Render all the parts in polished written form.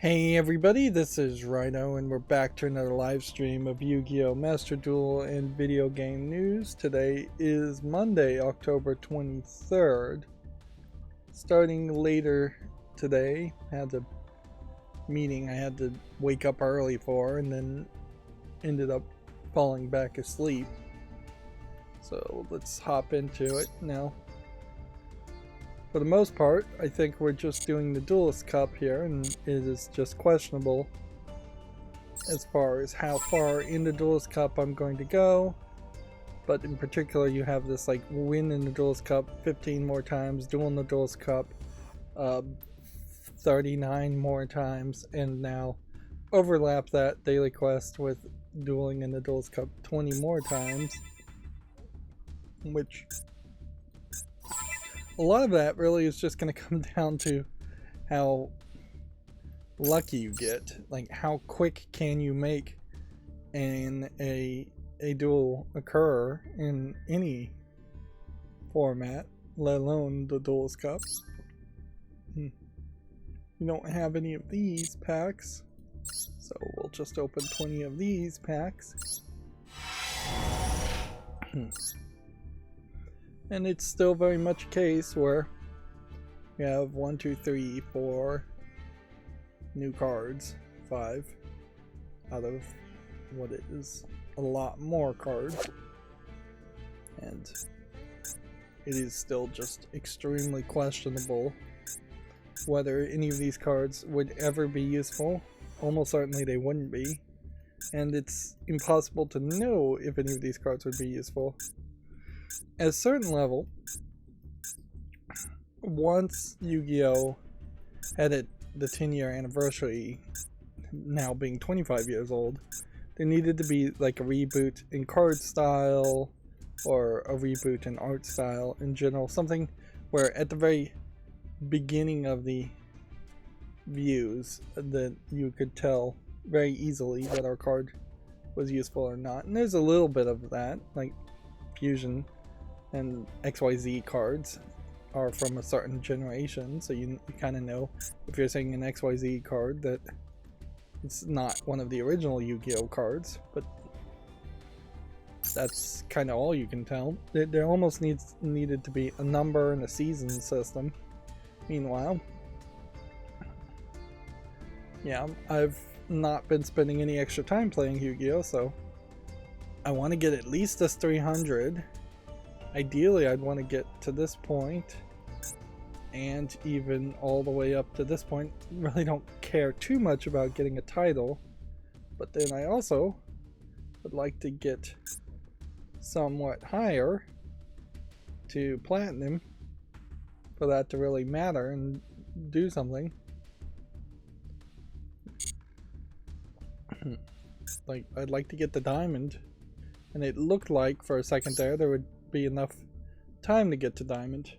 Hey everybody, this is Rydo and we're back to another live stream of Yu-Gi-Oh! Master Duel and video game news. Today is Monday, October 23rd. Starting later today, I had a meeting I had to wake up early for and then ended up falling back asleep. So let's hop into it now. For the most part, I think we're just doing the Duelist Cup here, and it is just questionable as far as how far in the Duelist Cup I'm going to go. But in particular, you have this like win in the Duelist Cup 15 more times, duel in the Duelist Cup 39 more times, and now overlap that daily quest with dueling in the Duelist Cup 20 more times, which a lot of that really is just going to come down to how lucky you get. Like, how quick can you make a duel occur in any format, let alone the Duelist Cup. You don't have any of these packs, so we'll just open 20 of these packs. And it's still very much a case where we have 1, 2, 3, 4 new cards, 5 out of what is a lot more cards, and it is still just extremely questionable whether any of these cards would ever be useful. Almost certainly they wouldn't be, and it's impossible to know if any of these cards would be useful. At a certain level, once Yu-Gi-Oh! Had the 10-year anniversary, now being 25 years old, there needed to be like a reboot in card style, or a reboot in art style in general. Something where at the very beginning of the views that you could tell very easily that our card was useful or not. And there's a little bit of that, like Fusion and XYZ cards are from a certain generation, so you kind of know if you're saying an XYZ card that it's not one of the original Yu-Gi-Oh cards, but that's kind of all you can tell. There almost needed to be a number and a season system. Meanwhile, yeah, I've not been spending any extra time playing Yu-Gi-Oh, so I want to get at least this 300. Ideally, I'd want to get to this point, and even all the way up to this point. Really don't care too much about getting a title, but then I also would like to get somewhat higher to platinum for that to really matter and do something. Like, I'd like to get the diamond, and it looked like for a second there would be enough time to get to diamond.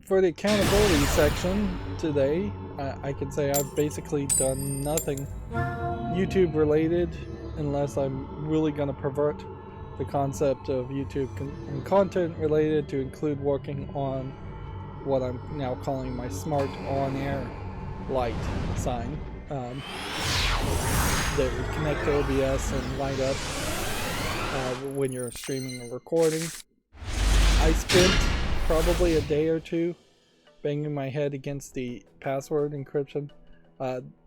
For the accountability section today, I can say I've basically done nothing YouTube related, unless I'm really going to pervert the concept of YouTube and content related to include working on what I'm now calling my smart on-air light sign. That would connect to OBS and light up when you're streaming or recording. I spent probably a day or two banging my head against the password encryption,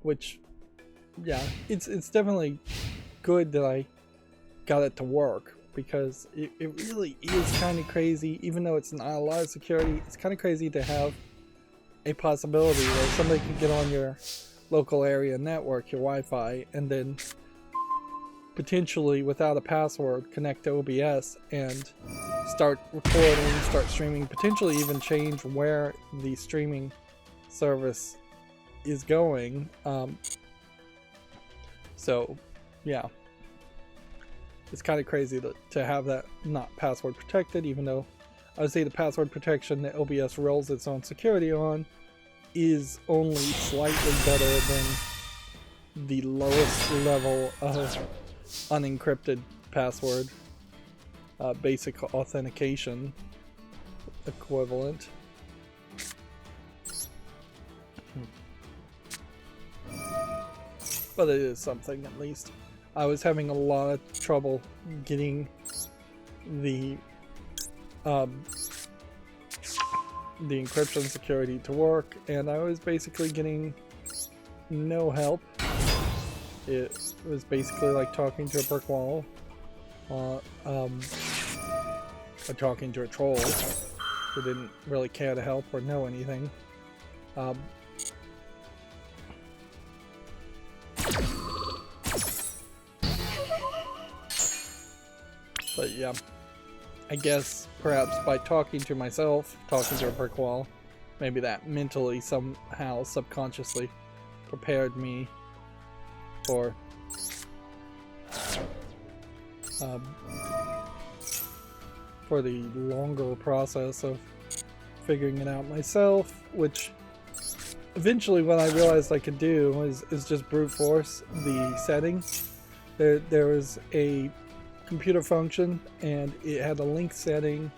which, yeah, it's definitely good that I got it to work, because it really is kind of crazy. Even though it's not a lot of security, it's kind of crazy to have a possibility where somebody could get on your local area network, your Wi-Fi, and then potentially without a password connect to OBS and start recording, start streaming, potentially even change where the streaming service is going. So yeah, it's kind of crazy to have that not password protected, even though I would say the password protection that OBS rolls its own security on is only slightly better than the lowest level of unencrypted password basic authentication equivalent. But it is something, at least. I was having a lot of trouble getting the encryption security to work, and I was basically getting no help. It was basically like talking to a brick wall, or talking to a troll who didn't really care to help or know anything. But yeah, I guess perhaps by talking to myself, talking to a brick wall, maybe that mentally somehow subconsciously prepared me for the longer process of figuring it out myself, which eventually what I realized I could do is just brute force the settings. There was a computer function and it had a length setting,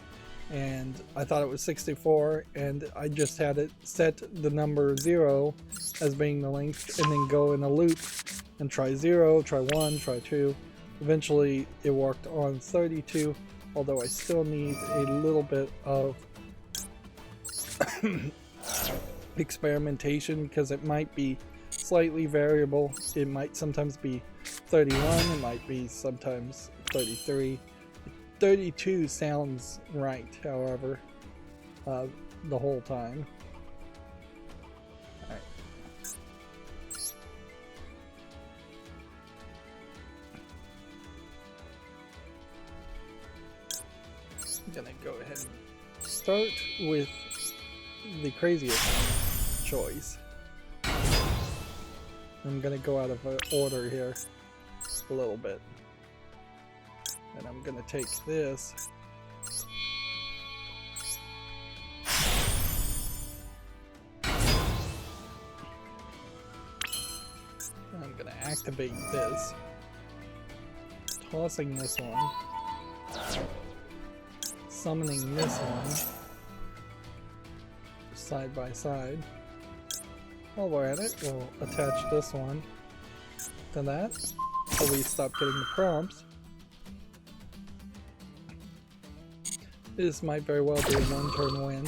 and I thought it was 64, and I just had it set the number 0 as being the length and then go in a loop and try 0, try 1, try 2. Eventually it worked on 32, although I still need a little bit of experimentation because it might be slightly variable. It might sometimes be 31, it might be sometimes 33. 32 sounds right, however, the whole time. Alright. I'm gonna go ahead and start with the craziest choice. I'm gonna go out of order here a little bit. And I'm gonna take this. And I'm gonna activate this. Tossing this one. Summoning this one. Side by side. While we're at it, we'll attach this one to that. So we stop getting the prompts. This might very well be a one-turn win.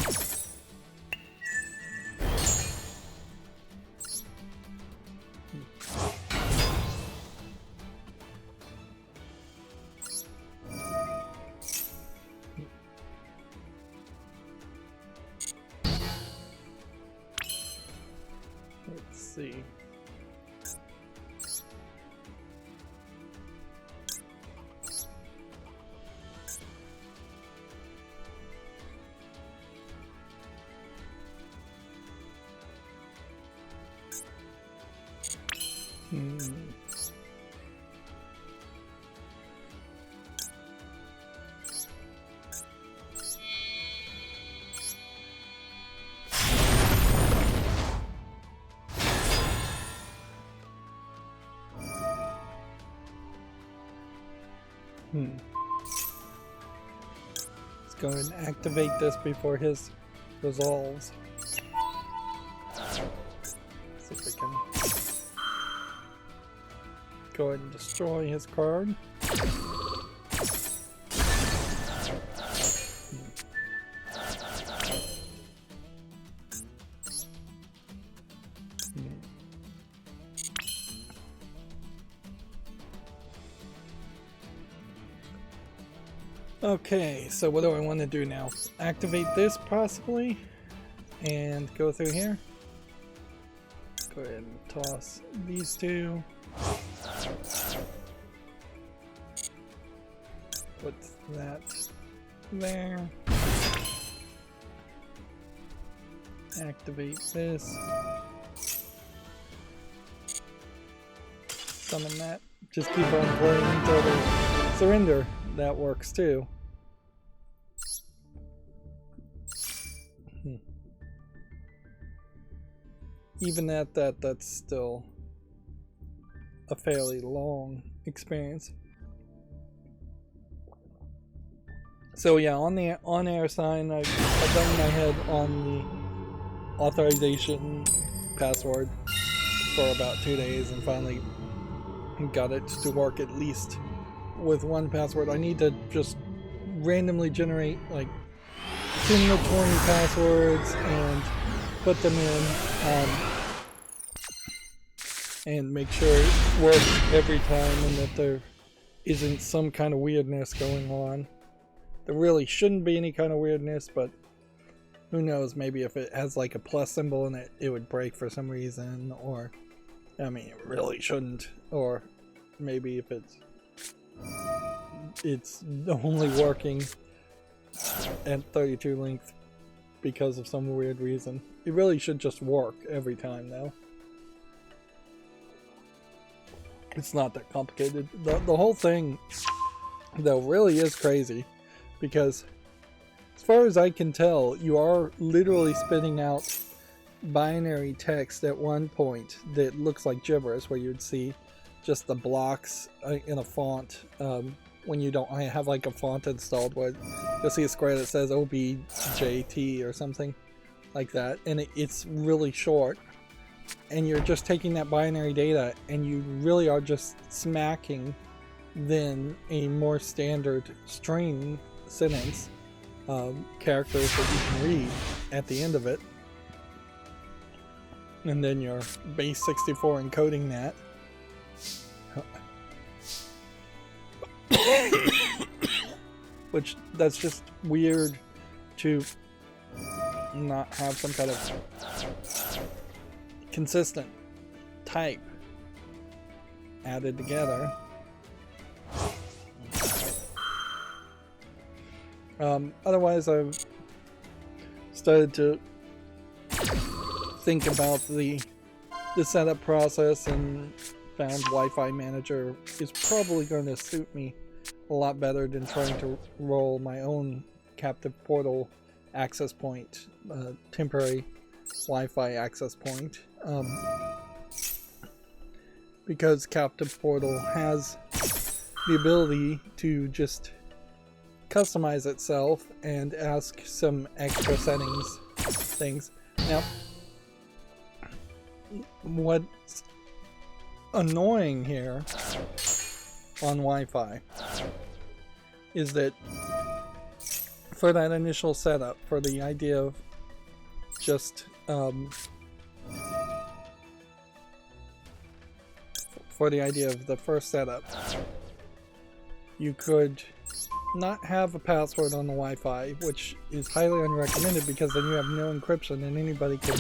Let's see. Let's go ahead and activate this before his resolves. See if we can go ahead and destroy his card. Okay, so what do I want to do now? Activate this possibly and go through here. Go ahead and toss these two. Put that there. Activate this. Summon that. Just keep on playing until they surrender. That works too. Even at that, that's still a fairly long experience. So yeah, on the on-air sign, I've done my head on the authorization password for about 2 days and finally got it to work at least with one password. I need to just randomly generate like 10 to 20 passwords and put them in and make sure it works every time and that there isn't some kind of weirdness going on. There really shouldn't be any kind of weirdness, but who knows, maybe if it has like a plus symbol in it, it would break for some reason, or, I mean, it really shouldn't, or maybe if it's only working at 32 length because of some weird reason. It really should just work every time though. It's not that complicated. The whole thing though really is crazy, because as far as I can tell, you are literally spitting out binary text at one point that looks like gibberish, where you'd see just the blocks in a font when you don't have like a font installed, where you'll see a square that says OBJT or something like that, and it's really short, and you're just taking that binary data and you really are just smacking then a more standard string sentence characters that you can read at the end of it, and then your base 64 encoding that. Which, that's just weird to not have some kind of consistent type added together. Otherwise, I've started to think about the setup process and found Wi-Fi Manager is probably going to suit me a lot better than trying to roll my own captive portal access point, temporary Wi-Fi access point, because captive portal has the ability to just customize itself and ask some extra things. Now, what's annoying here on Wi-Fi is that for that initial setup, for the idea of just for the idea of the first setup, you could not have a password on the Wi-Fi, which is highly unrecommended because then you have no encryption and anybody can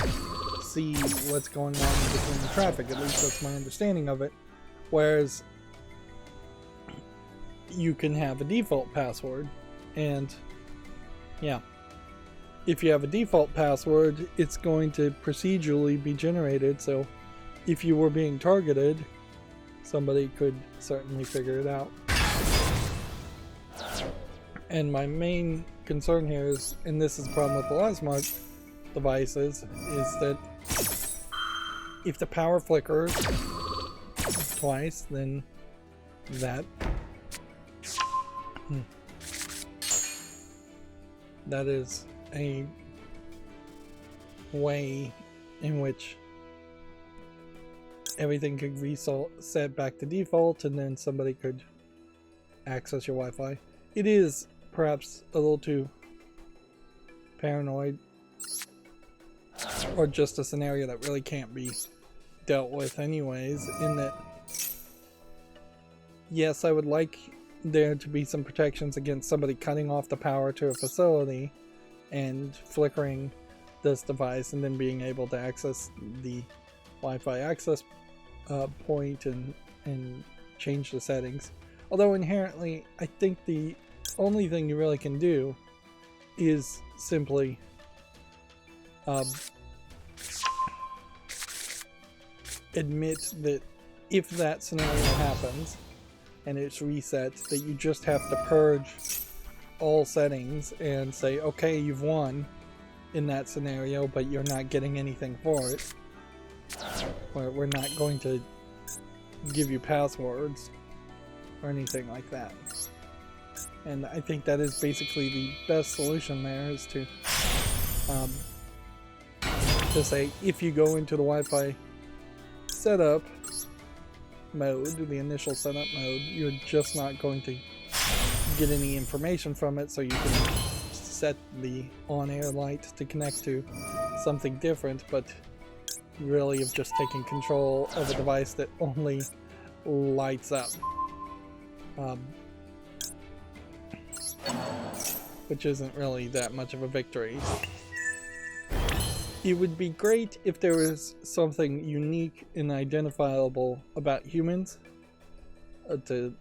see what's going on between the traffic. At least that's my understanding of it. Whereas you can have a default password, and yeah, if you have a default password, it's going to procedurally be generated, so if you were being targeted, somebody could certainly figure it out. And my main concern here is, and this is the problem with a lot of smart devices, is that if the power flickers twice, then that is a way in which everything could reset back to default, and then somebody could access your Wi-Fi. It is perhaps a little too paranoid, or just a scenario that really can't be dealt with anyways, in that, yes, I would like there to be some protections against somebody cutting off the power to a facility and flickering this device and then being able to access the Wi-Fi access point and change the settings. Although inherently, I think the only thing you really can do is simply admit that if that scenario happens and it's reset, that you just have to purge all settings and say, okay, you've won in that scenario, but you're not getting anything for it. We're not going to give you passwords or anything like that. And I think that is basically the best solution there, is to say if you go into the Wi-Fi setup mode, the initial setup mode, you're just not going to get any information from it, so you can set the on-air light to connect to something different, but really have just taken control of a device that only lights up. Which isn't really that much of a victory. It would be great if there was something unique and identifiable about humans to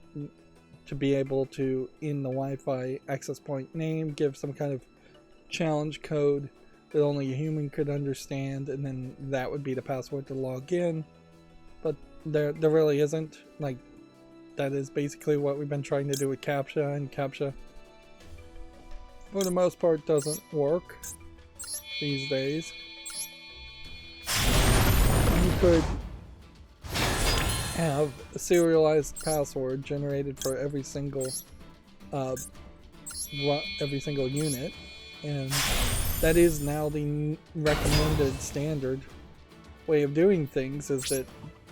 be able to, in the Wi-Fi access point name, give some kind of challenge code that only a human could understand, and then that would be the password to log in. But there really isn't. Like, that is basically what we've been trying to do with CAPTCHA, and CAPTCHA for the most part doesn't work these days. You could have a serialized password generated for every single unit, and that is now the recommended standard way of doing things, is that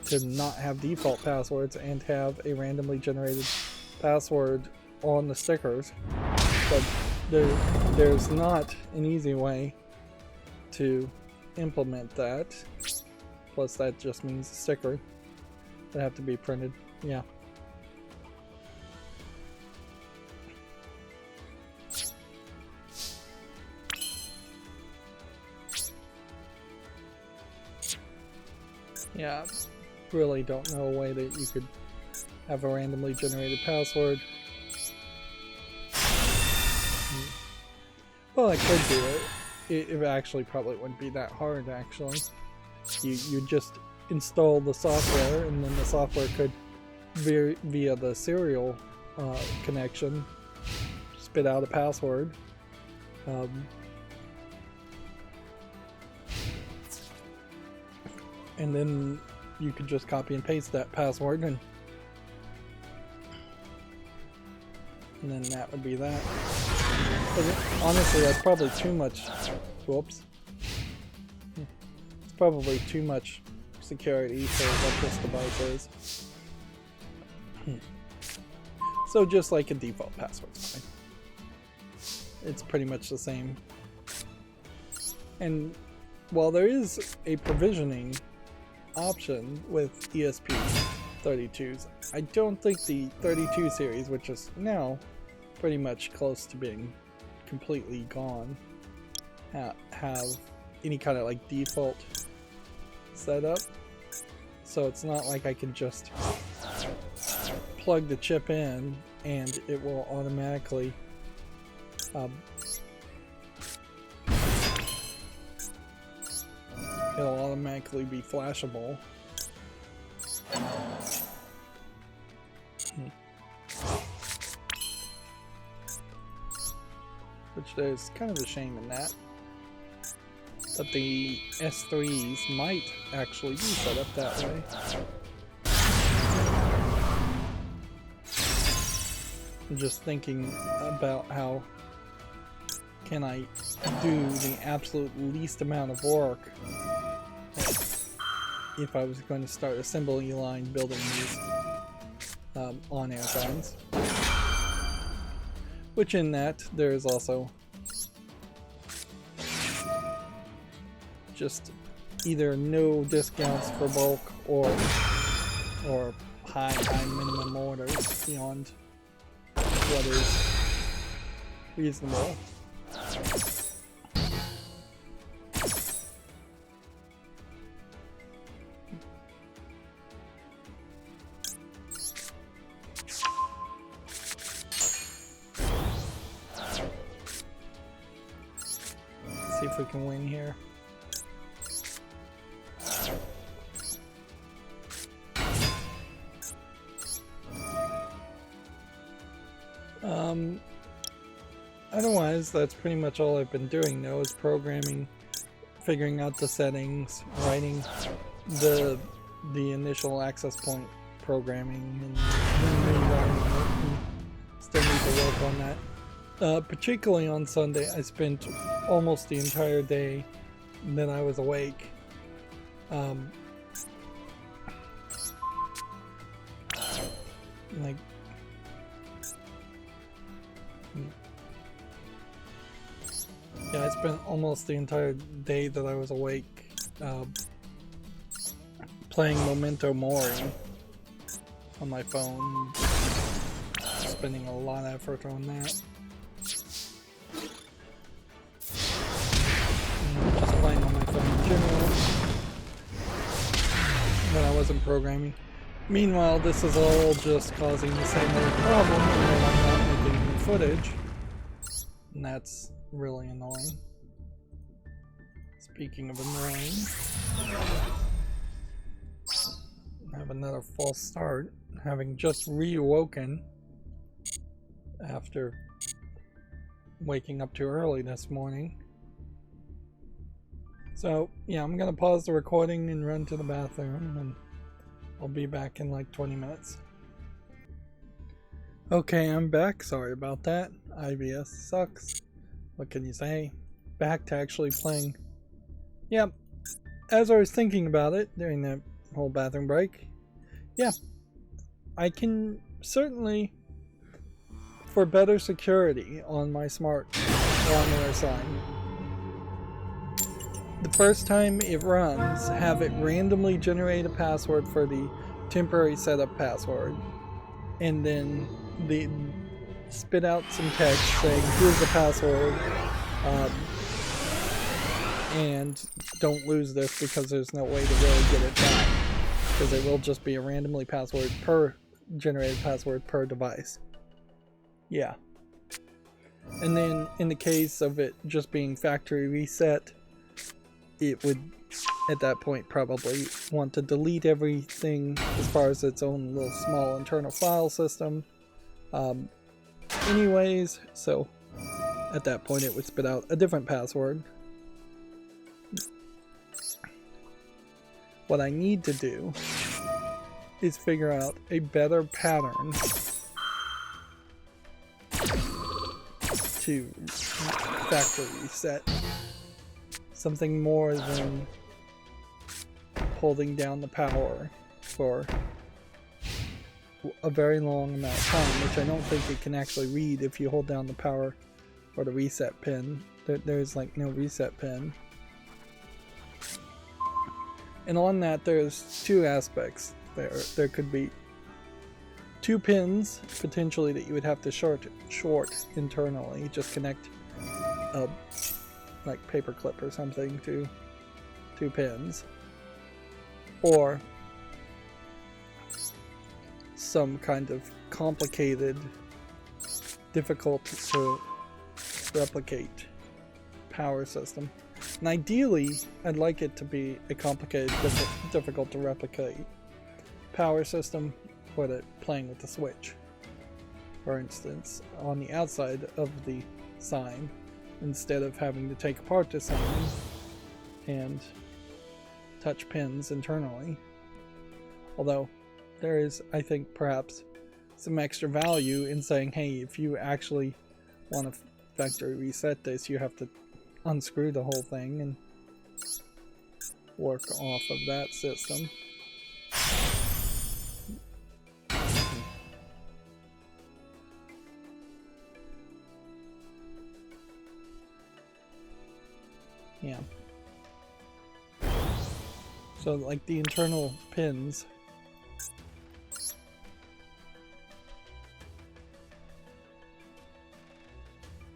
to not have default passwords and have a randomly generated password on the stickers. But there's not an easy way to implement that. Plus that just means a sticker that have to be printed. Yeah. Yeah, really don't know a way that you could have a randomly generated password. Well, I could do it. It actually probably wouldn't be that hard, actually. You just install the software, and then the software could, via the serial connection, spit out a password. And then you could just copy and paste that password, and then that would be that. But honestly, that's probably too much. Whoops. It's probably too much security for what this device is. So just like a default password's fine. It's pretty much the same. And while there is a provisioning option with ESP32s, I don't think the 32 series, which is now pretty much close to being completely gone, have any kind of like default setup. So it's not like I can just plug the chip in and it will automatically it'll automatically be flashable. Which there's kind of a shame in that. But the S3s might actually be set up that way. I'm just thinking about how can I do the absolute least amount of work if I was going to start assembly line building these on-air phones. Which in that, there is also just either no discounts for bulk or high minimum orders beyond what is reasonable. See if we can win here. Otherwise, that's pretty much all I've been doing though, is programming, figuring out the settings, writing the initial access point programming, and then rewriting it, and still need to work on that. Particularly on Sunday, I spent almost the entire day that I was awake. Like, yeah, I spent almost the entire day that I was awake playing Memento Mori on my phone, spending a lot of effort on that. And just playing on my phone in general when I wasn't programming. Meanwhile, this is all just causing the same old problem when I'm not making any footage, and that's really annoying. Speaking of annoying, I have another false start, having just reawoken after waking up too early this morning. So yeah, I'm gonna pause the recording and run to the bathroom, and I'll be back in like 20 minutes. Okay, I'm back. Sorry about that. IBS sucks. What can you say? Back to actually playing. Yeah, as I was thinking about it during that whole bathroom break, yeah, I can certainly, for better security on my smart monitor sign, the first time it runs, have it randomly generate a password for the temporary setup password, and then spit out some text saying, here's the password, and don't lose this because there's no way to really get it back, because it will just be a randomly generated password per device. Yeah. And then in the case of it just being factory reset, it would at that point probably want to delete everything as far as its own little small internal file system anyways, so at that point it would spit out a different password. What I need to do is figure out a better pattern to factory reset. Something more than holding down the power for a very long amount of time, which I don't think it can actually read if you hold down the power or the reset pin. There's like no reset pin. And on that there's two aspects. There could be two pins potentially that you would have to short internally. Just connect a like paperclip or something to two pins, or some kind of complicated, difficult to replicate power system. And ideally, I'd like it to be a complicated, difficult to replicate power system, but playing with the switch. For instance, on the outside of the sign, instead of having to take apart the sign and touch pins internally. Although there is, I think, perhaps some extra value in saying, hey, if you actually want to factory reset this, you have to unscrew the whole thing and work off of that system. Yeah. So like the internal pins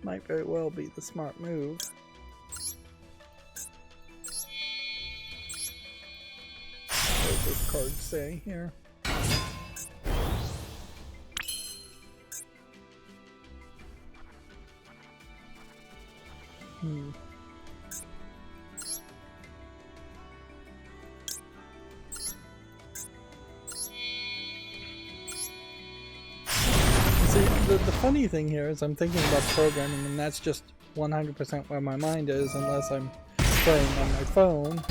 might very well be the smart move. What does this card say here? The funny thing here is I'm thinking about programming, and that's just 100% where my mind is, unless I'm playing on my phone,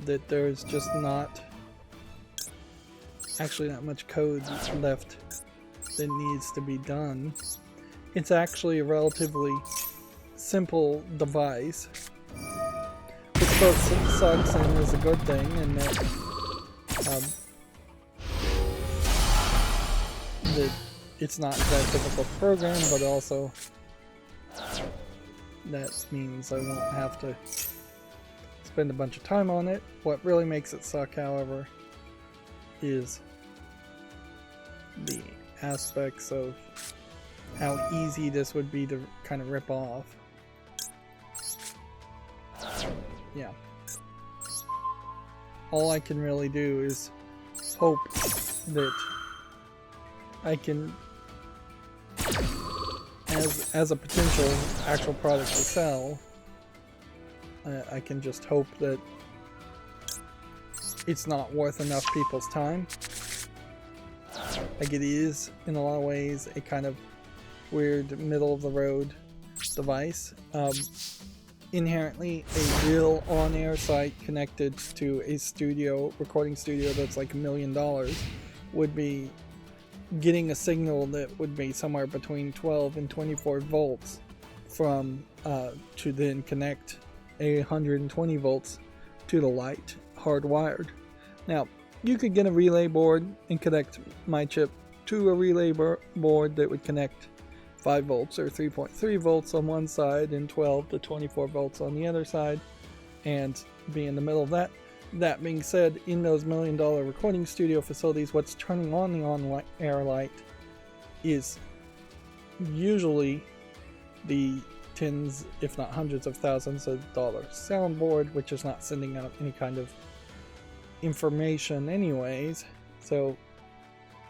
that there's just not actually that much code left that needs to be done. It's actually a relatively simple device, which both sucks and is a good thing, and that that it's not that difficult to program, but also that means I won't have to spend a bunch of time on it. What really makes it suck, however, is the aspects of how easy this would be to kind of rip off. Yeah. All I can really do is hope that I can, as a potential actual product to sell, I can just hope that it's not worth enough people's time. Like, it is, in a lot of ways, a kind of weird middle-of-the-road device. Inherently, a real on-air site connected to a studio, recording studio that's like $1 million, would be getting a signal that would be somewhere between 12 and 24 volts from to then connect 120 volts to the light, hardwired. Now, you could get a relay board and connect my chip to a relay board that would connect 5 volts or 3.3 volts on one side and 12 to 24 volts on the other side, and be in the middle of that. That being said, in those $1 million recording studio facilities, what's turning on the on-air light is usually the tens, if not hundreds of thousands of dollars soundboard, which is not sending out any kind of information anyways. So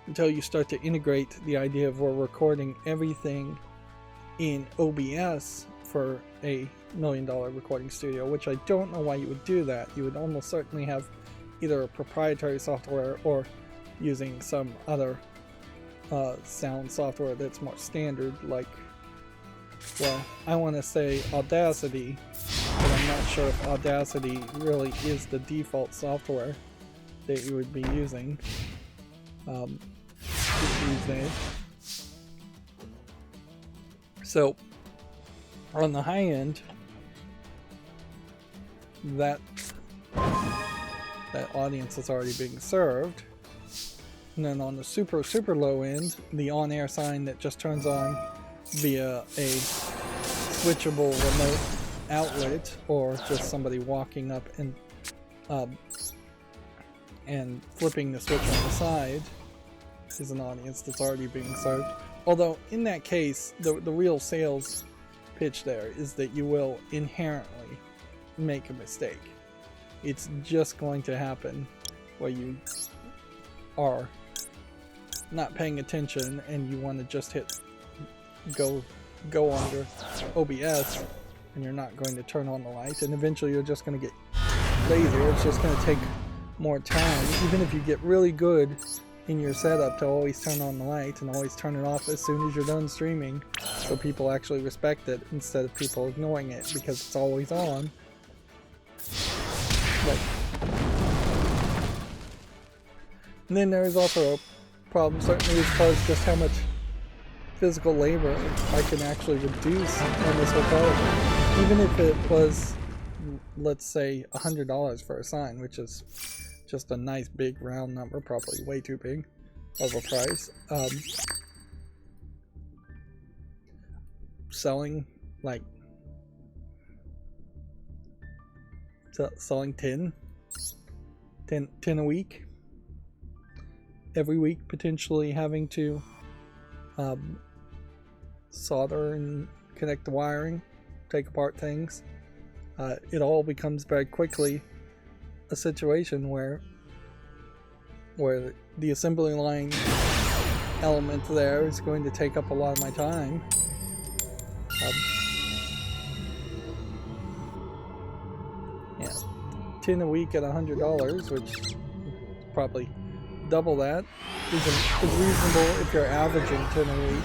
until you start to integrate the idea of we're recording everything in OBS for a $1 million recording studio, which I don't know why you would do that. You would almost certainly have either a proprietary software or using some other sound software that's more standard, like, well, I want to say Audacity, but I'm not sure if Audacity really is the default software that you would be using these days. So on the high end, that audience is already being served, and then on the super low end, the on-air sign that just turns on via a switchable remote outlet, or just somebody walking up and flipping the switch on the side, is an audience that's already being served. Although in that case, the real sales pitch there is that you will inherently make a mistake. It's just going to happen where you are not paying attention and you want to just hit go under OBS, and you're not going to turn on the light, and eventually you're just going to get lazier. It's just going to take more time, even if you get really good in your setup, to always turn on the light and always turn it off as soon as you're done streaming, so people actually respect it instead of people ignoring it because it's always on. But, and then there is also a problem, certainly, as far as just how much physical labor I can actually reduce on this whole product. Even if it was, let's say, $100 for a sign, which is just a nice big round number, probably way too big of a price. Selling like selling 10 a week, every week, potentially having to solder and connect the wiring, take apart things. It all becomes very quickly a situation where the assembly line element there is going to take up a lot of my time. Yeah, 10 a week at $100, which is probably double that, is reasonable if you're averaging 10 a week.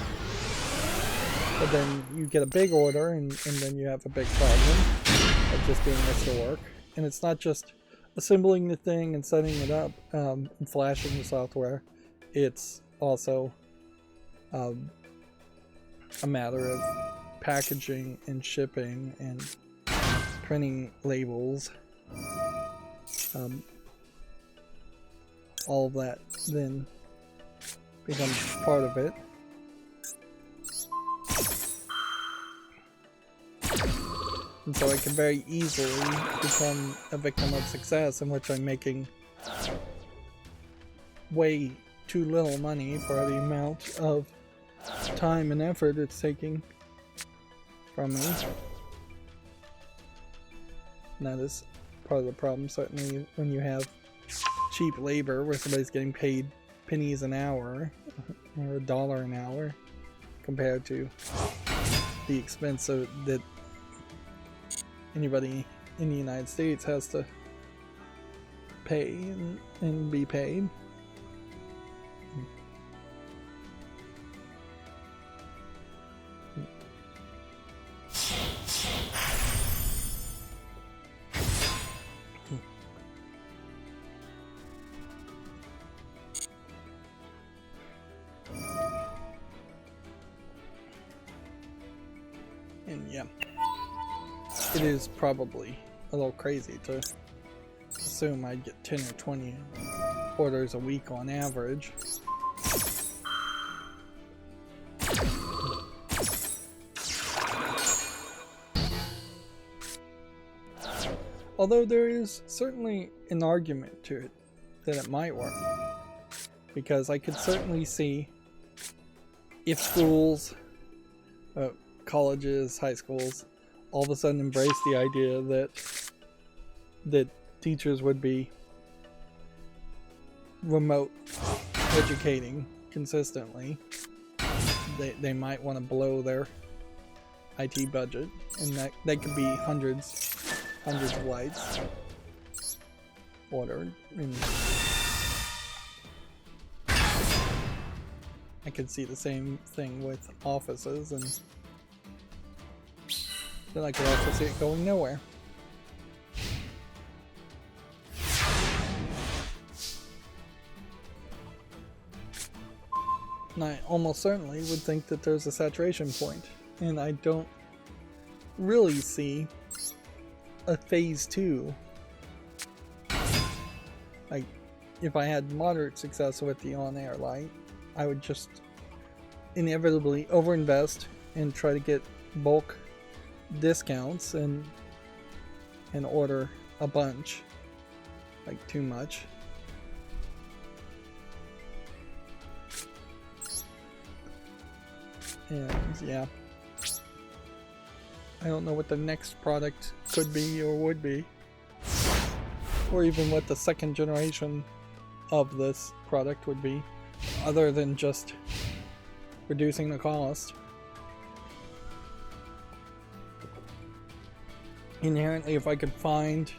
But then you get a big order, and then you have a big problem of just getting this to work. And it's not just assembling the thing and setting it up and flashing the software. It's also a matter of packaging and shipping and printing labels. All of that then becomes part of it. And so I can very easily become a victim of success in which I'm making way too little money for the amount of time and effort it's taking from me. And that is part of the problem, certainly when you have cheap labor where somebody's getting paid pennies an hour or $1 an hour compared to the expense that anybody in the United States has to pay and be paid. And yeah, it is probably a little crazy to assume I'd get 10 or 20 orders a week on average. Although there is certainly an argument to it that it might work, because I could certainly see if schools, colleges, high schools, all of a sudden embrace the idea that teachers would be remote educating consistently. They might want to blow their IT budget, and that could be hundreds of lights ordered. And I could see the same thing with offices, and then I could also see it going nowhere. And I almost certainly would think that there's a saturation point, and I don't really see a phase 2. Like, if I had moderate success with the on-air light, I would just inevitably overinvest and try to get bulk discounts and order a bunch, like too much. And yeah, I don't know what the next product could be or would be, or even what the second generation of this product would be, other than just reducing the cost. Inherently, if I could find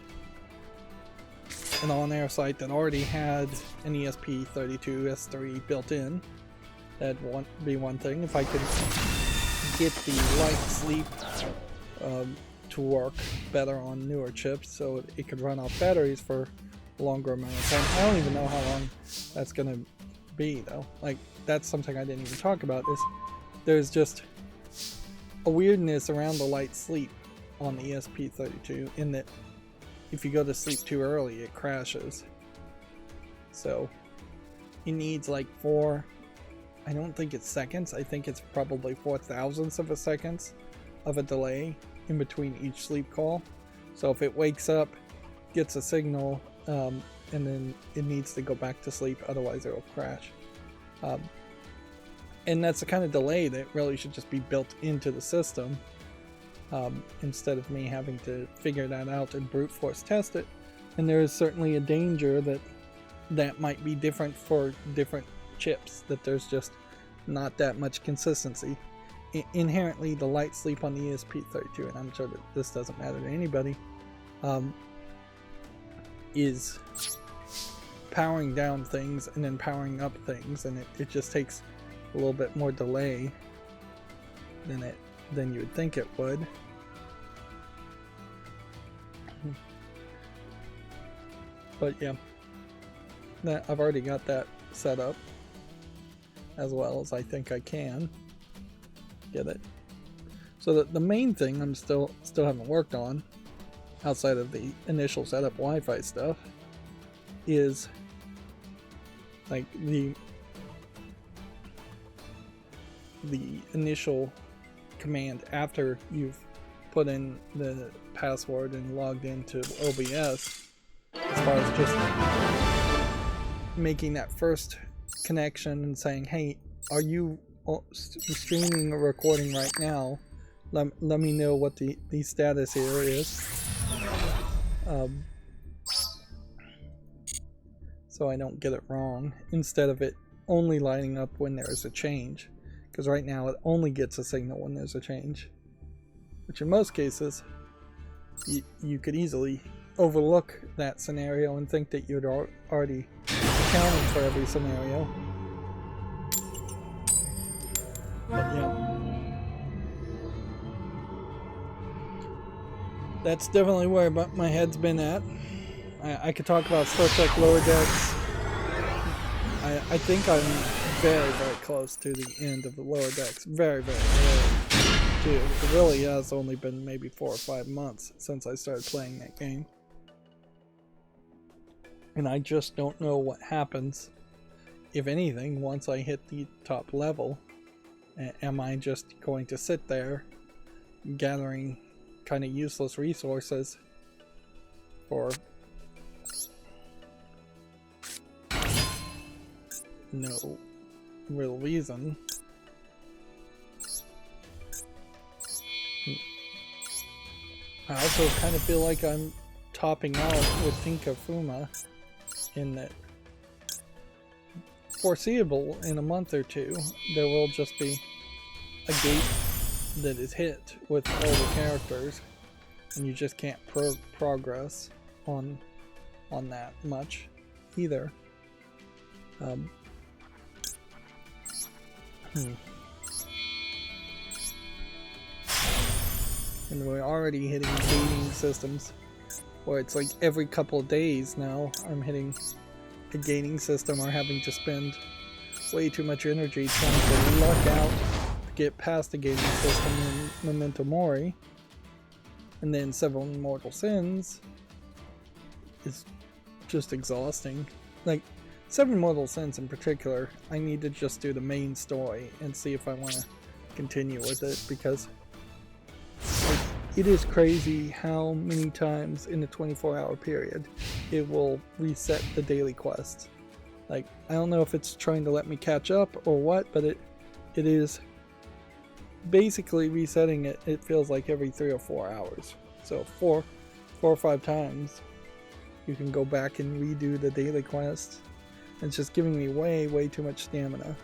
an on-air site that already had an ESP32 S3 built in, that'd be one thing. If I could get the light sleep to work better on newer chips so it could run off batteries for a longer amount of time. I don't even know how long that's gonna be though. Like, that's something I didn't even talk about, is there's just a weirdness around the light sleep on the ESP32 in that if you go to sleep too early it crashes. So it needs like 4, I don't think it's seconds, I think it's probably 4,000ths of a seconds of a delay in between each sleep call. So if it wakes up, gets a signal, and then it needs to go back to sleep, otherwise it will crash. And that's the kind of delay that really should just be built into the system, instead of me having to figure that out and brute force test it. And there is certainly a danger that might be different for different chips, that there's just not that much consistency. Inherently, the light sleep on the ESP32, and I'm sure that this doesn't matter to anybody, is powering down things and then powering up things, and it just takes a little bit more delay than you would think it would. But yeah, I've already got that set up as well as I think I can get it. So the main thing I'm still haven't worked on, outside of the initial setup Wi-Fi stuff, is like the initial command after you've put in the password and logged into OBS, as far as just making that first connection and saying, hey, are you streaming or recording right now? Let me know what the status here is, so I don't get it wrong, instead of it only lighting up when there's a change, because right now it only gets a signal when there's a change, which in most cases you could easily overlook that scenario and think that you'd already accounted for every scenario. But yeah, that's definitely where my head's been at. I could talk about Star Trek Lower Decks. I think I'm very, very close to the end of the Lower Decks. Very, very close. Dude, it really has only been maybe 4 or 5 months since I started playing that game. And I just don't know what happens, if anything, once I hit the top level. Am I just going to sit there gathering kind of useless resources for no real reason? I also kind of feel like I'm topping out with Tinkafuma, in that foreseeable in a month or two there will just be a gate that is hit with all the characters, and you just can't progress on that much either. And we're already hitting gating systems where it's like every couple of days now I'm hitting a gating system or having to spend way too much energy trying to luck out to get past the gating system in Memento Mori. And then Seven Mortal Sins is just exhausting. Like, Seven Mortal Sins in particular, I need to just do the main story and see if I want to continue with it, because it is crazy how many times in a 24-hour period it will reset the daily quest. Like, I don't know if it's trying to let me catch up or what, but it is basically resetting it. It feels like every 3 or 4 hours. So 4 or 5 times you can go back and redo the daily quest. It's just giving me way too much stamina.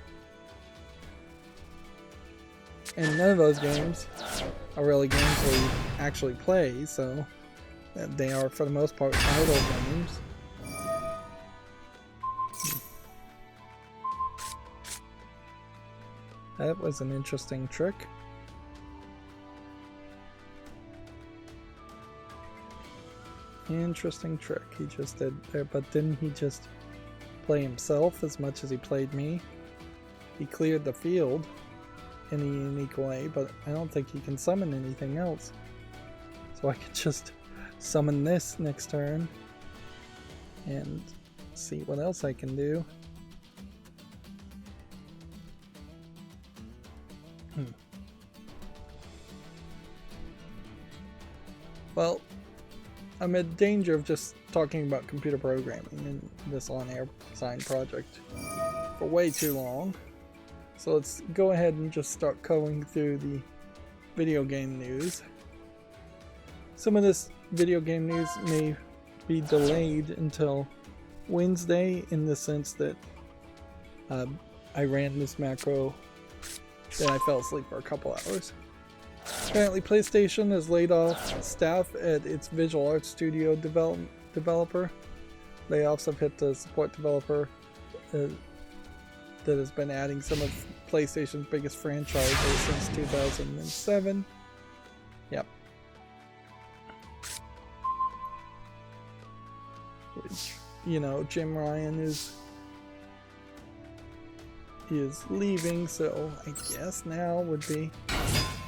And none of those games are really games where you actually play, so they are for the most part idle games. That was an interesting trick. Interesting trick he just did there, but didn't he just play himself as much as he played me? He cleared the field in a unique way, but I don't think he can summon anything else. So I could just summon this next turn and see what else I can do. Well, I'm in danger of just talking about computer programming in this on-air side project for way too long. So let's go ahead and just start going through the video game news. Some of this video game news may be delayed until Wednesday, in the sense that I ran this macro, then I fell asleep for a couple hours. Apparently PlayStation has laid off staff at its visual arts studio developer. Layoffs have hit the support developer that has been adding some of PlayStation's biggest franchises since 2007. Yep. Which you know, Jim Ryan is leaving, so I guess now would be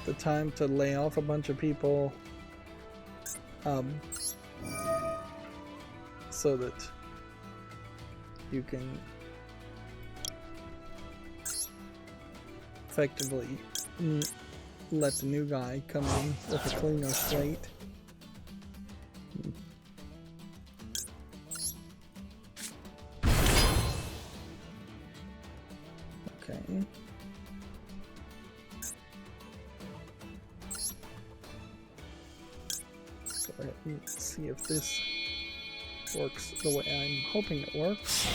the time to lay off a bunch of people, so that you can effectively let the new guy come in with a cleaner slate. Okay. So let's see if this works the way I'm hoping it works.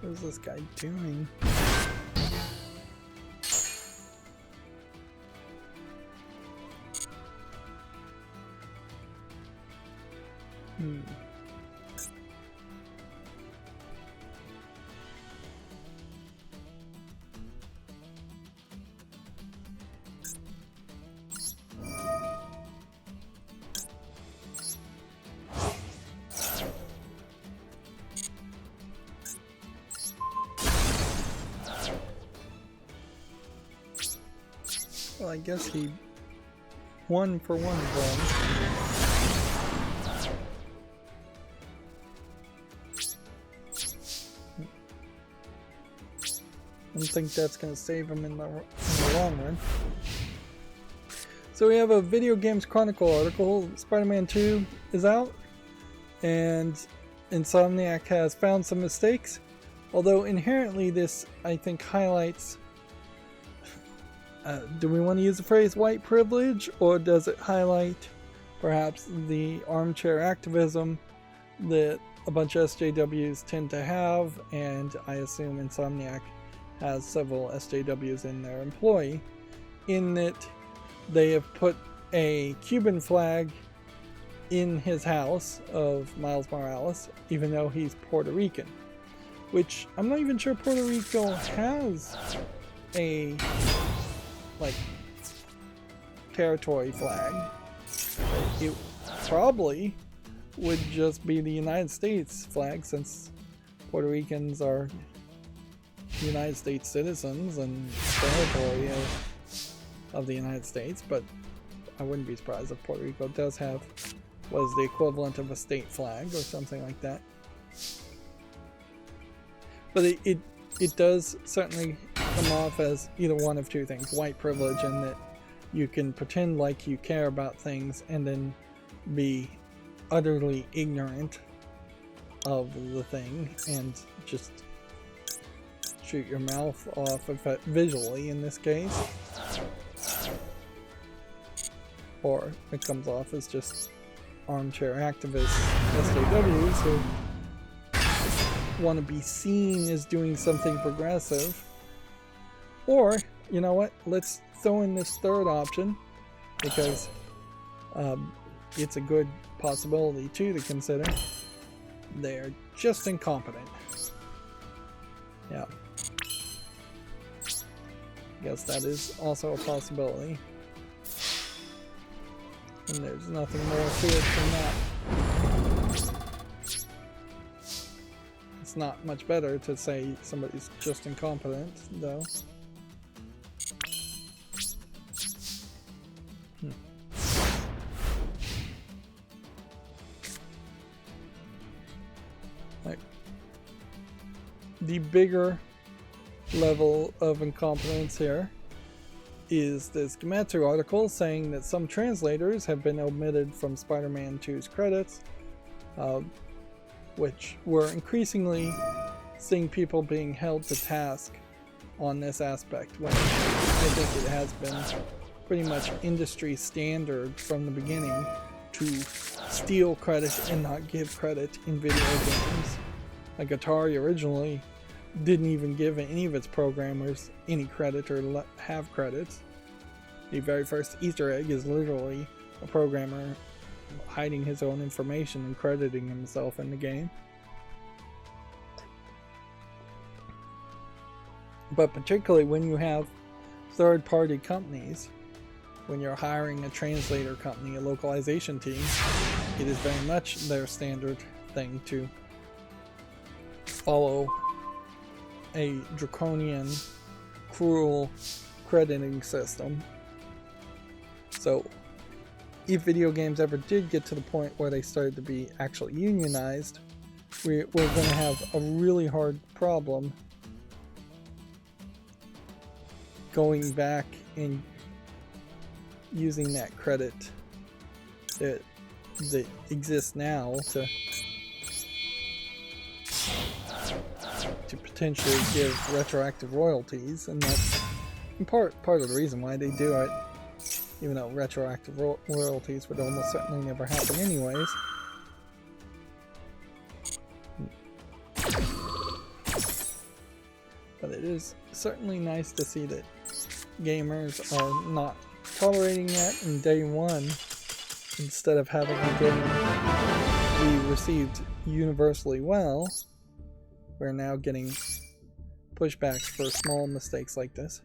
What is this guy doing? Well, I guess he won for one of them. I don't think that's going to save him in the long run. So we have a Video Games Chronicle article. Spider-Man 2 is out, and Insomniac has found some mistakes. Although inherently this, I think, highlights... do we want to use the phrase white privilege, or does it highlight perhaps the armchair activism that a bunch of SJWs tend to have? And I assume Insomniac has several SJWs in their employ, in that they have put a Cuban flag in his house of Miles Morales, even though he's Puerto Rican, which I'm not even sure Puerto Rico has a territory flag. It probably would just be the United States flag, since Puerto Ricans are United States citizens and territory of the United States. But I wouldn't be surprised if Puerto Rico does have what is the equivalent of a state flag or something like that. But it does certainly come off as either one of two things: white privilege, in that you can pretend like you care about things and then be utterly ignorant of the thing and just shoot your mouth off visually in this case, or it comes off as just armchair activists, SJWs, who want to be seen as doing something progressive. Or, you know what, let's throw in this third option, because it's a good possibility too to consider. They're just incompetent. Yeah. I guess that is also a possibility. And there's nothing more to it than that. It's not much better to say somebody's just incompetent, though. The bigger level of incompetence here is this Gematsu article saying that some translators have been omitted from Spider-Man 2's credits, which were increasingly seeing people being held to task on this aspect, when I think it has been pretty much industry standard from the beginning to steal credit and not give credit in video games. Like Atari originally didn't even give any of its programmers any credit or have credits. The very first Easter egg is literally a programmer hiding his own information and crediting himself in the game. But particularly when you have third-party companies, when you're hiring a translator company, a localization team, it is very much their standard thing to follow a draconian, cruel crediting system. So if video games ever did get to the point where they started to be actually unionized, we're going to have a really hard problem going back and using that credit that exists now to potentially give retroactive royalties, and that's in part of the reason why they do it, even though retroactive royalties would almost certainly never happen anyways. But it is certainly nice to see that gamers are not tolerating that in day one. Instead of having a game be received universally well, we're now getting pushbacks for small mistakes like this.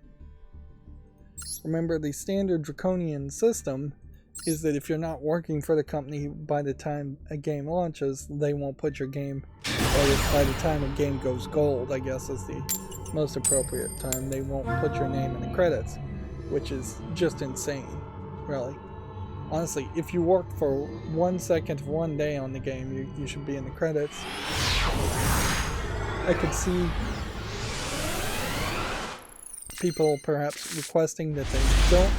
Remember, the standard draconian system is that if you're not working for the company by the time a game launches, they won't put your game, or by the time a game goes gold, I guess is the most appropriate time, they won't put your name in the credits, which is just insane, really. Honestly, if you work for 1 second of one day on the game, you should be in the credits. I could see people perhaps requesting that they don't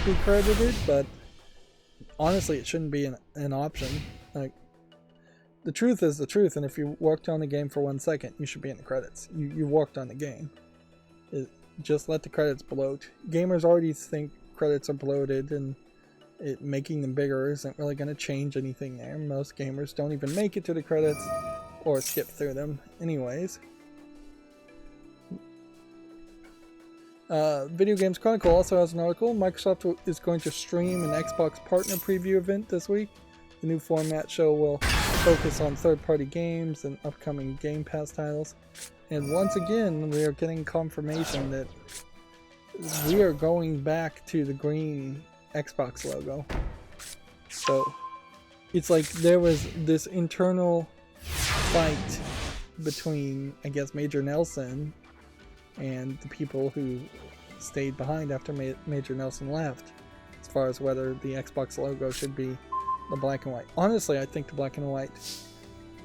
be credited, but honestly, it shouldn't be an option. Like, the truth is the truth, and if you worked on the game for 1 second, you should be in the credits. You worked on the game. Just let the credits bloat. Gamers already think credits are bloated, and making them bigger isn't really going to change anything there. Most gamers don't even make it to the credits or skip through them anyways. Video Games Chronicle also has an article. Microsoft is going to stream an Xbox partner preview event this week. The new format show will focus on third-party games and upcoming Game Pass titles. And once again, we are getting confirmation that we are going back to the green Xbox logo. So it's like there was this internal fight between, I guess, Major Nelson and the people who stayed behind after Major Nelson left, as far as whether the Xbox logo should be the black and white. Honestly, I think the black and white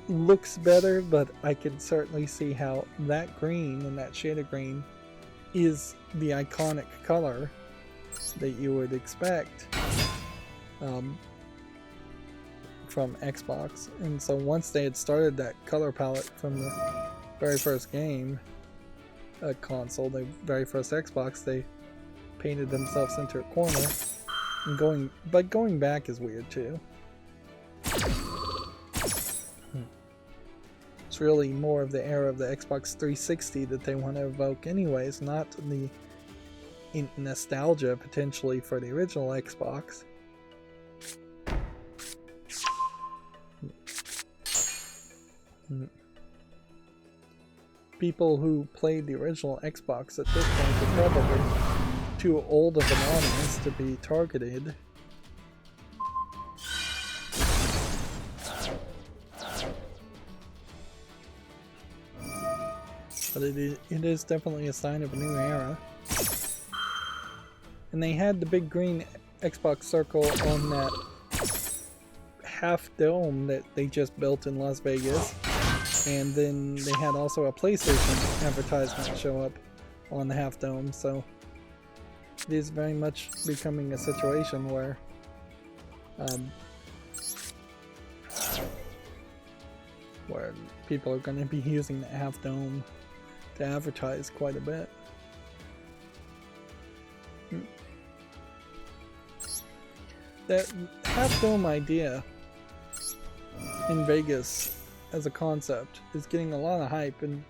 looks better, but I can certainly see how that green and that shade of green is the iconic color that you would expect from Xbox. And so once they had started that color palette from the very first game console, the very first Xbox, they painted themselves into a corner. And going back is weird too. It's really more of the era of the Xbox 360 that they want to evoke anyways, not the nostalgia potentially for the original Xbox. People who played the original Xbox at this point are probably too old of an audience to be targeted. But it is definitely a sign of a new era. And they had the big green Xbox circle on that half dome that they just built in Las Vegas. And then they had also a PlayStation advertisement show up on the half dome. So it is very much becoming a situation where where people are going to be using the half dome to advertise quite a bit. That half dome idea in Vegas as a concept is getting a lot of hype, and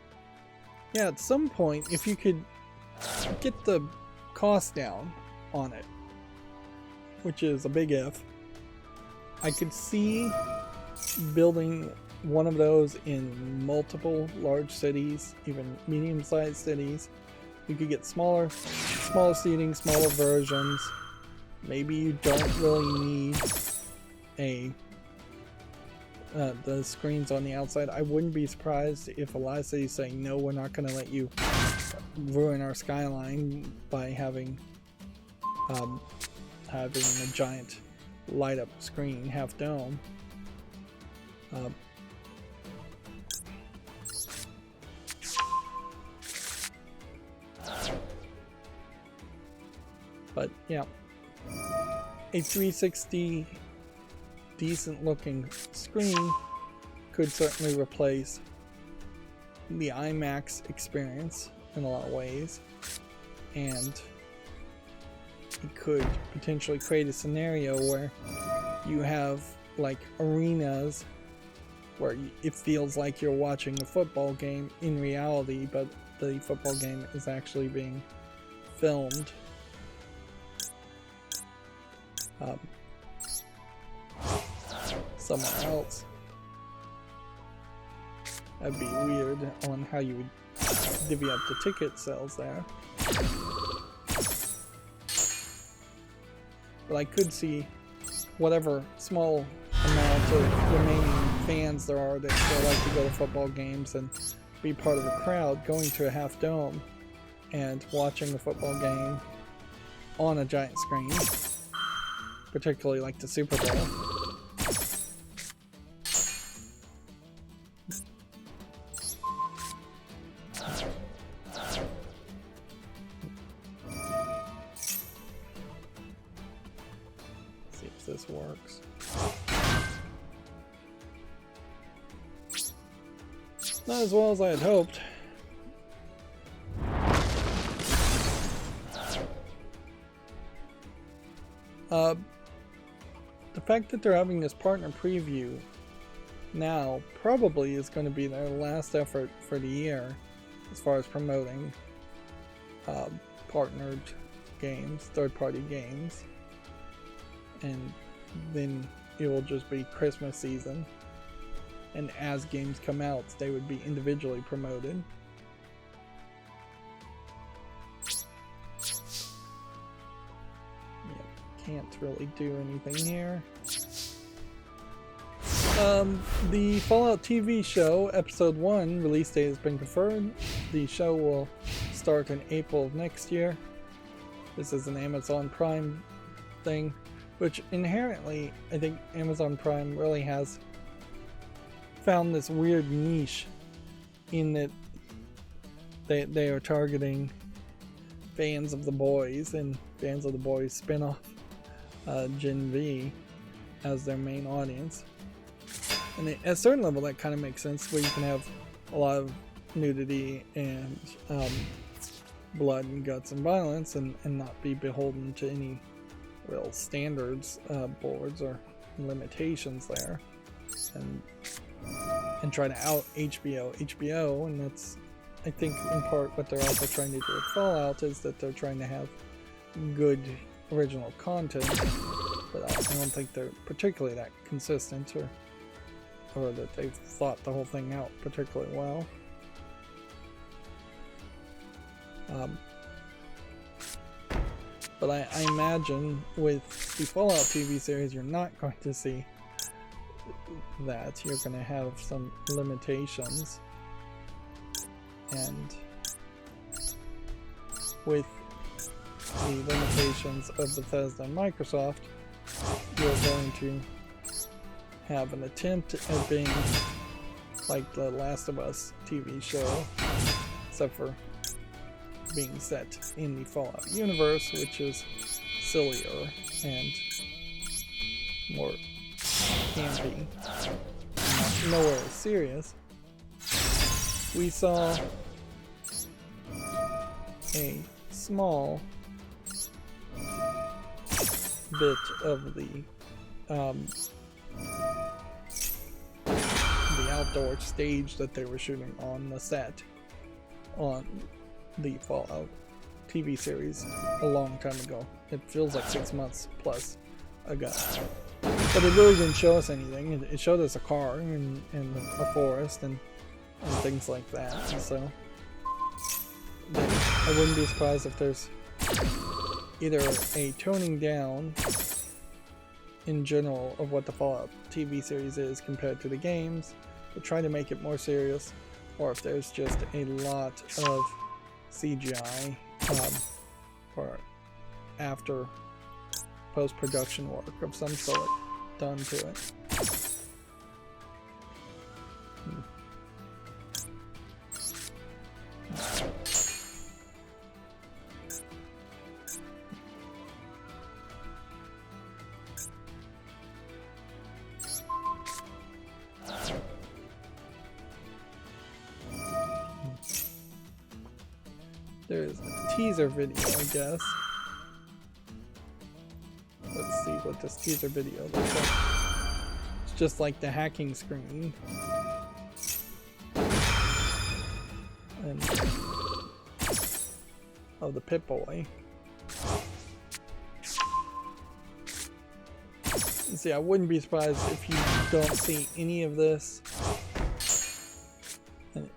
yeah, at some point, if you could get the cost down on it, which is a big if, I could see building one of those in multiple large cities, even medium-sized cities. You could get smaller seating, smaller versions. Maybe you don't really need the screens on the outside. I wouldn't be surprised if a lot of cities say, no, we're not going to let you ruin our skyline by having a giant light up screen, half dome. But yeah, a 360 decent looking screen could certainly replace the IMAX experience in a lot of ways, and it could potentially create a scenario where you have like arenas where it feels like you're watching a football game in reality, but the football game is actually being filmed. Somewhere else. That'd be weird on how you would divvy up the ticket sales there. But I could see whatever small amount of remaining fans there are that still like to go to football games and be part of a crowd going to a half dome and watching a football game on a giant screen, particularly like the Super Bowl. See if this works. Not as well as I had hoped. The fact that they're having this partner preview now probably is going to be their last effort for the year as far as promoting partnered games, third-party games, and then it will just be Christmas season, and as games come out they would be individually promoted. Can't really do anything here. The Fallout TV show, episode 1, release date has been confirmed. The show will start in April of next year. This is an Amazon Prime thing, which inherently, I think Amazon Prime really has found this weird niche in that they are targeting fans of The Boys and fans of The Boys spin-off Gen V as their main audience, and at a certain level that kind of makes sense, where you can have a lot of nudity and blood and guts and violence, and not be beholden to any real standards, boards or limitations there, and try to out HBO, and that's, I think, in part what they're also trying to do with Fallout, is that they're trying to have good original content, but I don't think they're particularly that consistent, or that they've thought the whole thing out particularly well. But I imagine with the Fallout TV series you're not going to see that. You're going to have some limitations, and with the limitations of Bethesda and Microsoft, you're going to have an attempt at being like the Last of Us TV show, except for being set in the Fallout universe, which is sillier and more campy, not nowhere serious. We saw a small bit of the outdoor stage that they were shooting on the set on the Fallout TV series a long time ago. It feels like 6 months plus ago. But it really didn't show us anything. It showed us a car and a forest and things like that. And so I wouldn't be surprised if there's either a toning down in general of what the Fallout TV series is compared to the games, but trying to make it more serious, or if there's just a lot of CGI or after post-production work of some sort done to it. There's a teaser video, I guess. Let's see what this teaser video looks like. It's just like the hacking screen. And of the Pip-Boy. See, I wouldn't be surprised if you don't see any of this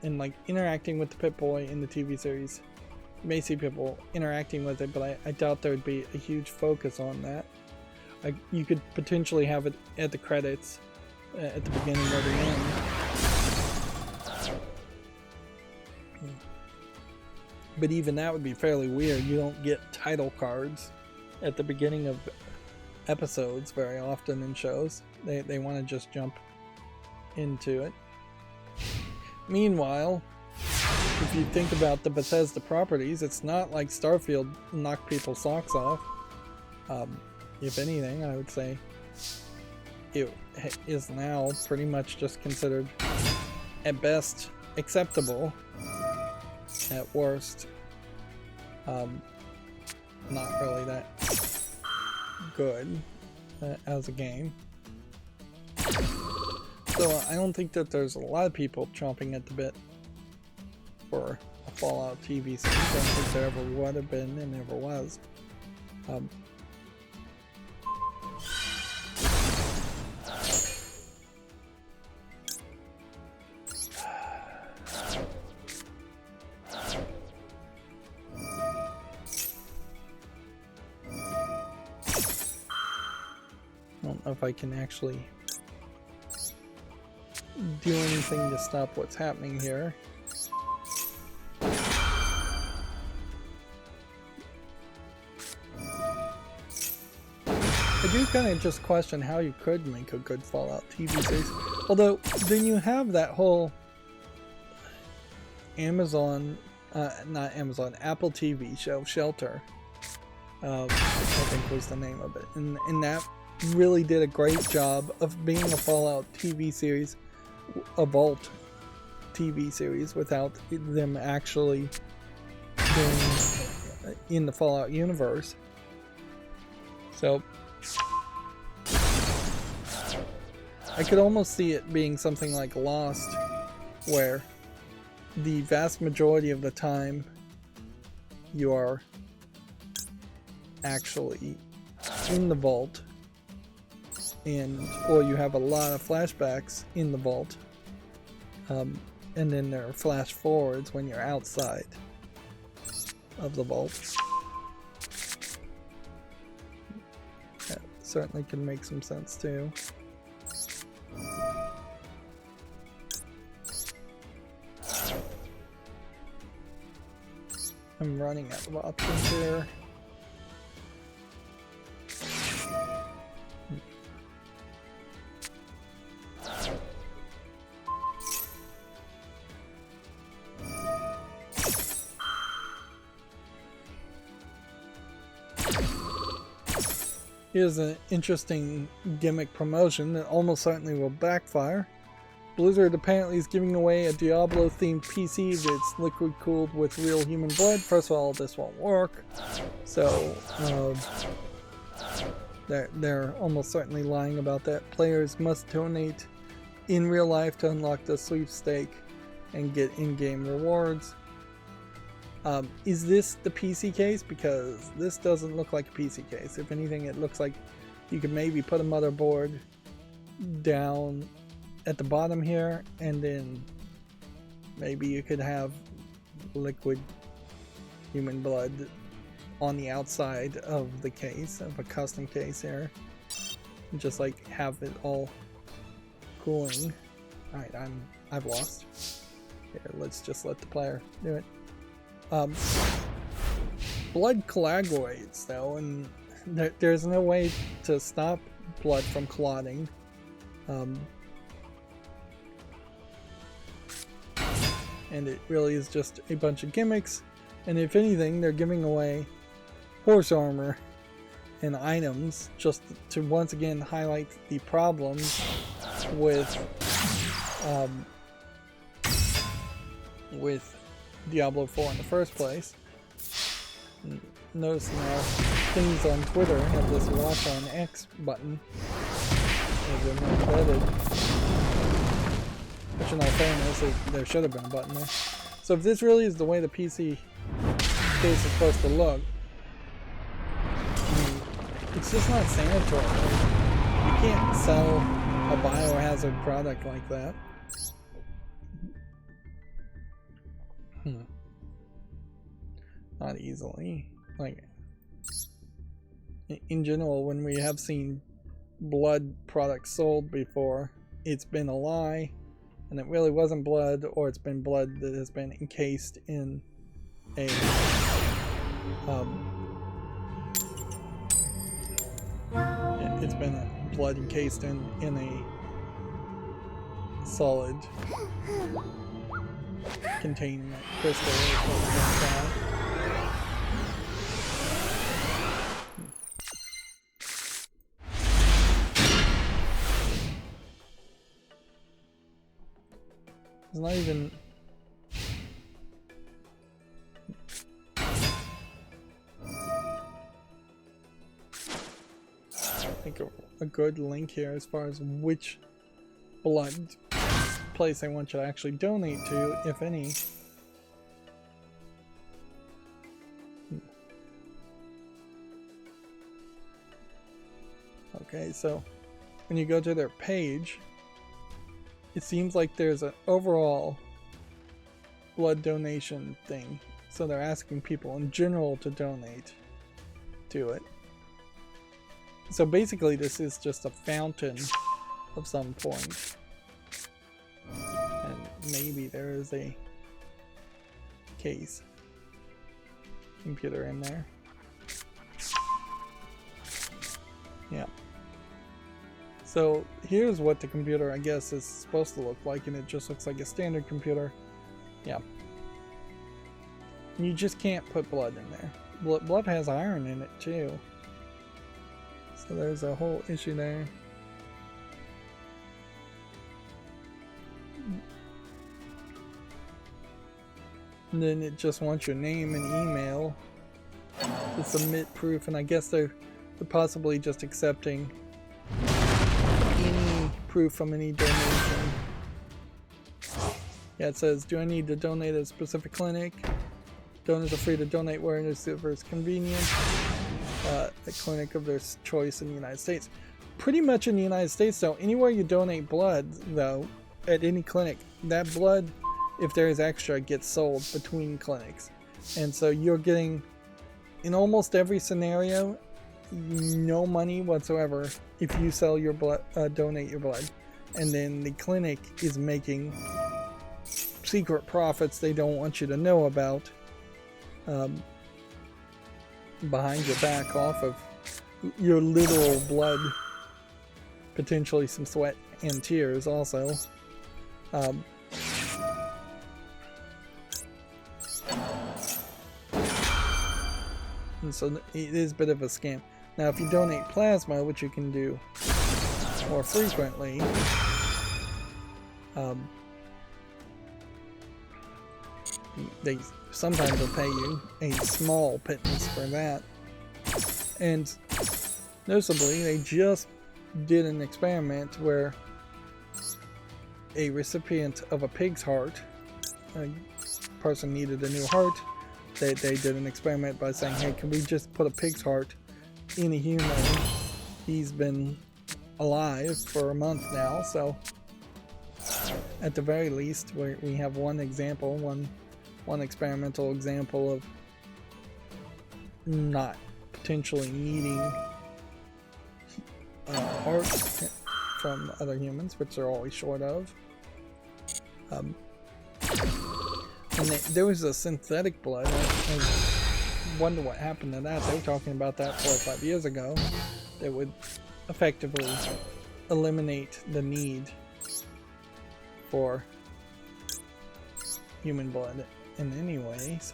and like interacting with the Pip-Boy in the TV series. You may see people interacting with it, but I doubt there would be a huge focus on that. You could potentially have it at the credits, at the beginning or the end. But even that would be fairly weird. You don't get title cards at the beginning of episodes very often in shows. They want to just jump into it. Meanwhile, if you think about the Bethesda properties, it's not like Starfield knocked people's socks off. If anything, I would say it is now pretty much just considered, at best, acceptable. At worst, not really that good as a game. So I don't think that there's a lot of people chomping at the bit for a Fallout TV series. I don't think there ever would have been and never was. I don't know if I can actually do anything to stop what's happening here. I do kind of just question how you could make a good Fallout TV series. Although, then you have that whole Amazon, not Amazon, Apple TV show, Shelter, I think was the name of it. And that really did a great job of being a Fallout TV series, a Vault TV series, without them actually being in the Fallout universe. So I could almost see it being something like Lost, where the vast majority of the time you are actually in the vault, or you have a lot of flashbacks in the vault, and then there are flash forwards when you're outside of the vault. That certainly can make some sense too. I'm running out of options here. Here's an interesting gimmick promotion that almost certainly will backfire, Blizzard apparently is giving away a Diablo-themed PC that's liquid-cooled with real human blood. First of all, this won't work. So, they're almost certainly lying about that. Players must donate in real life to unlock the sweepstake and get in-game rewards. Is this the PC case? Because this doesn't look like a PC case. If anything, it looks like you could maybe put a motherboard down at the bottom here, and then maybe you could have liquid human blood on the outside of the case, of a custom case here. Just like have it all cooling. Alright, I've lost. Here, let's just let the player do it. Blood coagulates though, and there's no way to stop blood from clotting. And it really is just a bunch of gimmicks, and if anything, they're giving away horse armor and items just to once again highlight the problems with Diablo 4 in the first place. Notice now things on Twitter have this watch on X button as they're not embedded. Which in all fairness, there should have been a button there. So if this really is the way the PC case is supposed to look, it's just not sanitary. You can't sell a biohazard product like that. Not easily. Like, in general, when we have seen blood products sold before, it's been a lie, and it really wasn't blood, or it's been blood that has been encased in a it's been blood encased in a solid containing crystal or something like that. It's not even... I think a good link here as far as which blood place I want you to actually donate to, if any. Okay, so when you go to their page, it seems like there's an overall blood donation thing. So they're asking people in general to donate to it. So basically this is just a fountain of some point. And maybe there is a case computer in there. Yeah. So here's what the computer, I guess, is supposed to look like, and it just looks like a standard computer. Yeah. You just can't put blood in there. Blood has iron in it too. So there's a whole issue there. And then it just wants your name and email to submit proof, and I guess they're possibly just accepting any proof from any donation. Yeah, it says, do I need to donate at a specific clinic? Donors are free to donate wherever it's convenient. A clinic of their choice in the United States. Pretty much in the United States though, anywhere you donate blood though, at any clinic, that blood, if there is extra, gets sold between clinics. And so you're getting, in almost every scenario, no money whatsoever if you sell your blood, donate your blood. And then the clinic is making secret profits they don't want you to know about behind your back off of your literal blood, potentially some sweat and tears also. And so it is a bit of a scam. Now if you donate plasma, which you can do more frequently, They sometimes will pay you a small pittance for that. And noticeably, they just did an experiment where a recipient of a pig's heart, a person needed a new heart, they did an experiment by saying, hey, can we just put a pig's heart in a human? He's been alive for a month now, so at the very least we have one example, one experimental example of not potentially needing heart from other humans, which they're always short of. And there was a synthetic blood. I wonder what happened to that. They were talking about that 4 or 5 years ago. That would effectively eliminate the need for human blood in any ways.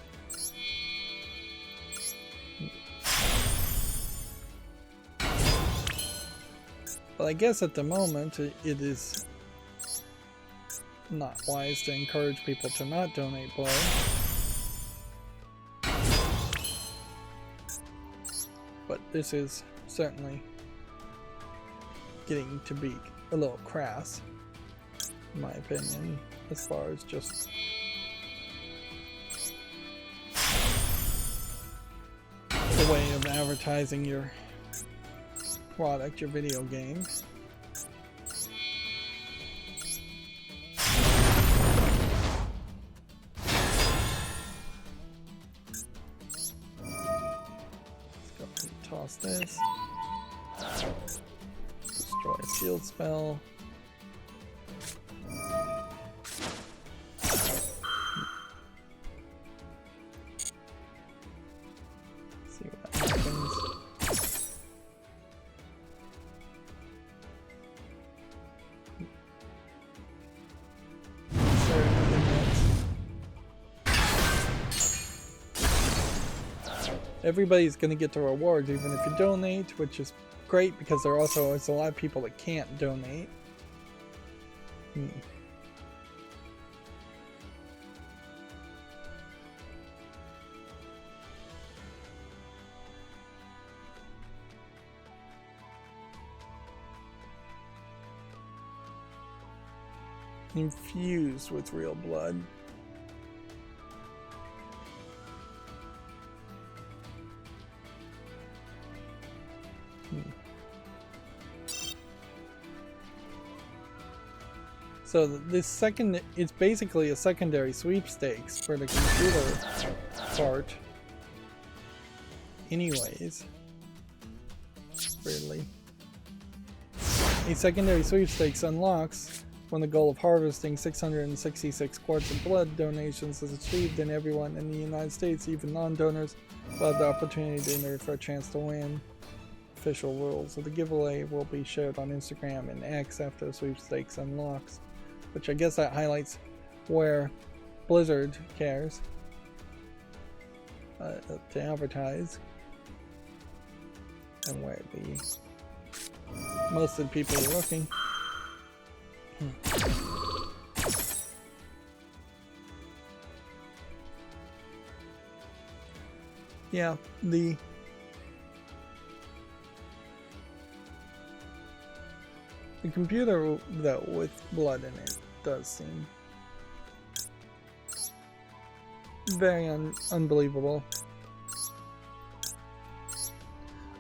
But I guess at the moment it is not wise to encourage people to not donate blood. But this is certainly getting to be a little crass, in my opinion, as far as just the way of advertising your product, your video game. Let's go and toss this. Destroy a shield spell. See what happens. Everybody's going to get the rewards even if you donate, which is great because there also is a lot of people that can't donate. Infused with real blood. So this second, it's basically a secondary sweepstakes for the computer part. Anyways, really. A secondary sweepstakes unlocks when the goal of harvesting 666 quarts of blood donations is achieved, and everyone in the United States, even non-donors, will have the opportunity to enter for a chance to win. Official rules of the giveaway will be shared on Instagram and X after the sweepstakes unlocks, which I guess that highlights where Blizzard cares to advertise and where most of the people are looking. Yeah, the computer, though, with blood in it does seem very unbelievable.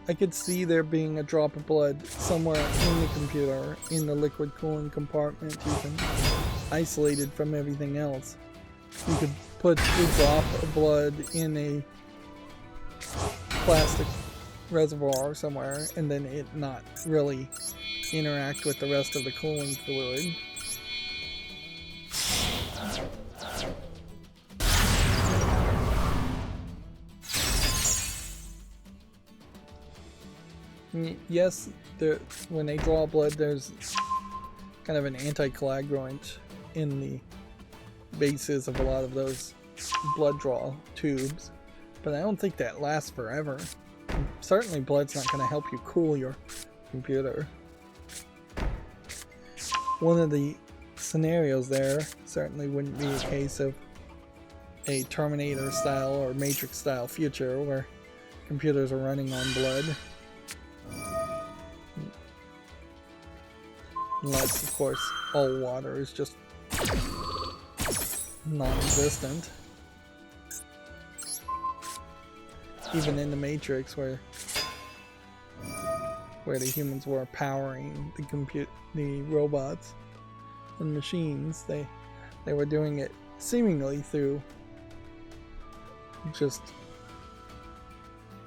I could see there being a drop of blood somewhere in the computer, in the liquid cooling compartment even, isolated from everything else. You could put a drop of blood in a plastic reservoir somewhere and then it not really interact with the rest of the cooling fluid. Yes, when they draw blood, there's kind of an anticoagulant in the bases of a lot of those blood draw tubes, but I don't think that lasts forever. Certainly blood's not going to help you cool your computer. One of the scenarios there. Certainly wouldn't be a case of a Terminator style or Matrix style future where computers are running on blood. Unless, of course, all water is just non-existent. Even in the Matrix, where the humans were powering the robots and machines, they were doing it seemingly through just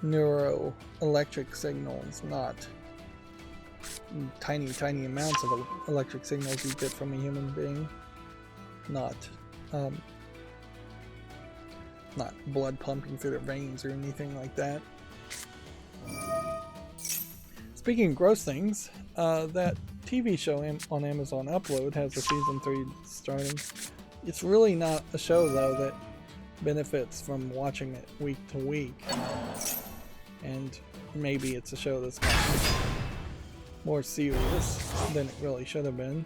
neuroelectric signals, not tiny amounts of electric signals you get from a human being, not blood pumping through their veins or anything like that. Speaking of gross things, that TV show on Amazon Upload has a season 3 starting. It's really not a show though that benefits from watching it week to week, and maybe it's a show that's more serious than it really should have been.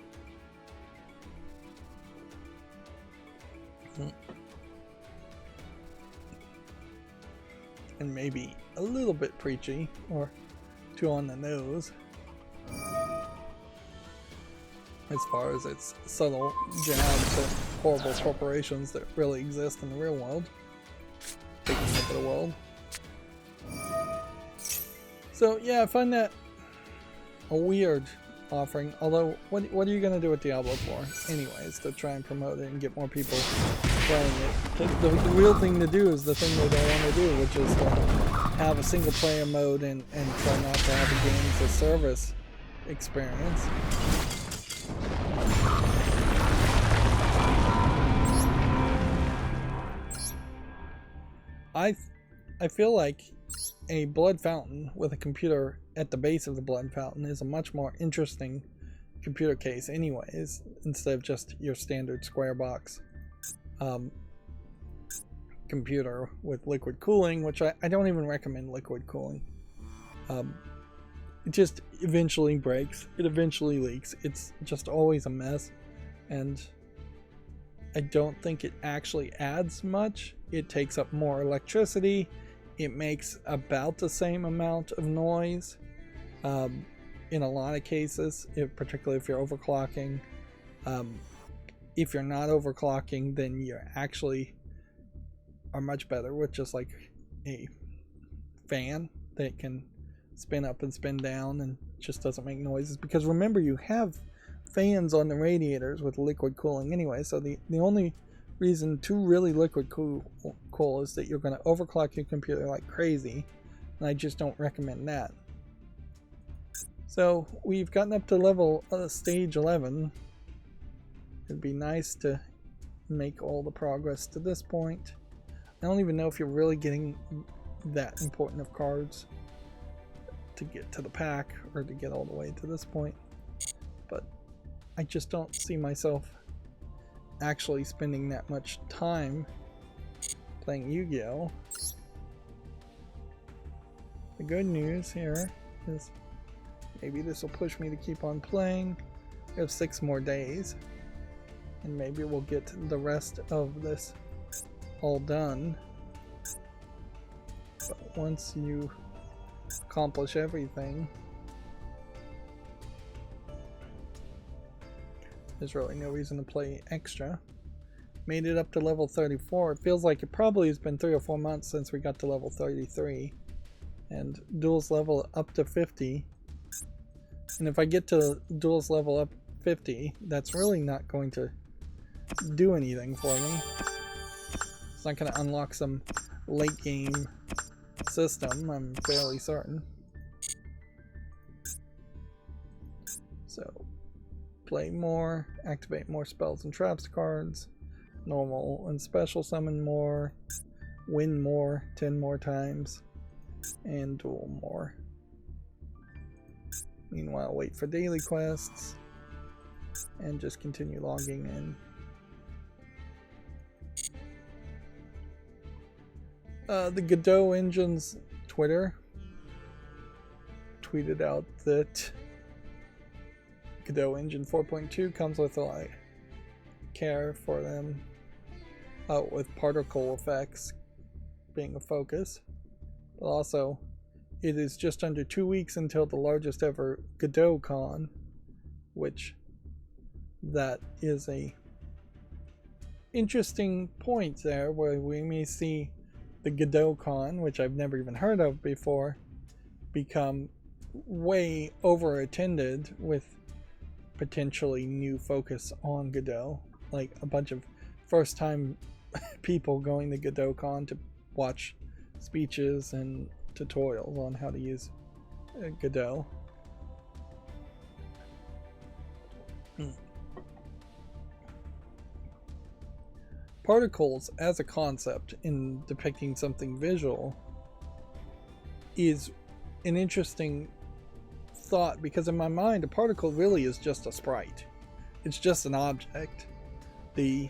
And maybe a little bit preachy or too on the nose as far as its subtle jabs at horrible corporations that really exist in the real world, taking over the world. So yeah, I find that a weird offering, although what are you going to do with Diablo 4 anyways, to try and promote it and get more people playing it? The real thing to do is the thing they don't want to do, which is to have a single player mode and try not to have a games as service experience. I feel like a blood fountain with a computer at the base of the blood fountain is a much more interesting computer case anyways, instead of just your standard square box computer with liquid cooling, which I don't even recommend liquid cooling. It just eventually breaks, it eventually leaks, it's just always a mess, and I don't think it actually adds much. It takes up more electricity, it makes about the same amount of noise in a lot of cases, particularly if you're overclocking. If you're not overclocking, then you actually are much better with just like a fan that can spin up and spin down and just doesn't make noises, because remember, you have fans on the radiators with liquid cooling anyway, so the only reason to really liquid cool is that you're going to overclock your computer like crazy, and I just don't recommend that. So we've gotten up to level stage 11. It'd be nice to make all the progress to this point. I don't even know if you're really getting that important of cards to get to the pack or to get all the way to this point, but I just don't see myself actually spending that much time playing Yu-Gi-Oh! The good news here is maybe this will push me to keep on playing. We have 6 more days, and maybe we'll get the rest of this all done. But once you accomplish everything, there's really no reason to play extra. Made it up to level 34. It feels like it probably has been 3 or 4 months since we got to level 33. And Duels level up to 50. And if I get to Duels level up 50, that's really not going to do anything for me. It's not going to unlock some late game system, I'm fairly certain. So, play more, activate more spells and traps cards, normal and special summon more, win more 10 more times, and duel more. Meanwhile, wait for daily quests, and just continue logging in. The Godot Engine's Twitter tweeted out that Godot Engine 4.2 comes with care for them, with particle effects being a focus. But also, it is just under 2 weeks until the largest ever Godot Con, which that is a interesting point there, where we may see the Godot Con, which I've never even heard of before, become way over attended with potentially new focus on Godot, like a bunch of first time people going to Godot Con to watch speeches and tutorials on how to use Godot. Particles as a concept in depicting something visual is an interesting thought, because in my mind a particle really is just a sprite. It's just an object. The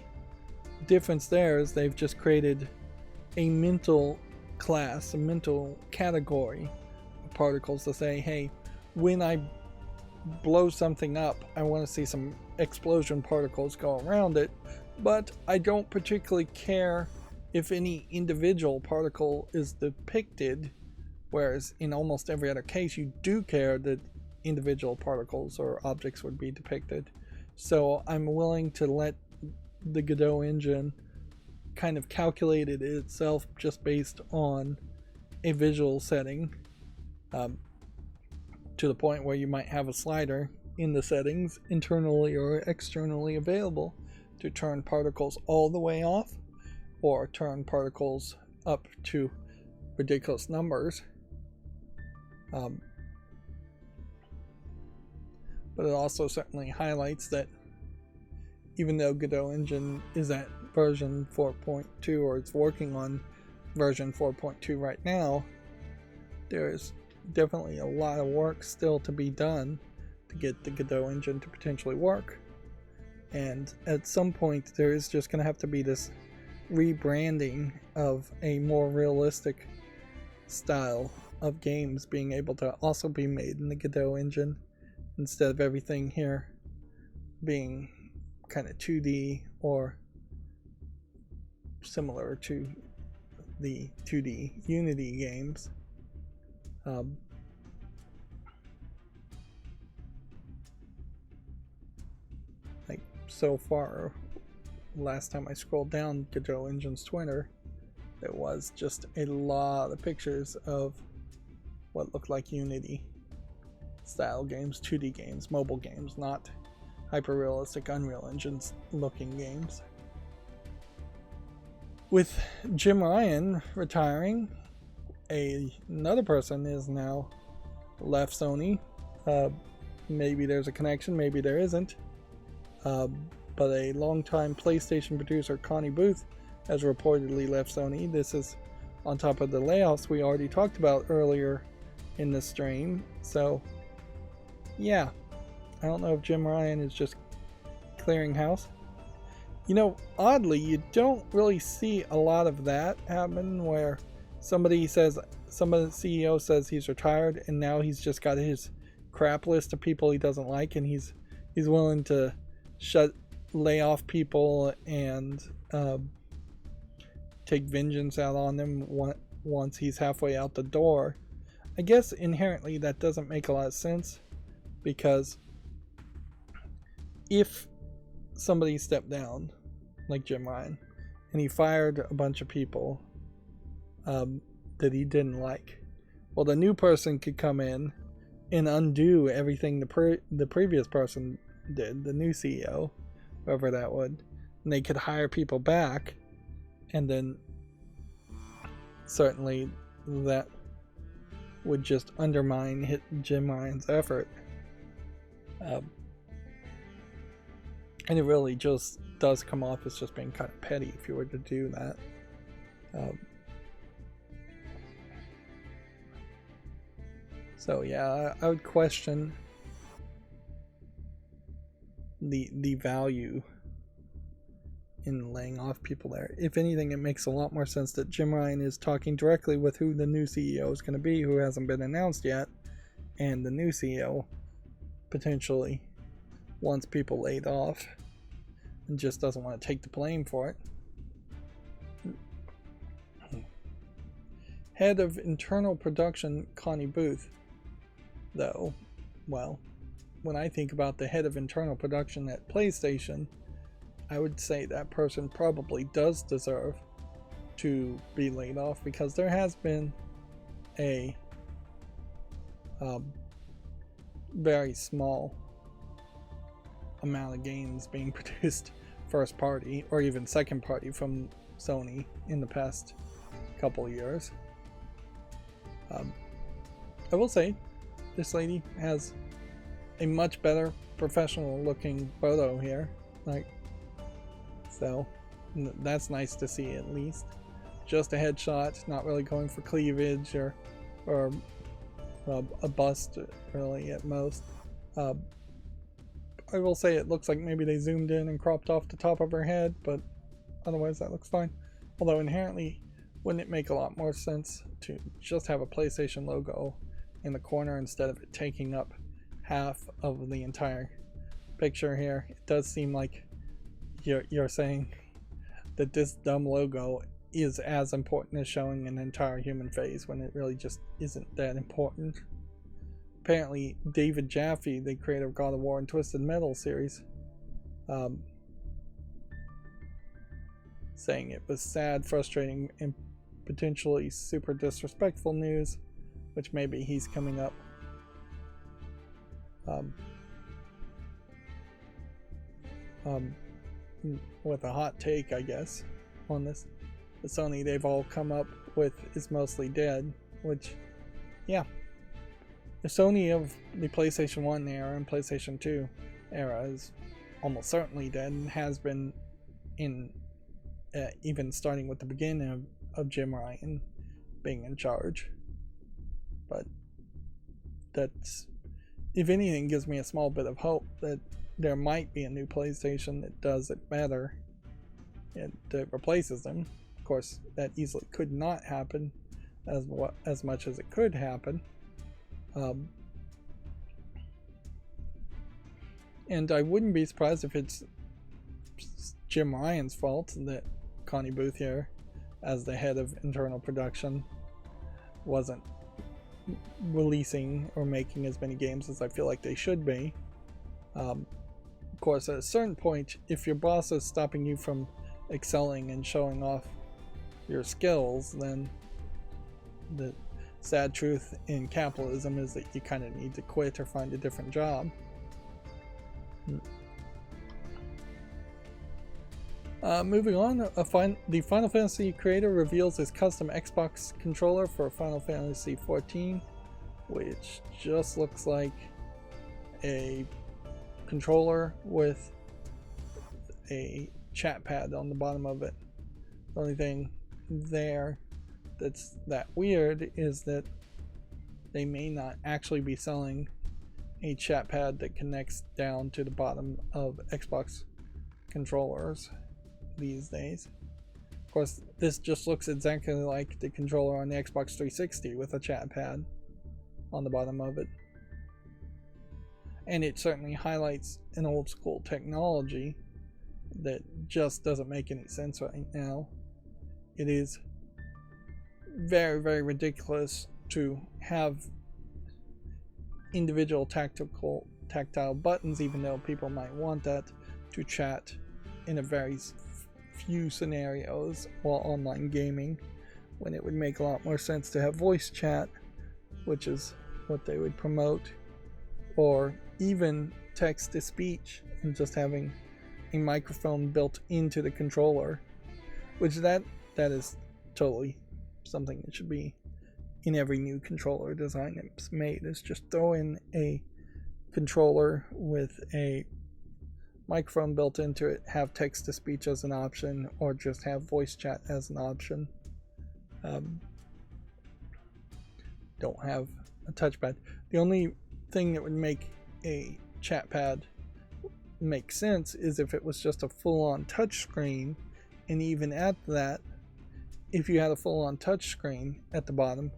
difference there is they've just created a mental class, a mental category of particles to say, hey, when I blow something up, I want to see some explosion particles go around it, but I don't particularly care if any individual particle is depicted, whereas in almost every other case you do care that individual particles or objects would be depicted. So I'm willing to let the Godot engine kind of calculate it itself just based on a visual setting, to the point where you might have a slider in the settings, internally or externally available, to turn particles all the way off or turn particles up to ridiculous numbers. But it also certainly highlights that even though Godot engine is at version 4.2, or it's working on version 4.2 right now, there's definitely a lot of work still to be done to get the Godot engine to potentially work. And at some point there is just going to have to be this rebranding of a more realistic style of games being able to also be made in the Godot engine, instead of everything here being kind of 2D or similar to the 2D Unity games. Like so far, last time I scrolled down Godot Engine's Twitter, there was just a lot of pictures of what looked like Unity style games, 2D games, mobile games, not hyper-realistic Unreal Engines looking games. With Jim Ryan retiring, another person is now left Sony. Maybe there's a connection, maybe there isn't. But a longtime PlayStation producer, Connie Booth, has reportedly left Sony. This is on top of the layoffs we already talked about earlier in the stream. So, yeah, I don't know if Jim Ryan is just clearing house. You know, oddly, you don't really see a lot of that happen, where some of the CEO says he's retired and now he's just got his crap list of people he doesn't like, and he's willing to lay off people and take vengeance out on them once he's halfway out the door. I guess inherently that doesn't make a lot of sense, because if somebody stepped down like Jim Ryan and he fired a bunch of people that he didn't like, well, the new person could come in and undo everything the previous person did, the new CEO, whoever that would, and they could hire people back, and then certainly that would just undermine Jim Ryan's effort. And it really just does come off as just being kind of petty if you were to do that. So yeah, I would question the value in laying off people there. If anything, it makes a lot more sense that Jim Ryan is talking directly with who the new CEO is going to be, who hasn't been announced yet, and the new CEO potentially wants people laid off and just doesn't want to take the blame for it. Head of internal production Connie Booth, though, well, when I think about the head of internal production at PlayStation, I would say that person probably does deserve to be laid off, because there has been a very small amount of games being produced first party or even second party from Sony in the past couple of years. I will say this lady has a much better professional looking photo here, so that's nice to see. At least just a headshot, not really going for cleavage or a bust really at most. I will say it looks like maybe they zoomed in and cropped off the top of her head, but otherwise that looks fine. Although inherently, wouldn't it make a lot more sense to just have a PlayStation logo in the corner instead of it taking up half of the entire picture here? It does seem like you're saying that this dumb logo is as important as showing an entire human face, when it really just isn't that important. Apparently, David Jaffe, the creator of God of War and Twisted Metal series, saying it was sad, frustrating, and potentially super disrespectful news, which maybe he's coming up with a hot take, I guess, on this. The Sony they've all come up with is mostly dead, which, yeah. The Sony of the PlayStation 1 era and PlayStation 2 era is almost certainly dead, and has been in even starting with the beginning of Jim Ryan being in charge. But that's, if anything, gives me a small bit of hope that there might be a new PlayStation that does it better and that replaces them. Of course, that easily could not happen as much as it could happen. And I wouldn't be surprised if it's Jim Ryan's fault that Connie Booth here, as the head of internal production, wasn't releasing or making as many games as I feel like they should be. Of course, at a certain point, if your boss is stopping you from excelling and showing off your skills, then the sad truth in capitalism is that you kind of need to quit or find a different job. Moving on, the Final Fantasy creator reveals his custom Xbox controller for Final Fantasy XIV, which just looks like a controller with a chat pad on the bottom of it. The only thing there that's that weird is that they may not actually be selling a chat pad that connects down to the bottom of Xbox controllers these days. Of course, this just looks exactly like the controller on the Xbox 360 with a chat pad on the bottom of it. And it certainly highlights an old school technology that just doesn't make any sense right now. It is very, very ridiculous to have individual tactile buttons, even though people might want that to chat in a very few scenarios while online gaming, when it would make a lot more sense to have voice chat, which is what they would promote, or even text to speech and just having a microphone built into the controller, which that is totally something that should be in every new controller design that's made, is just throw in a controller with a microphone built into it, have text to speech as an option, or just have voice chat as an option. Don't have a touchpad. The only thing that would make a chat pad make sense is if it was just a full-on touchscreen, and even at that, if you had a full-on touchscreen at the bottom,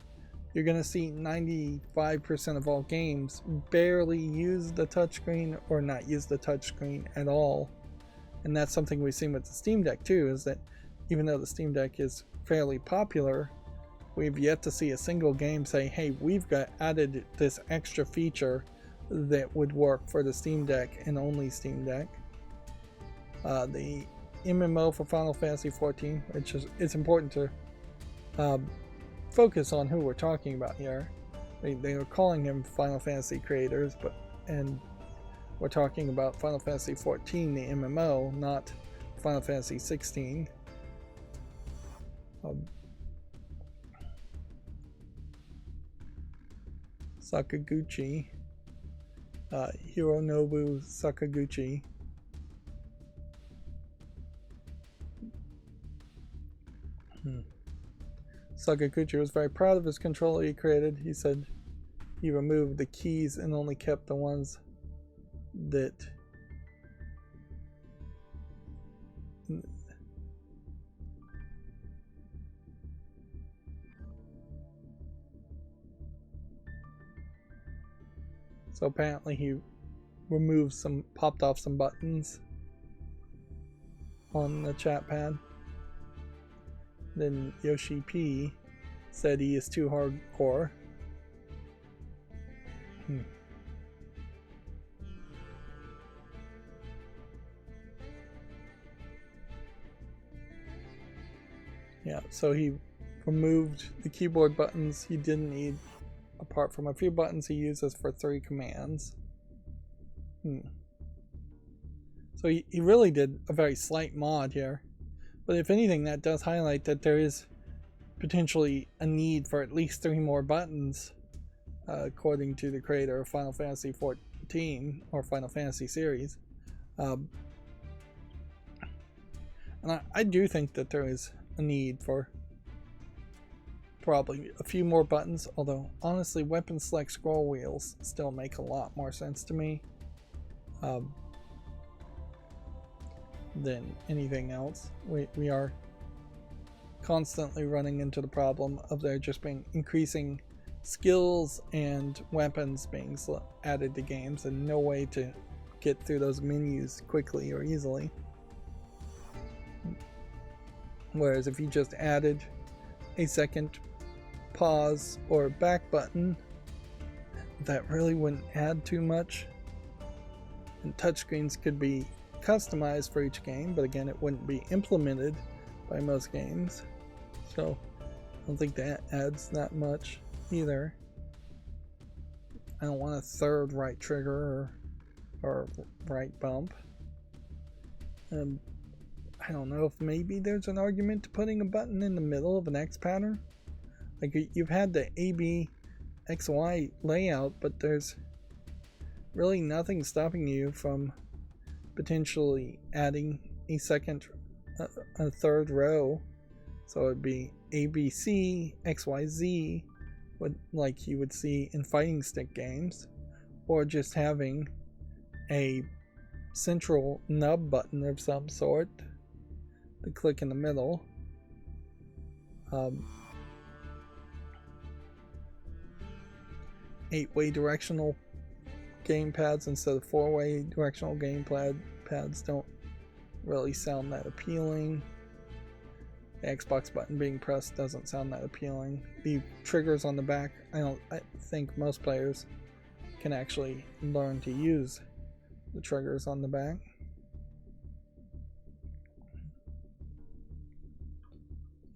you're going to see 95% of all games barely use the touchscreen or not use the touchscreen at all. And that's something we've seen with the Steam Deck too, is that even though the Steam Deck is fairly popular, we've yet to see a single game say, hey, we've added this extra feature that would work for the Steam Deck and only Steam Deck. The MMO for Final Fantasy XIV, which is, it's important to focus on who we're talking about here. They were calling him Final Fantasy creators, and we're talking about Final Fantasy XIV, the MMO, not Final Fantasy XVI. Sakaguchi, Hironobu Sakaguchi. Sakaguchi was very proud of his controller he created. He said he removed the keys and only kept the ones that so apparently he popped off some buttons on the chat pad. Then Yoshi P said he is too hardcore. Yeah, so he removed the keyboard buttons he didn't need, apart from a few buttons he uses for 3 commands. So he really did a very slight mod here. But if anything, that does highlight that there is potentially a need for at least 3 more buttons, according to the creator of Final Fantasy XIV, or Final Fantasy series. And I do think that there is a need for probably a few more buttons, although honestly weapon select scroll wheels still make a lot more sense to me than anything else. We are constantly running into the problem of there just being increasing skills and weapons being added to games and no way to get through those menus quickly or easily. Whereas if you just added a second pause or back button, that really wouldn't add too much. And touchscreens could be customized for each game, but again, it wouldn't be implemented by most games. So I don't think that adds that much either. I don't want a third right trigger or right bump. I don't know if maybe there's an argument to putting a button in the middle of an X pattern. Like, you've had the AB XY layout, but there's really nothing stopping you from potentially adding a third row. So it'd be ABC, XYZ, like you would see in fighting stick games, or just having a central nub button of some sort to click in the middle. 8-way directional gamepads instead of 4-way directional gamepads don't really sound that appealing. The Xbox button being pressed doesn't sound that appealing. The triggers on the back, I think most players can actually learn to use the triggers on the back.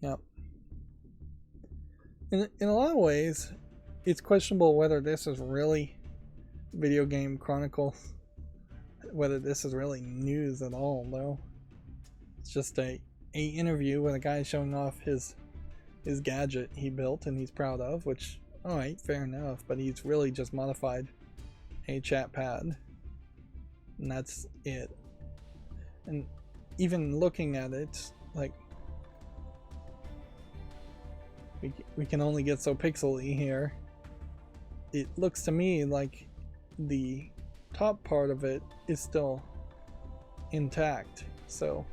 Yep. In a lot of ways, it's questionable whether this is really Video Game Chronicles, whether this is really news at all, though. It's just a interview with a guy showing off his gadget he built and he's proud of, which, alright, fair enough, but he's really just modified a chat pad, and that's it. And even looking at it, like, we can only get so pixely here. It looks to me like the top part of it is still intact, so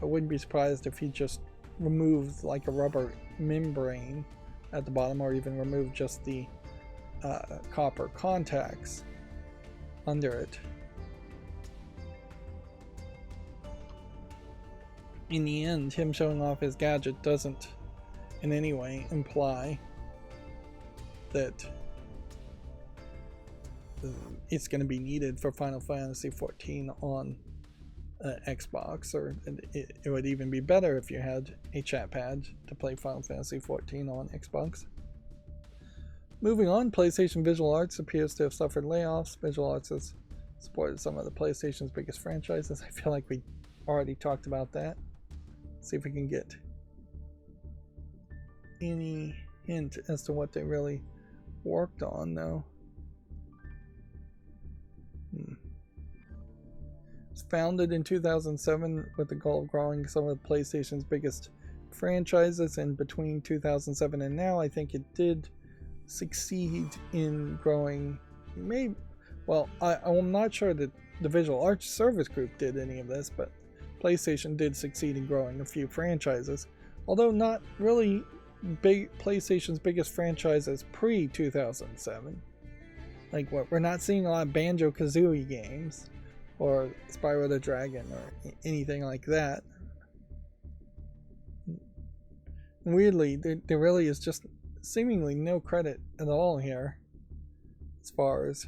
I wouldn't be surprised if he just removed like a rubber membrane at the bottom, or even removed just the copper contacts under it. in the end, him showing off his gadget doesn't in any way imply that it's going to be needed for Final Fantasy XIV on Xbox, or it would even be better if you had a chat pad to play Final Fantasy XIV on Xbox. Moving on, PlayStation Visual Arts appears to have suffered layoffs. Visual Arts has supported some of the PlayStation's biggest franchises. I feel like we already talked about that. See if we can get any hint as to what they really worked on, though. It's founded in 2007 with the goal of growing some of PlayStation's biggest franchises, and between 2007 and now, I think it did succeed in growing. I'm not sure that the Visual Arts Service Group did any of this, but PlayStation did succeed in growing a few franchises, although not really PlayStation's biggest franchises pre-2007. Like, we're not seeing a lot of Banjo-Kazooie games, or Spyro the Dragon, or anything like that. Weirdly, there really is just seemingly no credit at all here, as far as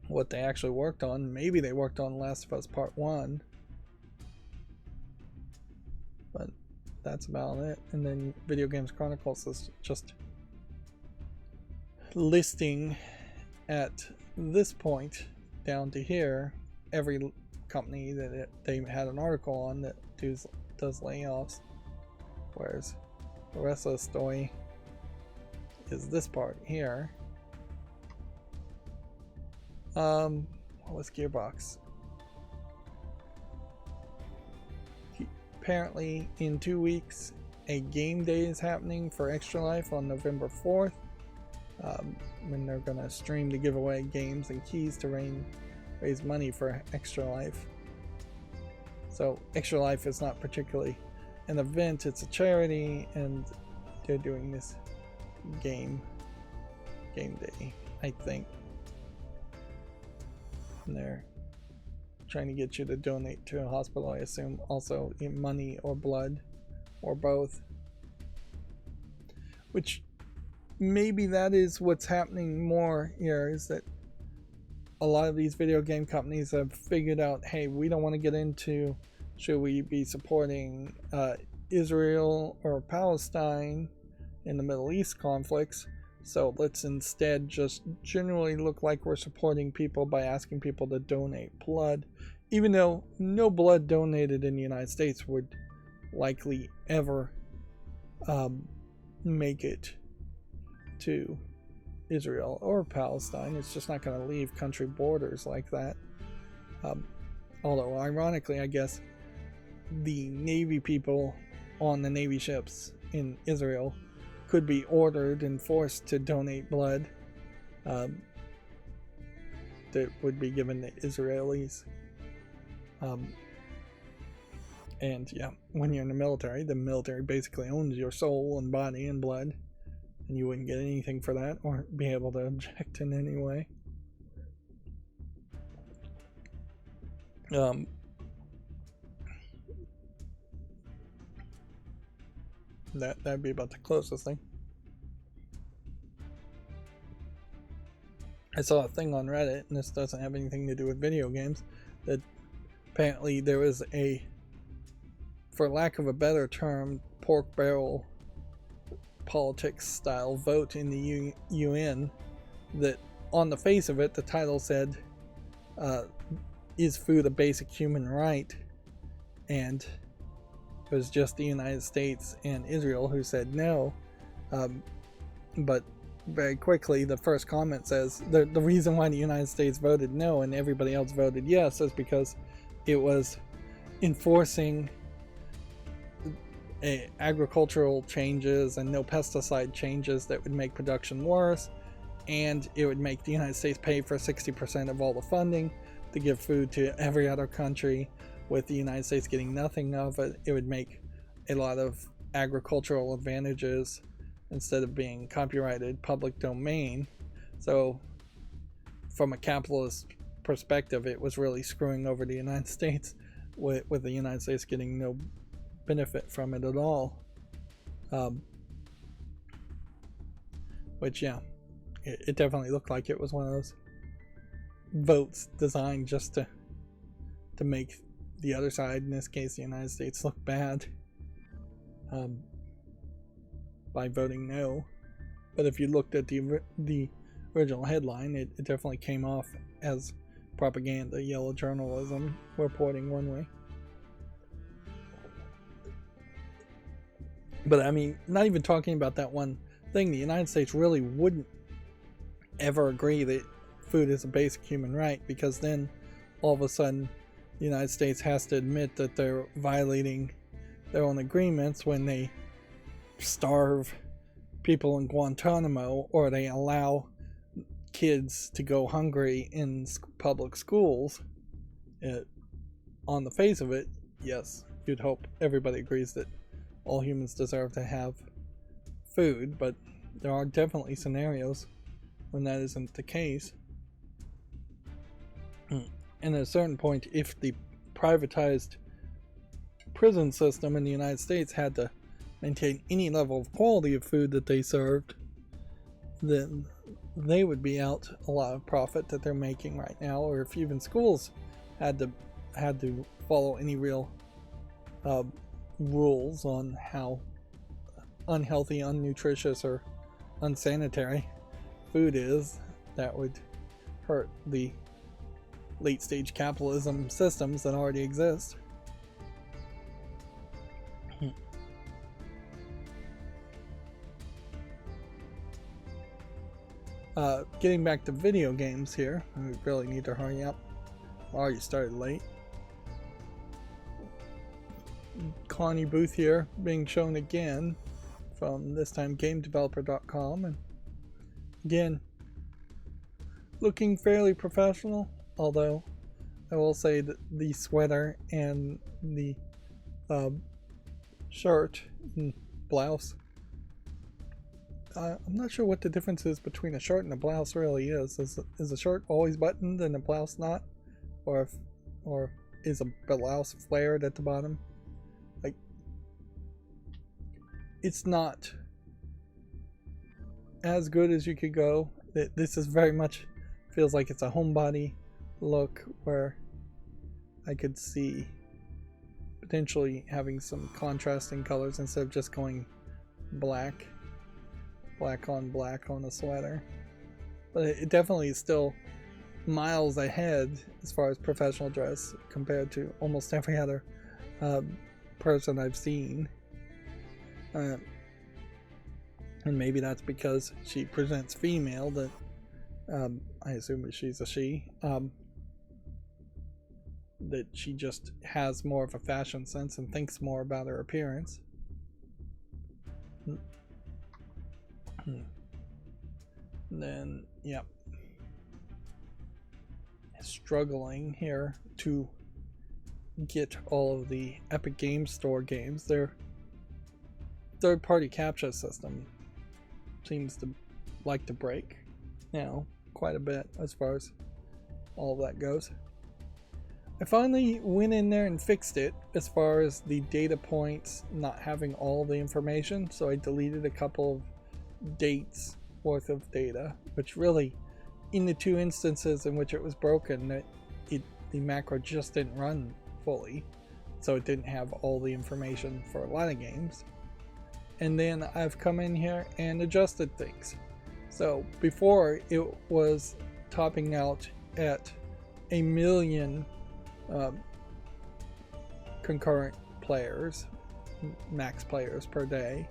what they actually worked on. Maybe they worked on Last of Us Part 1, but that's about it. And then Video Games Chronicles is just listing at this point down to here every company that they had an article on that does layoffs, whereas the rest of the story is this part here. What was Gearbox? Apparently in 2 weeks a game day is happening for Extra Life on November 4th, when they're gonna stream to give away games and keys to raise money for Extra Life. So Extra Life is not particularly an event, it's a charity, and they're doing this game day, I think. And they're trying to get you to donate to a hospital, I assume, also in money or blood or both. Which maybe that is what's happening more here, is that a lot of these video game companies have figured out, hey, we don't want to get into should we be supporting Israel or Palestine in the Middle East conflicts, so let's instead just generally look like we're supporting people by asking people to donate blood, even though no blood donated in the United States would likely ever make it to Israel or Palestine. It's just not going to leave country borders like that. Although ironically, I guess the Navy people on the Navy ships in Israel could be ordered and forced to donate blood that would be given to Israelis. And yeah, when you're in the military basically owns your soul and body and blood, and you wouldn't get anything for that or be able to object in any way. That'd be about the closest thing. I saw a thing on Reddit, and this doesn't have anything to do with video games, that apparently there was a, for lack of a better term, pork barrel politics style vote in the UN that on the face of it, the title said, is food a basic human right? And it was just the United States and Israel who said no. But very quickly, the first comment says the reason why the United States voted no and everybody else voted yes is because it was enforcing agricultural changes and no pesticide changes that would make production worse, and it would make the United States pay for 60% of all the funding to give food to every other country, with the United States getting nothing of it. It would make a lot of agricultural advantages, instead of being copyrighted, public domain. So from a capitalist perspective, it was really screwing over the United States, with the United States getting no benefit from it at all. Which, yeah, it definitely looked like it was one of those votes designed just to make the other side, in this case the United States, look bad, by voting no. But if you looked at the original headline, it definitely came off as propaganda, yellow journalism, reporting one way. But I mean, not even talking about that one thing, the United States really wouldn't ever agree that food is a basic human right, because then all of a sudden the United States has to admit that they're violating their own agreements when they starve people in Guantanamo, or they allow kids to go hungry in public schools. On the face of it, yes, you'd hope everybody agrees that all humans deserve to have food, but there are definitely scenarios when that isn't the case. And at a certain point, if the privatized prison system in the United States had to maintain any level of quality of food that they served, then they would be out a lot of profit that they're making right now. Or if even schools had to follow any real rules on how unhealthy, unnutritious, or unsanitary food is, that would hurt the late stage capitalism systems that already exist. Getting back to video games here, we really need to hurry up. Already started late. Connie booth here being shown again from this time GameDeveloper.com, and again looking fairly professional, although I will say that the sweater and the shirt and blouse, I'm not sure what the difference is between a shirt and a blouse really is. Is a shirt always buttoned and a blouse not? Or is a blouse flared at the bottom? Like, it's not as good as you could go. This is very much feels like it's a homebody look, where I could see potentially having some contrasting colors instead of just going black on the sweater. But it definitely is still miles ahead as far as professional dress compared to almost every other person I've seen. And maybe that's because she presents female, that I assume that she's a she, that she just has more of a fashion sense and thinks more about her appearance. Then, yep, struggling here to get all of the Epic Games Store games. Their third-party captcha system seems to like to break now quite a bit as far as all of that goes. I finally went in there and fixed it as far as the data points not having all the information, so I deleted a couple of dates worth of data, which really, in the two instances in which it was broken, the macro just didn't run fully, so it didn't have all the information for a lot of games. And then I've come in here and adjusted things. So before, it was topping out at 1 million concurrent players, max players per day.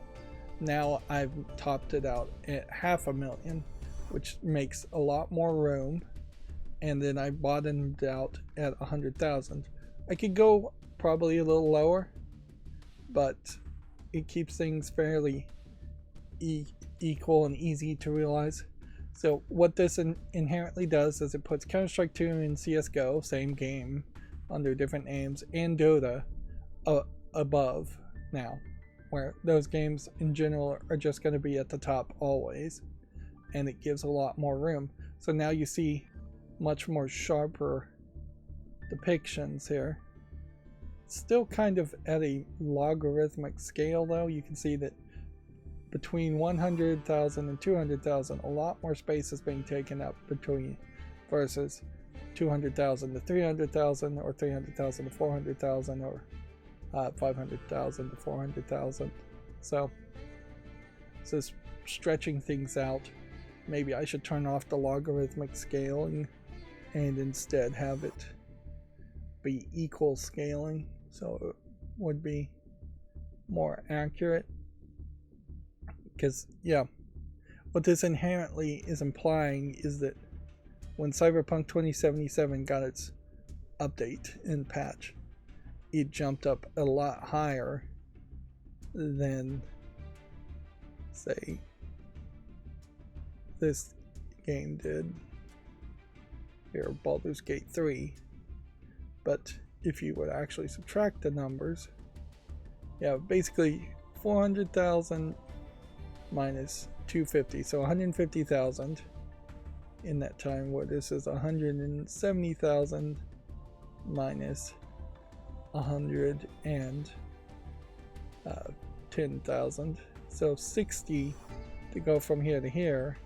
Now I've topped it out at 500,000, which makes a lot more room. And then I bottomed out at 100,000. I could go probably a little lower, but it keeps things fairly equal and easy to realize. So what this inherently does is it puts Counter-Strike 2 and CSGO, same game, under different names, and Dota above now, where those games in general are just going to be at the top always, and it gives a lot more room. So now you see much more sharper depictions here. Still kind of at a logarithmic scale though. You can see that between 100,000 and 200,000, a lot more space is being taken up between versus 200,000 to 300,000 or 300,000 to 400,000 or 500,000 to 400,000. So it's stretching things out. Maybe I should turn off the logarithmic scaling and instead have it be equal scaling, so it would be more accurate. Because yeah, what this inherently is implying is that when Cyberpunk 2077 got its update and patch, it jumped up a lot higher than, say, this game did here, Baldur's Gate 3. But if you would actually subtract the numbers, yeah, basically 400,000 minus 250, so 150,000 in that time, where this is 170,000 minus 110,000, so 60 to go from here to here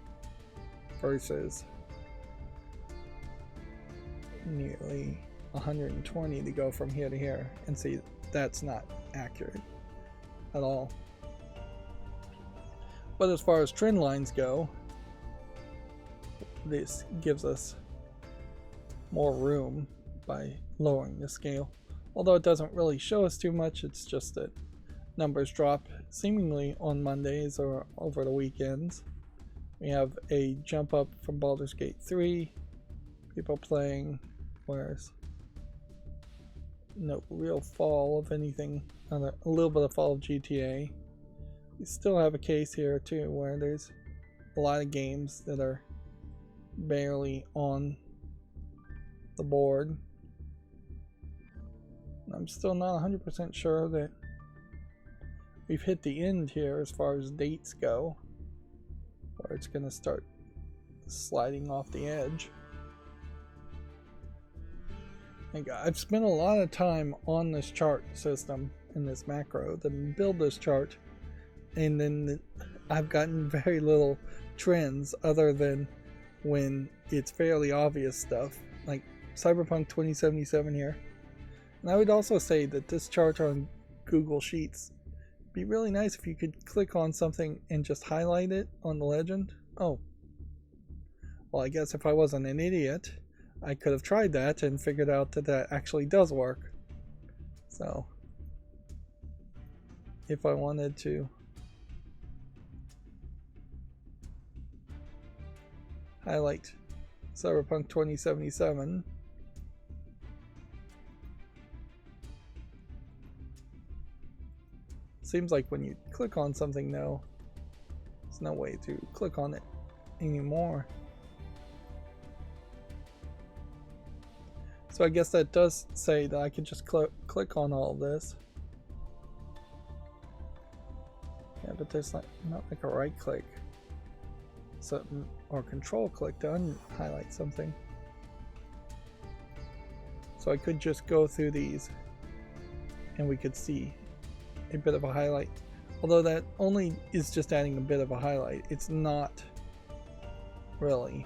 versus nearly 120 to go from here to here. And see, that's not accurate at all. But as far as trend lines go, this gives us more room by lowering the scale. Although it doesn't really show us too much, it's just that numbers drop seemingly on Mondays or over the weekends. We have a jump up from Baldur's Gate 3, people playing, whereas no real fall of anything, a little bit of fall of GTA. We still have a case here too where there's a lot of games that are barely on the board. I'm still not 100% sure that we've hit the end here as far as dates go, or it's going to start sliding off the edge. I've spent a lot of time on this chart system in this macro to build this chart, and then I've gotten very little trends other than when it's fairly obvious stuff like Cyberpunk 2077 here. And I would also say that this chart on Google Sheets would be really nice if you could click on something and just highlight it on the legend. Oh, well, I guess if I wasn't an idiot, I could have tried that and figured out that that actually does work. So if I wanted to highlight Cyberpunk 2077, seems like when you click on something though, there's no way to click on it anymore. So I guess that does say that I could just click on all of this. Yeah, but there's not like a right click or control click to unhighlight something. So I could just go through these and we could see a bit of a highlight. Although that only is just adding a bit of a highlight. It's not really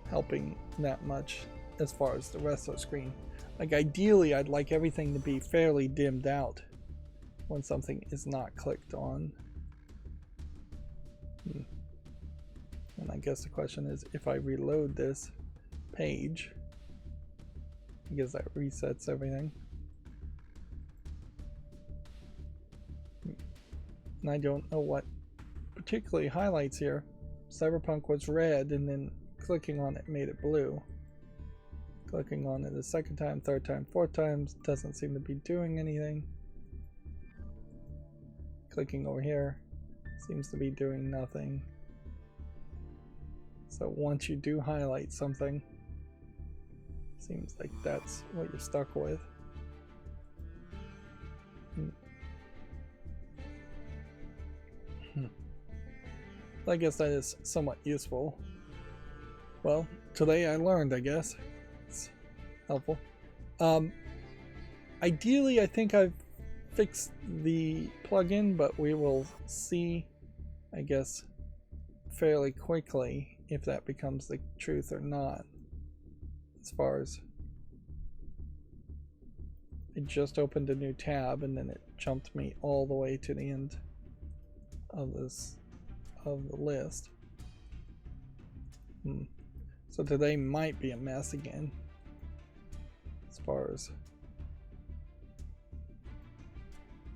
helping that much as far as the rest of the screen. Like ideally, I'd like everything to be fairly dimmed out when something is not clicked on. And I guess the question is, if I reload this page, I guess that resets everything. And I don't know what particularly highlights here. Cyberpunk was red, and then clicking on it made it blue. Clicking on it a second time, third time, fourth time doesn't seem to be doing anything. Clicking over here seems to be doing nothing. So once you do highlight something, seems like that's what you're stuck with. I guess that is somewhat useful. Well, today I learned, I guess. It's helpful. Ideally, I think I've fixed the plugin, but we will see, I guess, fairly quickly if that becomes the truth or not. As far as it just opened a new tab and then it jumped me all the way to the end of the list. So today might be a mess again as far as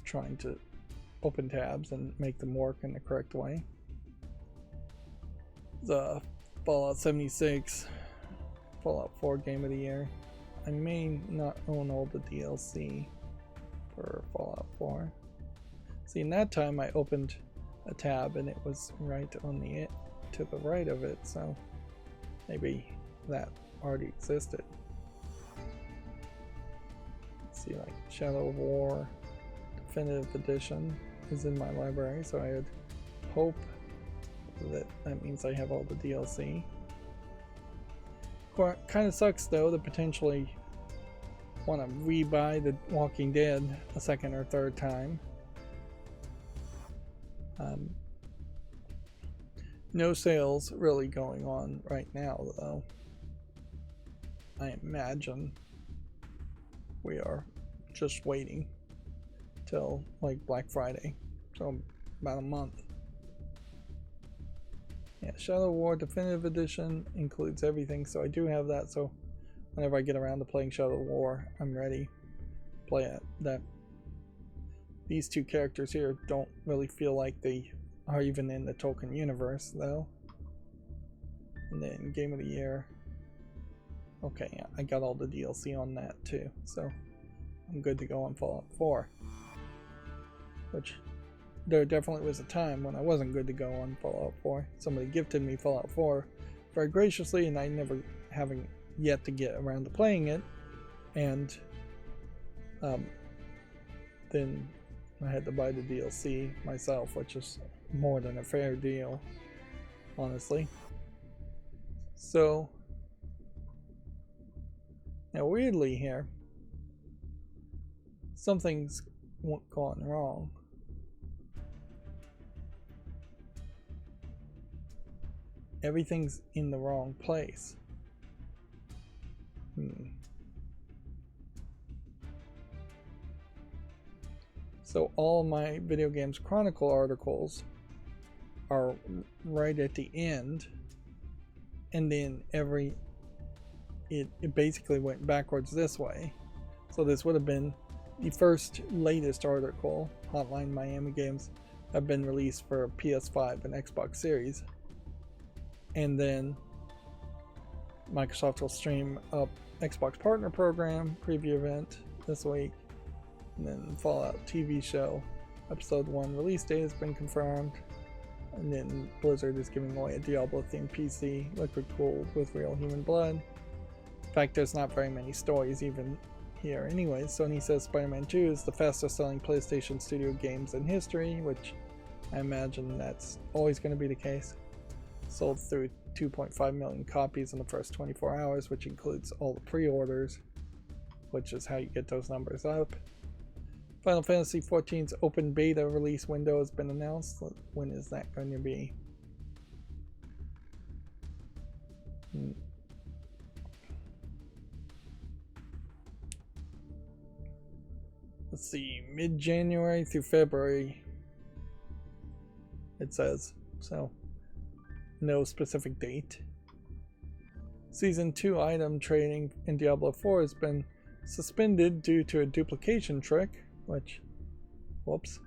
trying to open tabs and make them work in the correct way. The Fallout 76 Fallout 4 Game of the Year. I may not own all the DLC for Fallout 4. See, in that time I opened a tab and it was right on the to the right of it, so maybe that already existed. Let's see, like Shadow of War Definitive Edition is in my library, so I would hope that means I have all the DLC. Kind of sucks though to potentially want to rebuy The Walking Dead a second or third time. No sales really going on right now though. I imagine we are just waiting till like Black Friday, so about a month. Yeah, Shadow of War Definitive Edition includes everything, so I do have that, so whenever I get around to playing Shadow of War, I'm ready to play it. That these two characters here don't really feel like they are even in the Tolkien universe, though. And then Game of the Year. Okay, yeah, I got all the DLC on that too, so I'm good to go on Fallout 4. Which, there definitely was a time when I wasn't good to go on Fallout 4. Somebody gifted me Fallout 4 very graciously, and I never having yet to get around to playing it. And then I had to buy the DLC myself, which is more than a fair deal, honestly. So, now weirdly here, something's gone wrong. Everything's in the wrong place. So all my Video Games Chronicle articles are right at the end, and then it basically went backwards this way. So this would have been the first latest article. Hotline Miami games have been released for PS5 and Xbox Series. And then Microsoft will stream up Xbox Partner Program preview event this week. And then Fallout TV show episode 1 release date has been confirmed. And then Blizzard is giving away a Diablo themed PC, liquid cooled with real human blood. In fact, there's not very many stories even here anyway. Sony says Spider-Man 2 is the fastest selling PlayStation Studio games in history, which I imagine that's always going to be the case. Sold through 2.5 million copies in the first 24 hours, which includes all the pre-orders, which is how you get those numbers up. Final Fantasy XIV's open beta release window has been announced. When is that going to be? Let's see, mid-January through February, it says. So, no specific date. Season 2 item trading in Diablo 4 has been suspended due to a duplication trick, which, whoops.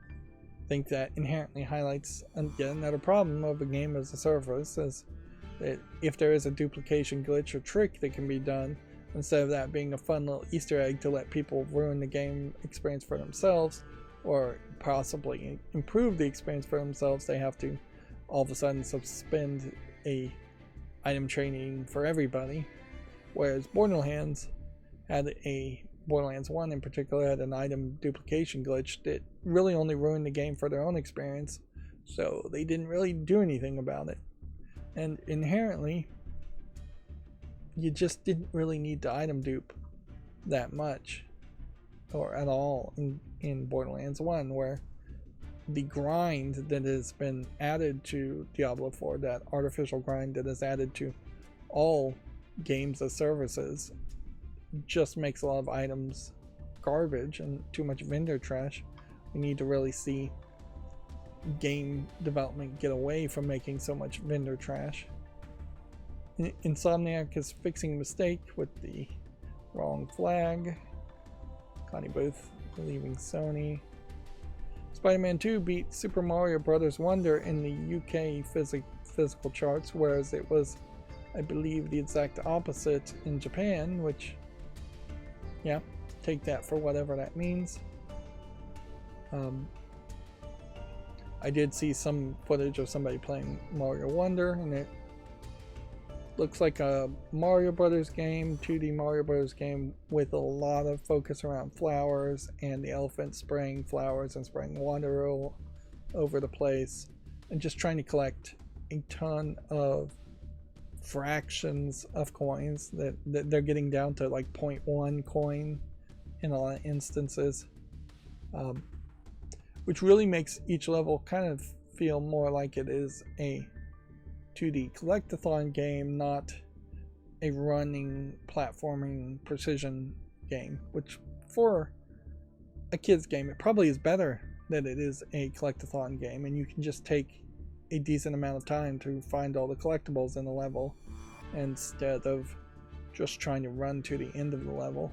I think that inherently highlights yet another problem of a game as a service, as that if there is a duplication glitch or trick that can be done, instead of that being a fun little Easter egg to let people ruin the game experience for themselves, or possibly improve the experience for themselves, they have to all of a sudden suspend a item training for everybody. Whereas Borderlands 1 in particular had an item duplication glitch that really only ruined the game for their own experience, so they didn't really do anything about it. And inherently, you just didn't really need to item dupe that much or at all in Borderlands 1, where the grind that has been added to Diablo 4, that artificial grind that is added to all games as services, just makes a lot of items garbage and too much vendor trash. We need to really see game development get away from making so much vendor trash. Insomniac is fixing a mistake with the wrong flag. Connie Booth leaving Sony. Spider-Man 2 beat Super Mario Bros. Wonder in the UK physical charts, whereas it was, I believe, the exact opposite in Japan, which, yeah, take that for whatever that means. I did see some footage of somebody playing Mario Wonder, and it looks like a Mario Brothers game, 2D Mario Brothers game, with a lot of focus around flowers and the elephant spraying flowers and spraying water over the place, and just trying to collect a ton of fractions of coins that they're getting down to like 0.1 coin in a lot of instances, which really makes each level kind of feel more like it is a 2D collectathon game, not a running platforming precision game, which for a kid's game it probably is better that it is a collectathon game, and you can just take a decent amount of time to find all the collectibles in the level instead of just trying to run to the end of the level.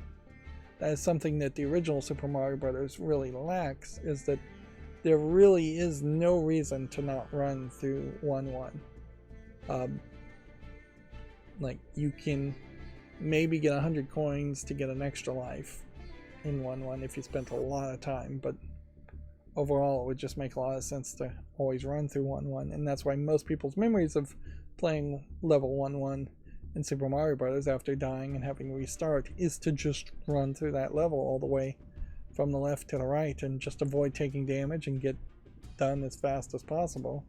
That is something that the original Super Mario Bros. Really lacks, is that there really is no reason to not run through 1-1. Like, you can maybe get 100 coins to get an extra life in 1-1 if you spent a lot of time, but overall it would just make a lot of sense to always run through 1-1, and that's why most people's memories of playing level 1-1 in Super Mario Bros. After dying and having to restart is to just run through that level all the way from the left to the right and just avoid taking damage and get done as fast as possible.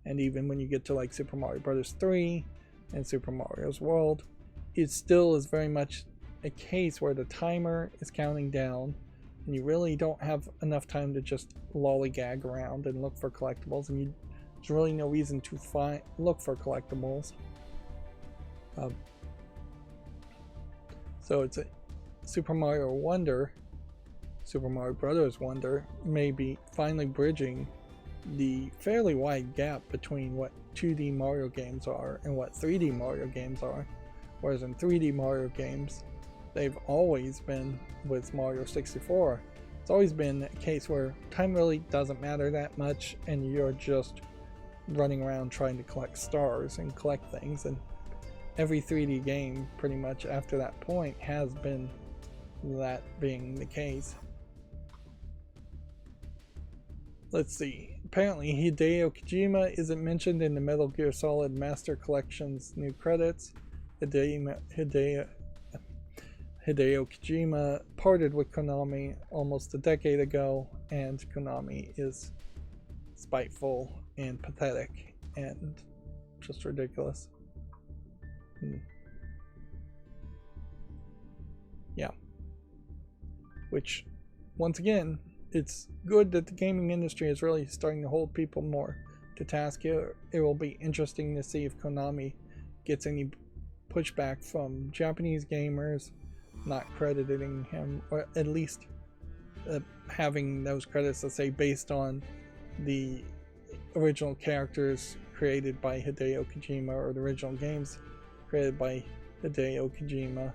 And even when you get to like Super Mario Bros. 3 and Super Mario's World, it still is very much a case where the timer is counting down and you really don't have enough time to just lollygag around and look for collectibles, and there's really no reason to look for collectibles. So it's a Super Mario Wonder, Super Mario Bros. Wonder, maybe finally bridging the fairly wide gap between what 2D Mario games are and what 3D Mario games are. Whereas in 3D Mario games, they've always been, with Mario 64, it's always been a case where time really doesn't matter that much and you're just running around trying to collect stars and collect things, and every 3D game pretty much after that point has been that being the case. Let's see. Apparently Hideo Kojima isn't mentioned in the Metal Gear Solid Master Collection's new credits. Hideo Kojima parted with Konami almost a decade ago, and Konami is spiteful and pathetic and just ridiculous. Yeah. Which, once again, it's good that the gaming industry is really starting to hold people more to task here. It will be interesting to see if Konami gets any pushback from Japanese gamers not crediting him, or at least having those credits, let's say, based on the original characters created by Hideo Kojima, or the original games created by Hideo Kojima.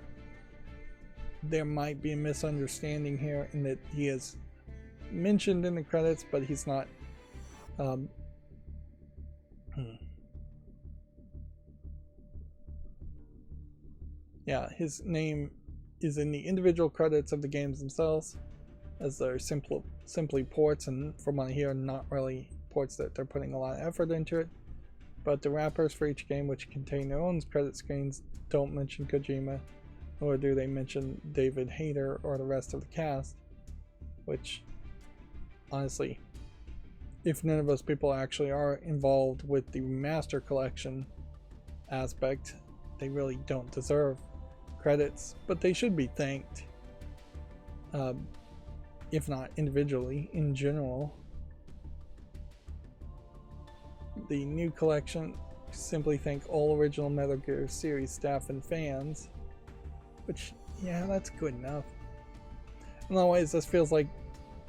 There might be a misunderstanding here in that he is mentioned in the credits, but he's not yeah, his name is in the individual credits of the games themselves, as they're simply ports, and from what I hear, not really ports that they're putting a lot of effort into it. But the wrappers for each game, which contain their own credit screens, don't mention Kojima, nor do they mention David Hayter or the rest of the cast, which, honestly, if none of those people actually are involved with the Master Collection aspect, they really don't deserve credits, but they should be thanked, if not individually, in general. The new collection, simply thank all original Metal Gear series staff and fans, which, yeah, that's good enough. In a lot of ways, this feels like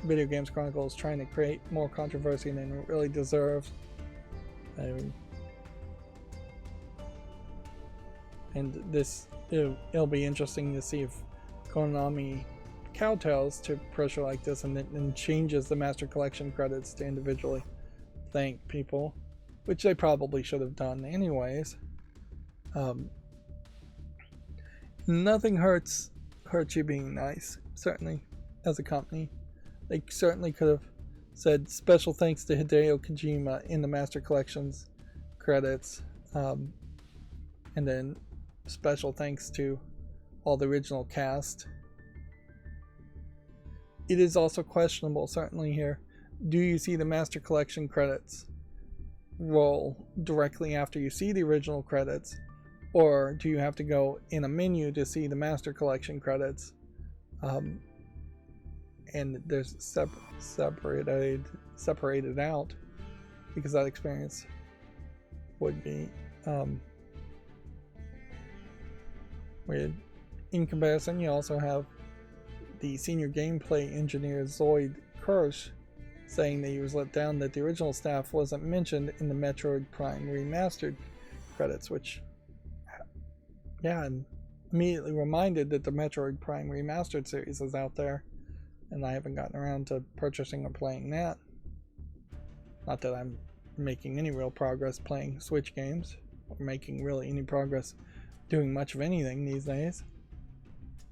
Video Games Chronicle is trying to create more controversy than it really deserves. And this, it'll be interesting to see if Konami kowtows to pressure like this and then changes the Master Collection credits to individually thank people, which they probably should have done anyways. Nothing hurts you being nice, certainly, as a company. They certainly could have said special thanks to Hideo Kojima in the Master Collections credits, and then special thanks to all the original cast. It is also questionable, certainly here, do you see the Master Collection credits roll directly after you see the original credits, or do you have to go in a menu to see the Master Collection credits? And there's separated out, because that experience would be weird. In comparison, you also have the senior gameplay engineer Zoid Kirsch saying that he was let down that the original staff wasn't mentioned in the Metroid Prime Remastered credits, which, yeah, I'm immediately reminded that the Metroid Prime Remastered series is out there, and I haven't gotten around to purchasing or playing that. Not that I'm making any real progress playing Switch games, or making really any progress doing much of anything these days.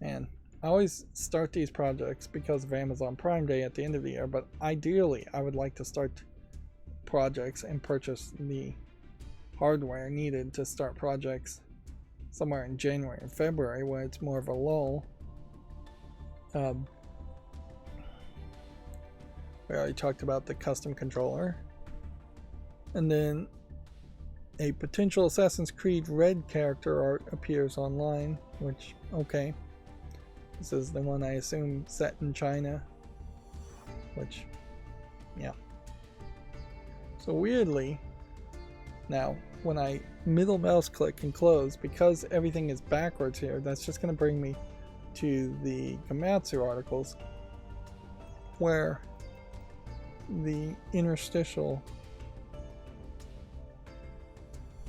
And I always start these projects because of Amazon Prime Day at the end of the year, but ideally I would like to start projects and purchase the hardware needed to start projects somewhere in January or February, where it's more of a lull. We already talked about the custom controller. And then a potential Assassin's Creed Red character art appears online, which, okay. This is the one I assume set in China, which, yeah. So weirdly, now when I middle mouse click and close, because everything is backwards here, that's just going to bring me to the Gamatsu articles, where the interstitial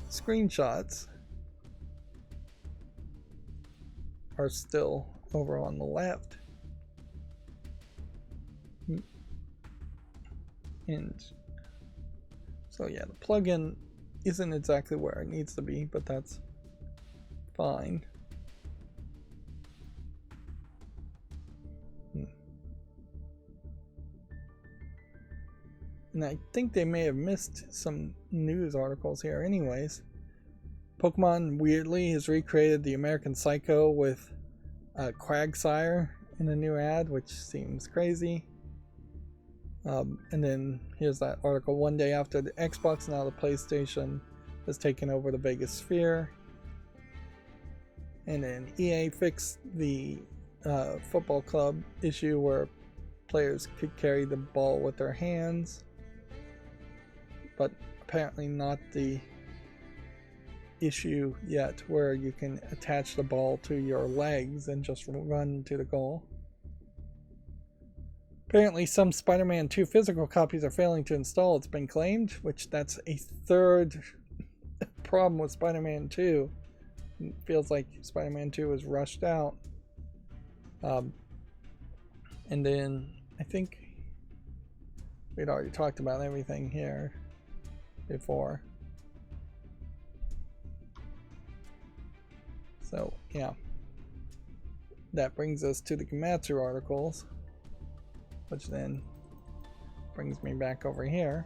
screenshots are still over on the left. And so yeah, the plugin isn't exactly where it needs to be, but that's fine. And I think they may have missed some news articles here anyways. Pokemon weirdly has recreated the American Psycho with Quagsire in a new ad, which seems crazy. And then here's that article. One day after the Xbox, now the PlayStation has taken over the Vegas Sphere. And then EA fixed the football club issue where players could carry the ball with their hands, but apparently not the issue yet where you can attach the ball to your legs and just run to the goal. Apparently some Spider-Man 2 physical copies are failing to install, it's been claimed, which that's a third problem with Spider-Man 2. It feels like Spider-Man 2 was rushed out. And then I think we'd already talked about everything here before. So yeah, that brings us to the Gamatsu articles, which then brings me back over here.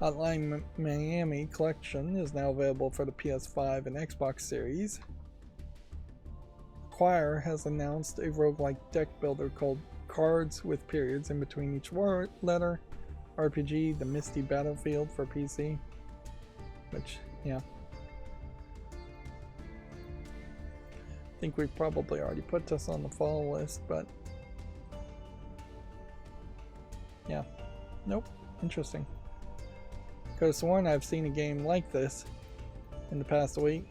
Hotline Miami collection is now available for the PS5 and Xbox Series. Acquire has announced a roguelike deck builder called Cards with periods in between each word letter. RPG, The Misty Battlefield for PC. Which, yeah. think we probably already put this on the follow list, but yeah, nope, interesting. Could have sworn I've seen a game like this in the past week.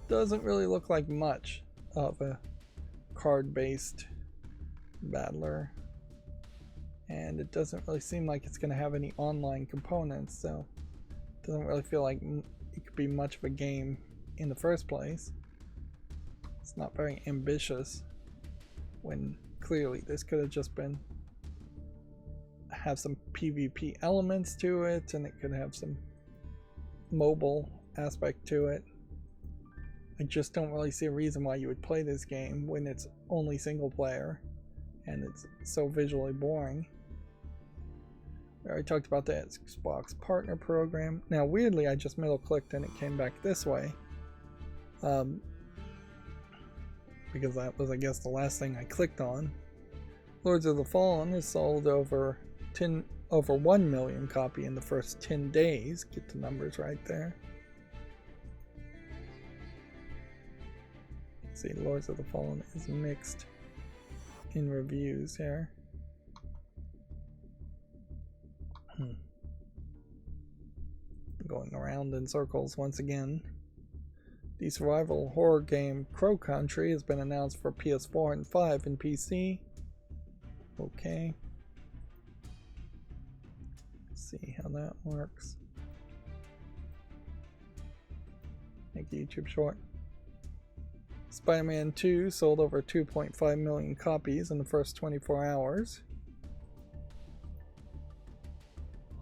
Doesn't really look like much of a card-based battler, and it doesn't really seem like it's going to have any online components, so it doesn't really feel like it could be much of a game in the first place. It's not very ambitious, when clearly this could have just been have some PvP elements to it, and it could have some mobile aspect to it. I just don't really see a reason why you would play this game when it's only single player and it's so visually boring. We already talked about the Xbox Partner Program. Now weirdly I just middle clicked and it came back this way. Because that was, I guess, the last thing I clicked on. Lords of the Fallen has sold over 1 million copy in the first 10 days. Get the numbers right there. See, Lords of the Fallen is mixed in reviews here. Going around in circles once again. The survival horror game Crow Country has been announced for PS4 and 5 and PC. Okay. Let's see how that works. Make a YouTube short. Spider-Man 2 sold over 2.5 million copies in the first 24 hours.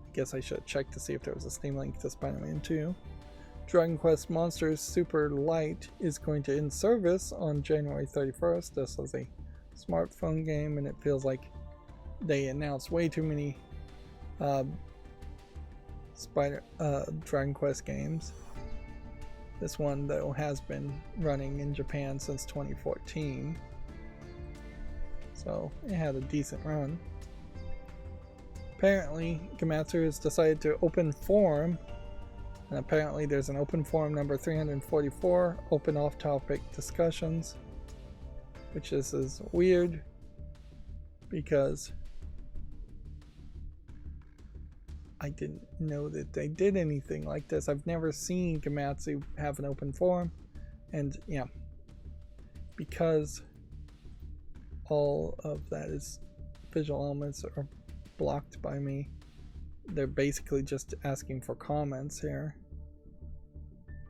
I guess I should check to see if there was a Steam link to Spider-Man 2. Dragon Quest Monsters Super Light is going to end service on January 31st. This is a smartphone game, and it feels like they announced way too many Dragon Quest games. This one, though, has been running in Japan since 2014, so it had a decent run. Apparently, Gamatsu has decided to open forum, and apparently there's an open forum number 344, open off-topic discussions, which is weird, because I didn't know that they did anything like this. I've never seen Gamatsu have an open forum, and yeah, because all of that is visual elements are blocked by me, they're basically just asking for comments here,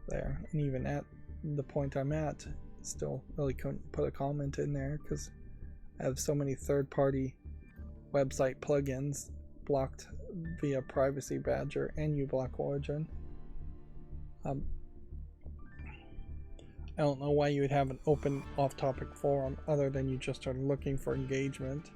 there, and even at the point I'm at, still really couldn't put a comment in there because I have so many third-party website plugins blocked via Privacy Badger and uBlock Origin. I don't know why you would have an open off-topic forum other than you just are looking for engagement.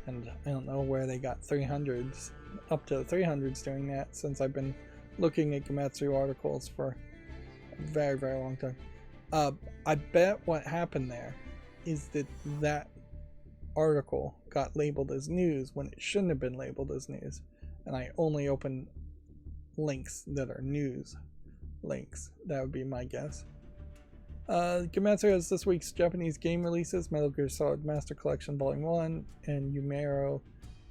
And I don't know where they got 300s, up to 300s doing that, since I've been looking at Gamatsu articles for a very, very long time. I bet what happened there is that article got labeled as news when it shouldn't have been labeled as news, and I only open links that are news links. That would be my guess. Gamatsu has this week's Japanese game releases: Metal Gear Solid Master Collection Volume 1 and Yumero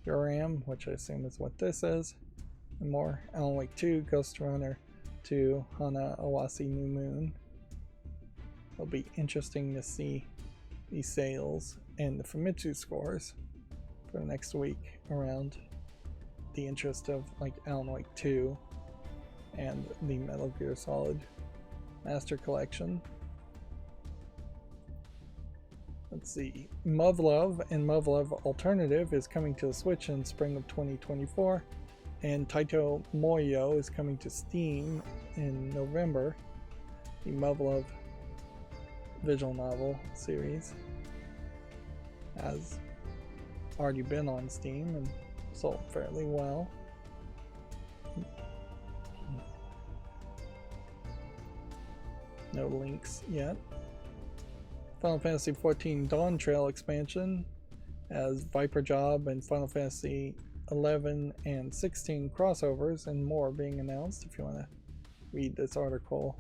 Yoram, which I assume is what this is, and more. Alan Wake 2, Ghost Runner 2, Hana Awasi New Moon. It'll be interesting to see the sales and the Famitsu scores for the next week around the interest of like Alan Wake 2 and the Metal Gear Solid Master Collection. Let's see, Muv-Luv and Muv-Luv Alternative is coming to the Switch in spring of 2024, and Taito Moyo is coming to Steam in November. The Muv-Luv visual novel series has already been on Steam and sold fairly well. No links yet. Final Fantasy XIV Dawn Trail expansion has Viper Job and Final Fantasy 11 and 16 crossovers and more being announced if you want to read this article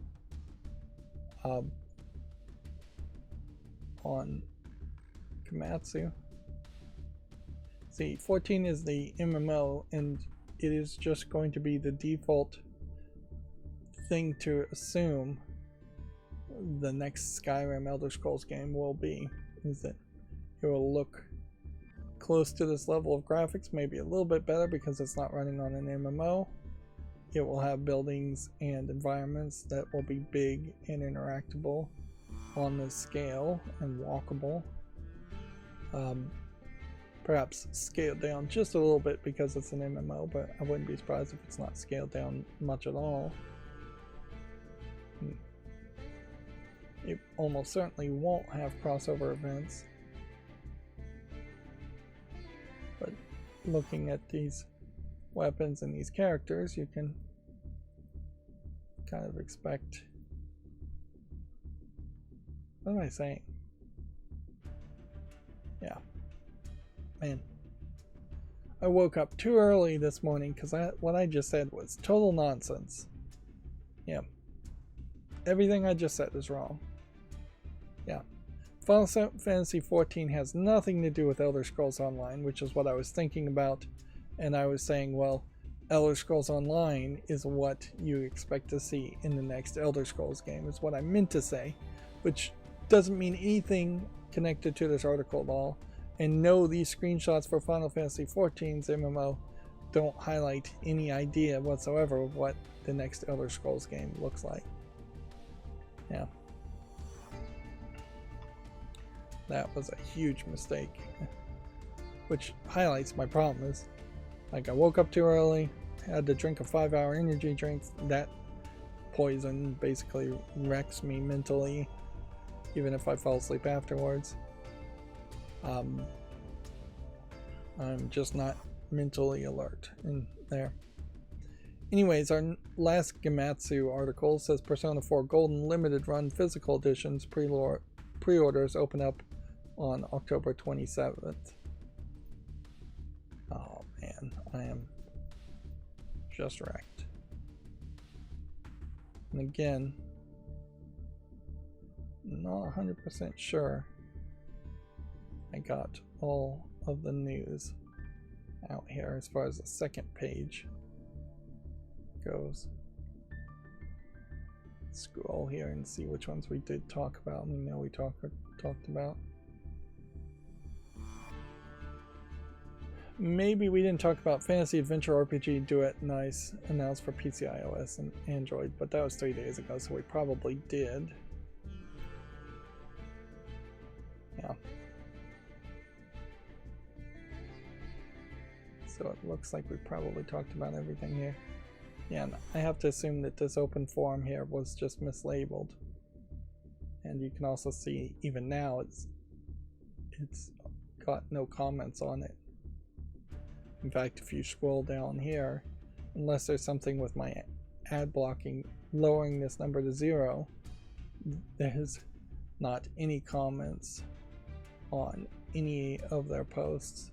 on Komatsu. See, 14 is the MMO, and it is just going to be the default thing to assume the next Skyrim Elder Scrolls game will be, is that it will look close to this level of graphics, maybe a little bit better because it's not running on an MMO. It will have buildings and environments that will be big and interactable on this scale and walkable. Perhaps scaled down just a little bit because it's an MMO, but I wouldn't be surprised if it's not scaled down much at all. It almost certainly won't have crossover events. But looking at these weapons and these characters, you can kind of expect... What am I saying? Yeah. Man. I woke up too early this morning because what I just said was total nonsense. Yeah. Everything I just said is wrong. Yeah. Final Fantasy XIV has nothing to do with Elder Scrolls Online, which is what I was thinking about. And I was saying, well, Elder Scrolls Online is what you expect to see in the next Elder Scrolls game, is what I meant to say, which doesn't mean anything connected to this article at all. And no, these screenshots for Final Fantasy XIV's MMO don't highlight any idea whatsoever of what the next Elder Scrolls game looks like. Yeah. That was a huge mistake. Which highlights my problem is, like, I woke up too early, had to drink a 5-hour energy drink. That poison basically wrecks me mentally, even if I fall asleep afterwards. I'm just not mentally alert in there. Anyways, our last Gematsu article says Persona 4 Golden Limited Run Physical Editions pre-orders open up on October 27th. Oh man, I am just wrecked. And again, not 100% sure I got all of the news out here as far as the second page goes. Scroll here and see which ones we did talk about. We know we talked about. Maybe we didn't talk about Fantasy Adventure RPG Duet Nice announced for PC, iOS, and Android, but that was 3 days ago, so we probably did. Yeah. So it looks like we probably talked about everything here. Yeah, and I have to assume that this open forum here was just mislabeled. And you can also see, even now, it's got no comments on it. In fact, if you scroll down here, unless there's something with my ad blocking lowering this number to 0, there's not any comments on any of their posts.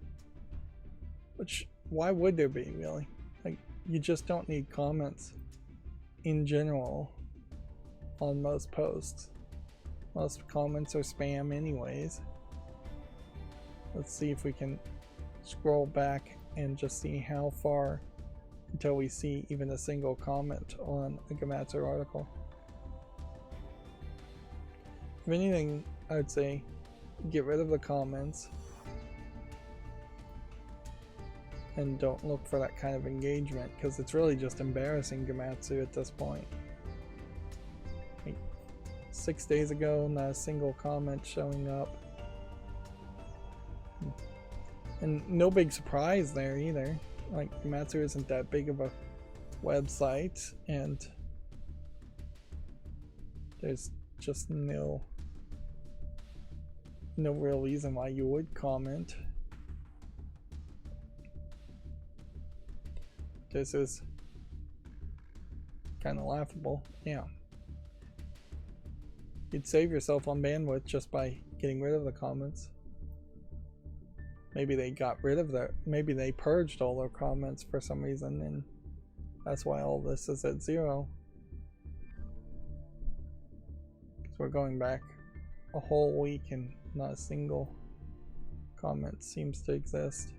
Which, why would there be, really? Like, you just don't need comments in general on most posts. Most comments are spam anyways. Let's see if we can scroll back and just see how far until we see even a single comment on a Gematsu article. If anything, I would say get rid of the comments and don't look for that kind of engagement, because it's really just embarrassing Gematsu at this point. Like 6 days ago, not a single comment showing up. And no big surprise there either. Like, Gematsu isn't that big of a website, and there's just no real reason why you would comment. This is kind of laughable. Yeah. You'd save yourself on bandwidth just by getting rid of the comments. Maybe they got rid of maybe they purged all their comments for some reason, and that's why all this is at 0. So we're going back a whole week and not a single comment seems to exist.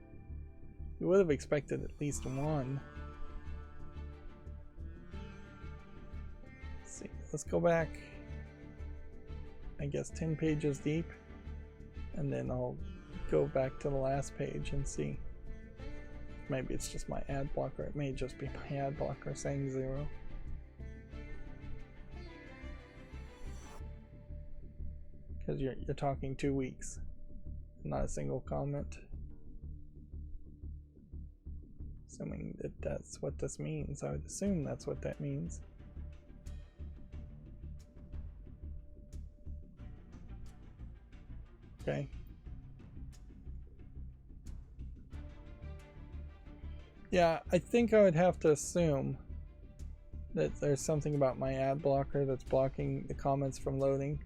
You would have expected at least one. Let's see, let's go back, I guess 10 pages deep, and then I'll go back to the last page and see. Maybe it's just my ad blocker. It may just be my ad blocker saying 0. Because you're talking 2 weeks, not a single comment. Assuming that that's what this means. I would assume that's what that means. Okay. Yeah, I think I would have to assume that there's something about my ad blocker that's blocking the comments from loading.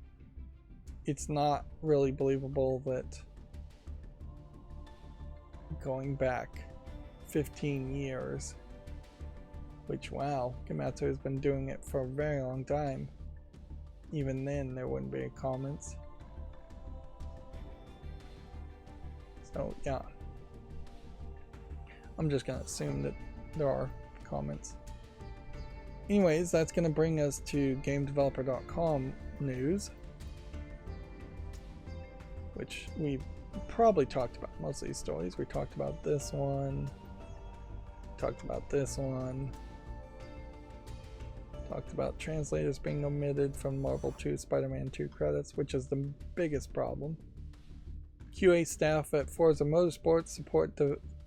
It's not really believable that going back 15 years, which, wow, Gematsu has been doing it for a very long time. Even then, there wouldn't be comments. So, yeah. I'm just gonna assume that there are comments. Anyways, that's gonna bring us to GameDeveloper.com news, which we've probably talked about most of these stories. We talked about this one, talked about this one, talked about translators being omitted from Marvel 2 Spider-Man 2 credits, which is the biggest problem. QA staff at Forza Motorsports support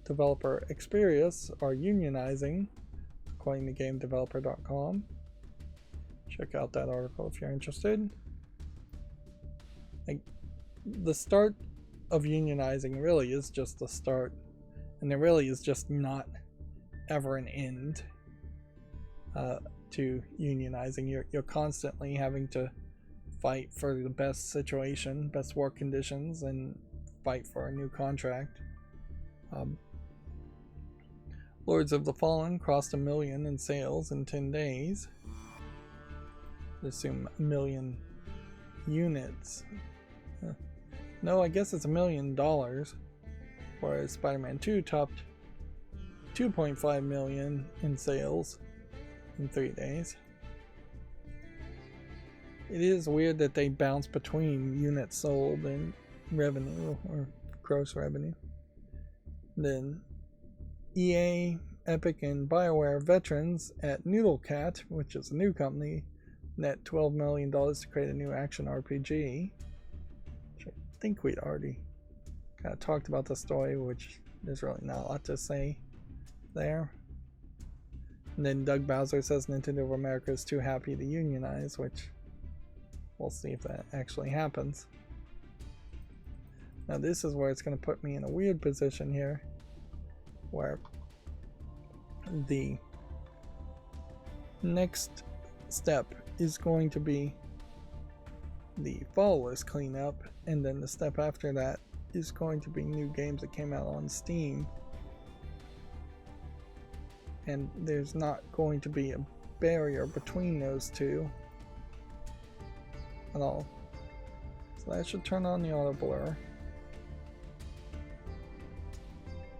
developer Experius are unionizing, according to GameDeveloper.com. Check out that article if you're interested. The start of unionizing really is just the start, and there really is just not ever an end to unionizing. You're constantly having to fight for the best situation, best work conditions, and fight for a new contract. Lords of the Fallen crossed 1 million in sales in 10 days. I assume 1 million units. No, I guess it's $1 million. Whereas Spider-Man 2 topped 2.5 million in sales in 3 days. It is weird that they bounce between units sold and revenue, or gross revenue. Then EA, Epic, and BioWare veterans at Noodlecat, which is a new company, net $12 million to create a new action RPG. Which I think we'd already kind of talked about the story, which there's really not a lot to say there. And then Doug Bowser says Nintendo of America is too happy to unionize, which we'll see if that actually happens. Now this is where it's going to put me in a weird position here, where the next step is going to be the follow list cleanup, and then the step after that is going to be new games that came out on Steam. And there's not going to be a barrier between those two at all. So that should turn on the auto blur,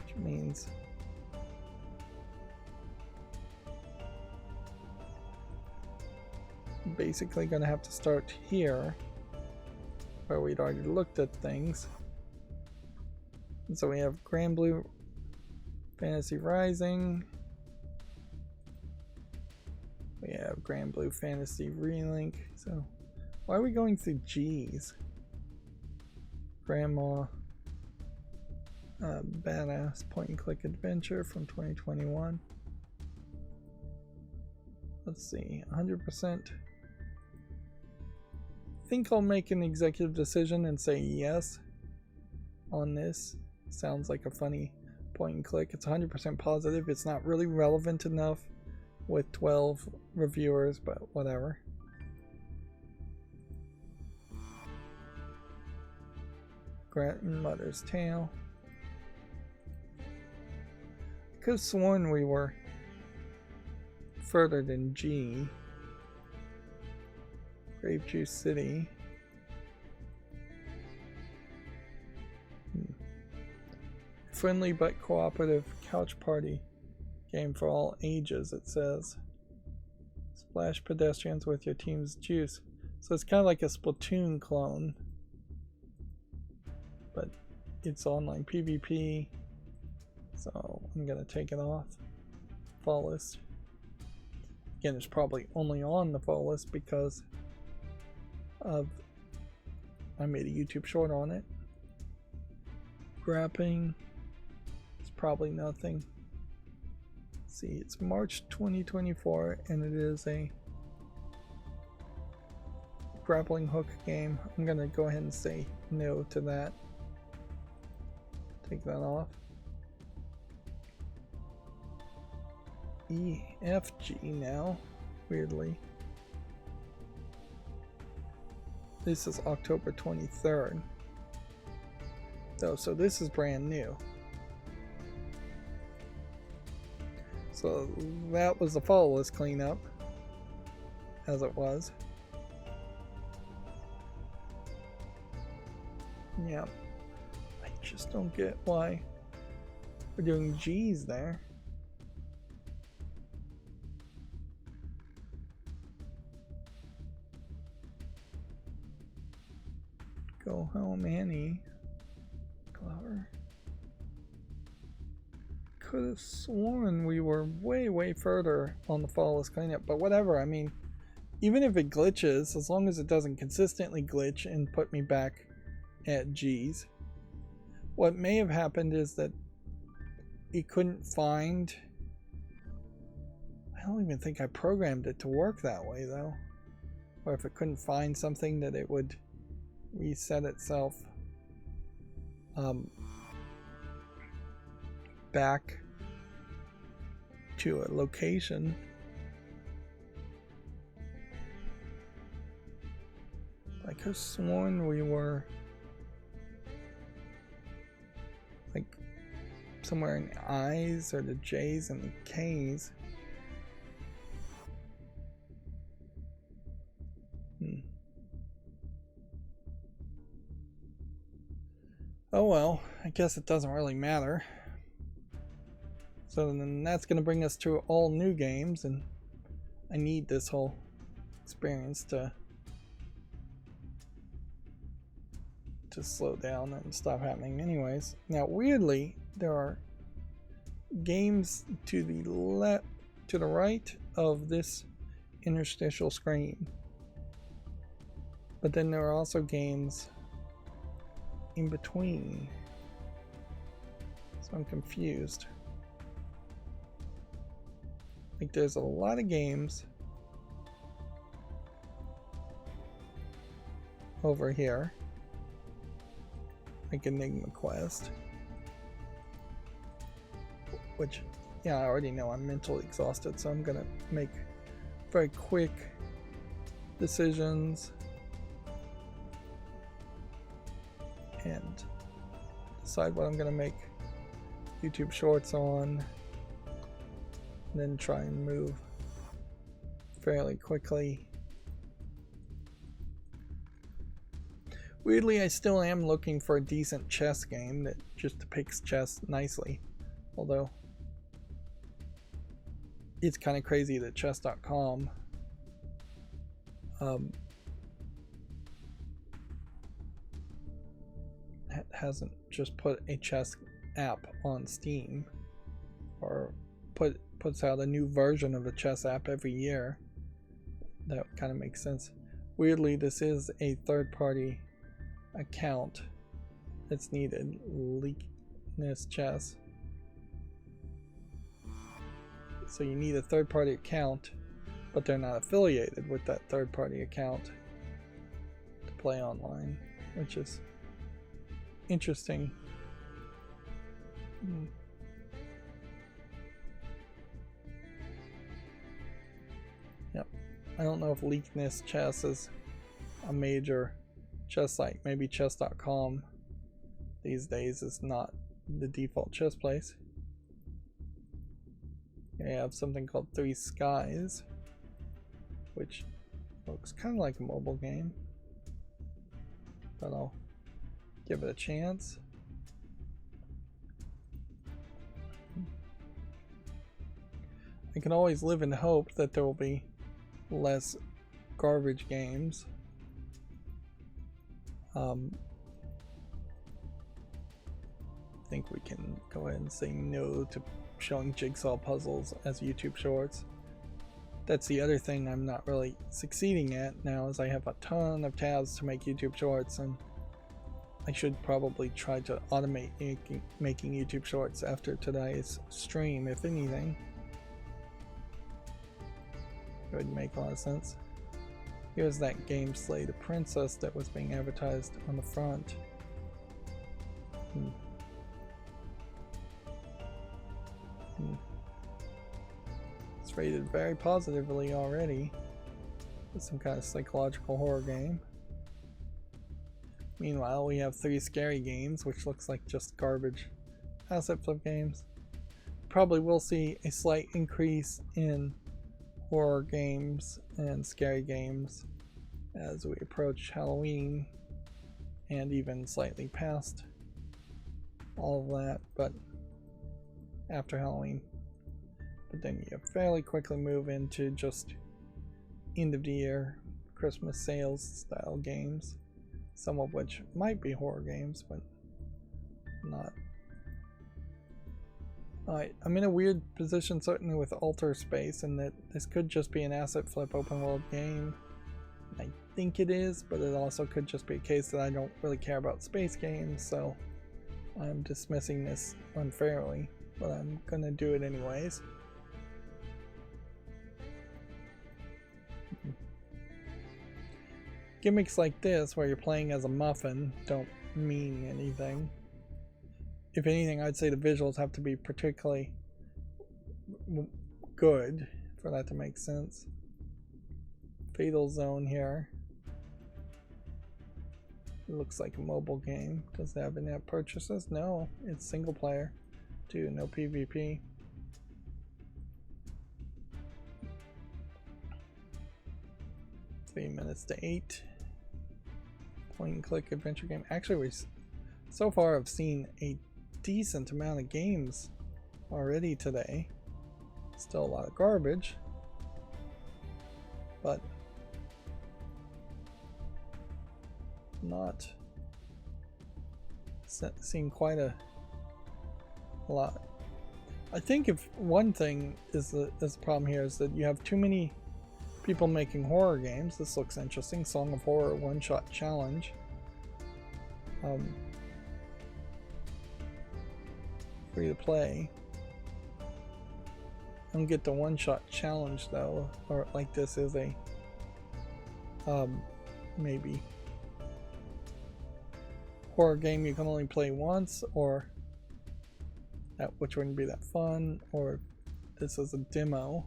which means I'm basically going to have to start here where we'd already looked at things. And so we have Grand Blue Fantasy Rising, we have Grand Blue Fantasy Relink. So why are we going through G's? Grandma Badass Point and Click Adventure from 2021. Let's see, 100%. I think I'll make an executive decision and say yes on this. Sounds like a funny point and click. It's 100% positive. It's not really relevant enough with 12 reviewers, but whatever. Granton Mother's Tale. I could have sworn we were further than G. Grape Juice City. Friendly but cooperative couch party game for all ages, it says. Splash pedestrians with your team's juice. So it's kind of like a Splatoon clone, but it's online PvP. So I'm gonna take it off. Fall list. Again, it's probably only on the fall list because of I made a YouTube short on it. Grappling. It's probably nothing. Let's see, it's March 2024 and it is a grappling hook game. I'm gonna go ahead and say no to that. Take that off. EFG now, weirdly. This is October 23rd. Oh, so this is brand new. So that was the fall list cleanup, as it was. Yeah, I just don't get why we're doing G's there. Go home, Annie. Clever. Could have sworn we were way further on the fall list cleanup, but whatever. I mean, even if it glitches, as long as it doesn't consistently glitch and put me back at G's. What may have happened is that it couldn't find. I don't even think I programmed it to work that way though. Or if it couldn't find something, that it would reset itself back to a location. I could have sworn we were like somewhere in the I's or the J's and the K's. Oh well, I guess it doesn't really matter. So then that's going to bring us to all new games, and I need this whole experience to slow down and stop happening anyways. Now weirdly, there are games to the right of this interstitial screen, but then there are also games in between, so I'm confused. Like there's a lot of games over here, like Enigma Quest, which, yeah, I already know I'm mentally exhausted, so I'm gonna make very quick decisions and decide what I'm gonna make YouTube shorts on, and then try and move fairly quickly. Weirdly, I still am looking for a decent chess game that just depicts chess nicely, although it's kind of crazy that chess.com hasn't just put a chess app on Steam, or puts out a new version of the chess app every year. That kind of makes sense. Weirdly, this is a third-party account that's needed. Leakness Chess. So you need a third-party account, but they're not affiliated with that third-party account to play online, which is interesting. Yep. I don't know if Leakness Chess is a major chess site. Maybe chess.com these days is not the default chess place. I have something called Three Skies, which Looks kind of like a mobile game, but I'll give it a chance. I can always live in hope that there will be less garbage games. I think we can go ahead and say no to showing jigsaw puzzles as YouTube shorts. That's the other thing I'm not really succeeding at now, is I have a ton of tabs to make YouTube shorts, and I should probably try to automate making YouTube shorts after today's stream, if anything. It would make a lot of sense. Here's that game Slay the Princess that was being advertised on the front. It's rated very positively already. It's some kind of psychological horror game. Meanwhile, we have 3 scary games, which looks like just garbage asset flip games. Probably will see a slight increase in horror games and scary games as we approach Halloween, and even slightly past all of that, but after Halloween. But then you fairly quickly move into just end of the year Christmas sales style games, some of which might be horror games, but not. Alright, I'm in a weird position certainly with Alter Space, in that this could just be an asset flip open world game. I think it is, but it also could just be a case that I don't really care about space games, so I'm dismissing this unfairly, but I'm gonna do it anyways. Gimmicks like this, where you're playing as a muffin, don't mean anything. If anything, I'd say the visuals have to be particularly good for that to make sense. Fatal Zone here. It looks like a mobile game. Does it have in-app purchases? No, it's single player too, no PvP. Three minutes to 8. Point and click adventure game. Actually, we so far have seen a decent amount of games already today. Still a lot of garbage, but not seeing quite a lot. I think if one thing is the problem here is that you have too many people making horror games. This looks interesting. Song of Horror one-shot challenge. Free to play. I don't get the one-shot challenge though, or like this is a maybe horror game you can only play once, or that, which wouldn't be that fun, or this is a demo.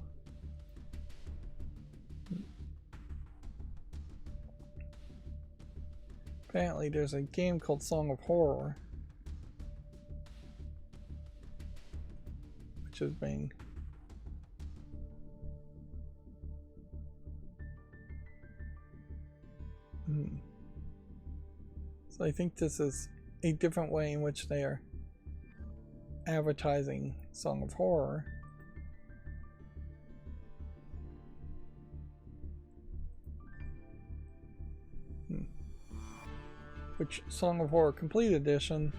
Apparently there's a game called Song of Horror, which is being so I think this is a different way in which they are advertising Song of Horror. Which Song of Horror Complete Edition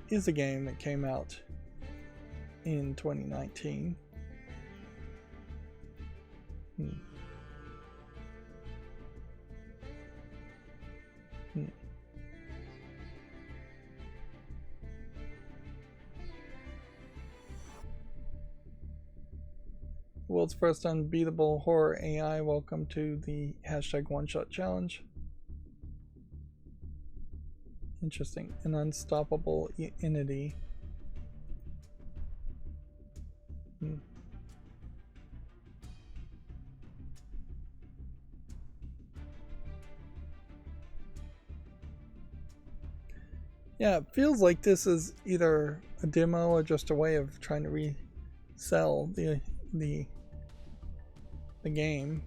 is a game that came out in 2019. World's first unbeatable horror AI. Welcome to the hashtag one-shot challenge. Interesting. An unstoppable entity. Yeah, it feels like this is either a demo or just a way of trying to resell the game.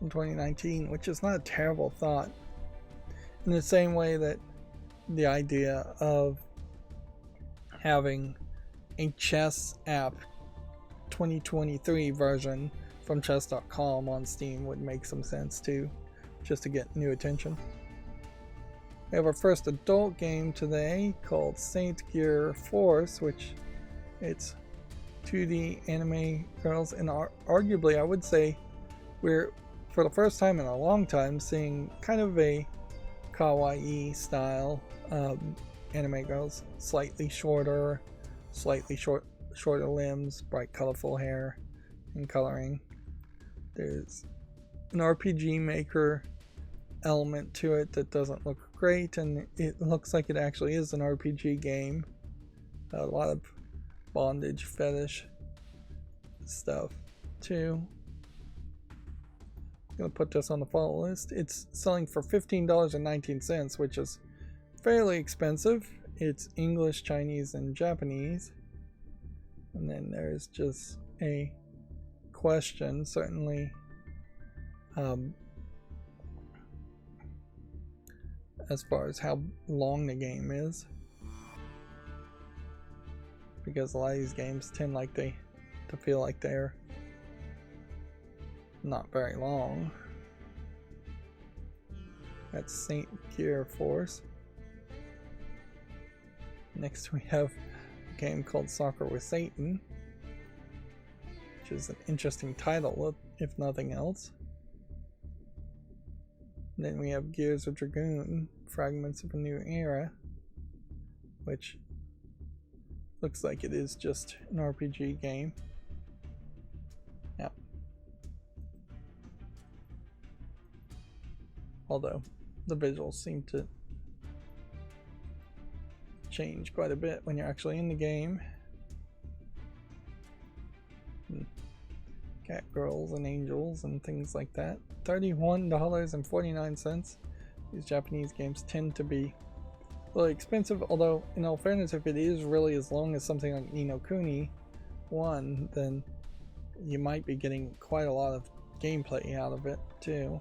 from 2019, which is not a terrible thought. In the same way that the idea of having a chess app 2023 version from chess.com on Steam would make some sense too, just to get new attention. We have our first adult game today called Saint Gear Force, which it's 2D anime girls, and arguably I would say we're for the first time in a long time seeing kind of a kawaii style anime girls, slightly shorter limbs, bright colorful hair and coloring. There's an RPG maker element to it that doesn't look great, and it looks like it actually is an RPG game. A lot of bondage fetish stuff too. I'm gonna put this on the follow list. It's selling for $15.19, which is fairly expensive. It's English, Chinese, and Japanese. And then there's just a question, certainly as far as how long the game is, because a lot of these games tend to feel like they're not very long. That's Saint Gear Force. Next we have a game called Soccer with Satan, which is an interesting title if nothing else. And then we have Gears of Dragoon, Fragments of a New Era, which looks like it is just an RPG game. Yep. Although the visuals seem to change quite a bit when you're actually in the game. Cat girls and angels and things like that. $31.49. These Japanese games tend to be really expensive, although in all fairness, if it is really as long as something like Ni no Kuni 1, then you might be getting quite a lot of gameplay out of it too.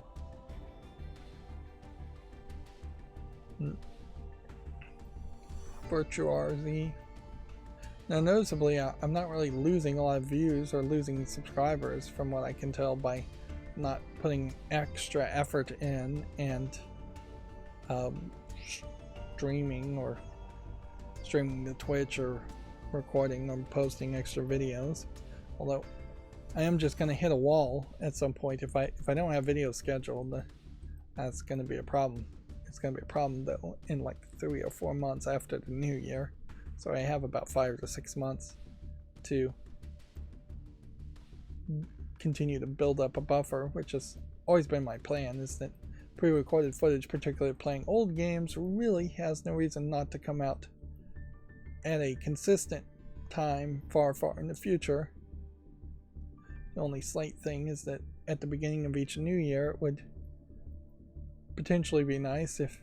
Virtua RZ. Now noticeably, I'm not really losing a lot of views or losing subscribers from what I can tell by not putting extra effort in and streaming to Twitch or recording or posting extra videos. Although I am just going to hit a wall at some point if I don't have videos scheduled. That's going to be a problem. It's going to be a problem though in like 3 or 4 months after the new year. So I have about 5 to 6 months to continue to build up a buffer, which has always been my plan, is that pre-recorded footage, particularly playing old games, really has no reason not to come out at a consistent time far in the future. The only slight thing is that at the beginning of each new year it would potentially be nice if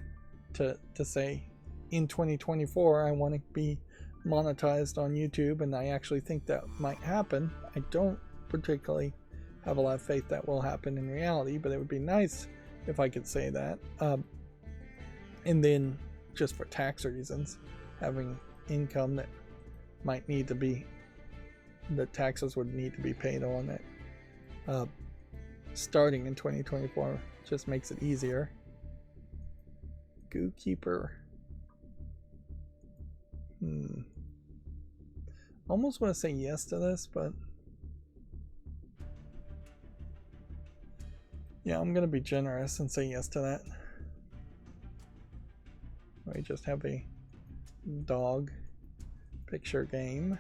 to say in 2024 I want to be monetized on YouTube, and I actually think that might happen. I don't particularly have a lot of faith that will happen in reality, but it would be nice if I could say that. And then just for tax reasons, having income that might need to be, the taxes would need to be paid on it starting in 2024 just makes it easier. Goo Keeper. Almost want to say yes to this, but yeah, I'm gonna be generous and say yes to that. We just have a dog picture game.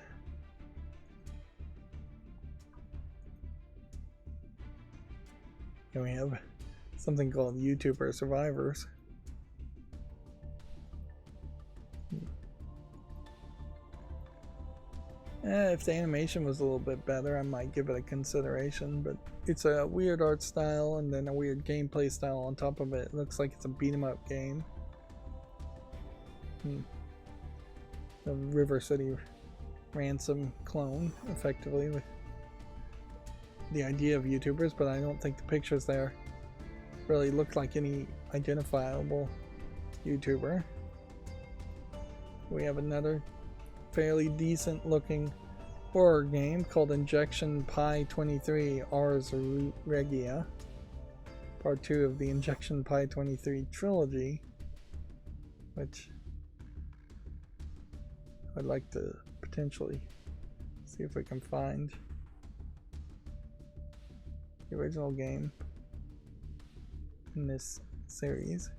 And we have something called YouTuber Survivors. If the animation was a little bit better, I might give it a consideration, but it's a weird art style and then a weird gameplay style on top of it. It looks like it's a beat 'em up game. The River City Ransom clone, effectively, with the idea of YouTubers, but I don't think the pictures there really look like any identifiable YouTuber. We have another fairly decent looking horror game called Injection Pi 23 Ars Regia, part 2 of the Injection Pi 23 trilogy, which I'd like to potentially see if we can find the original game in this series.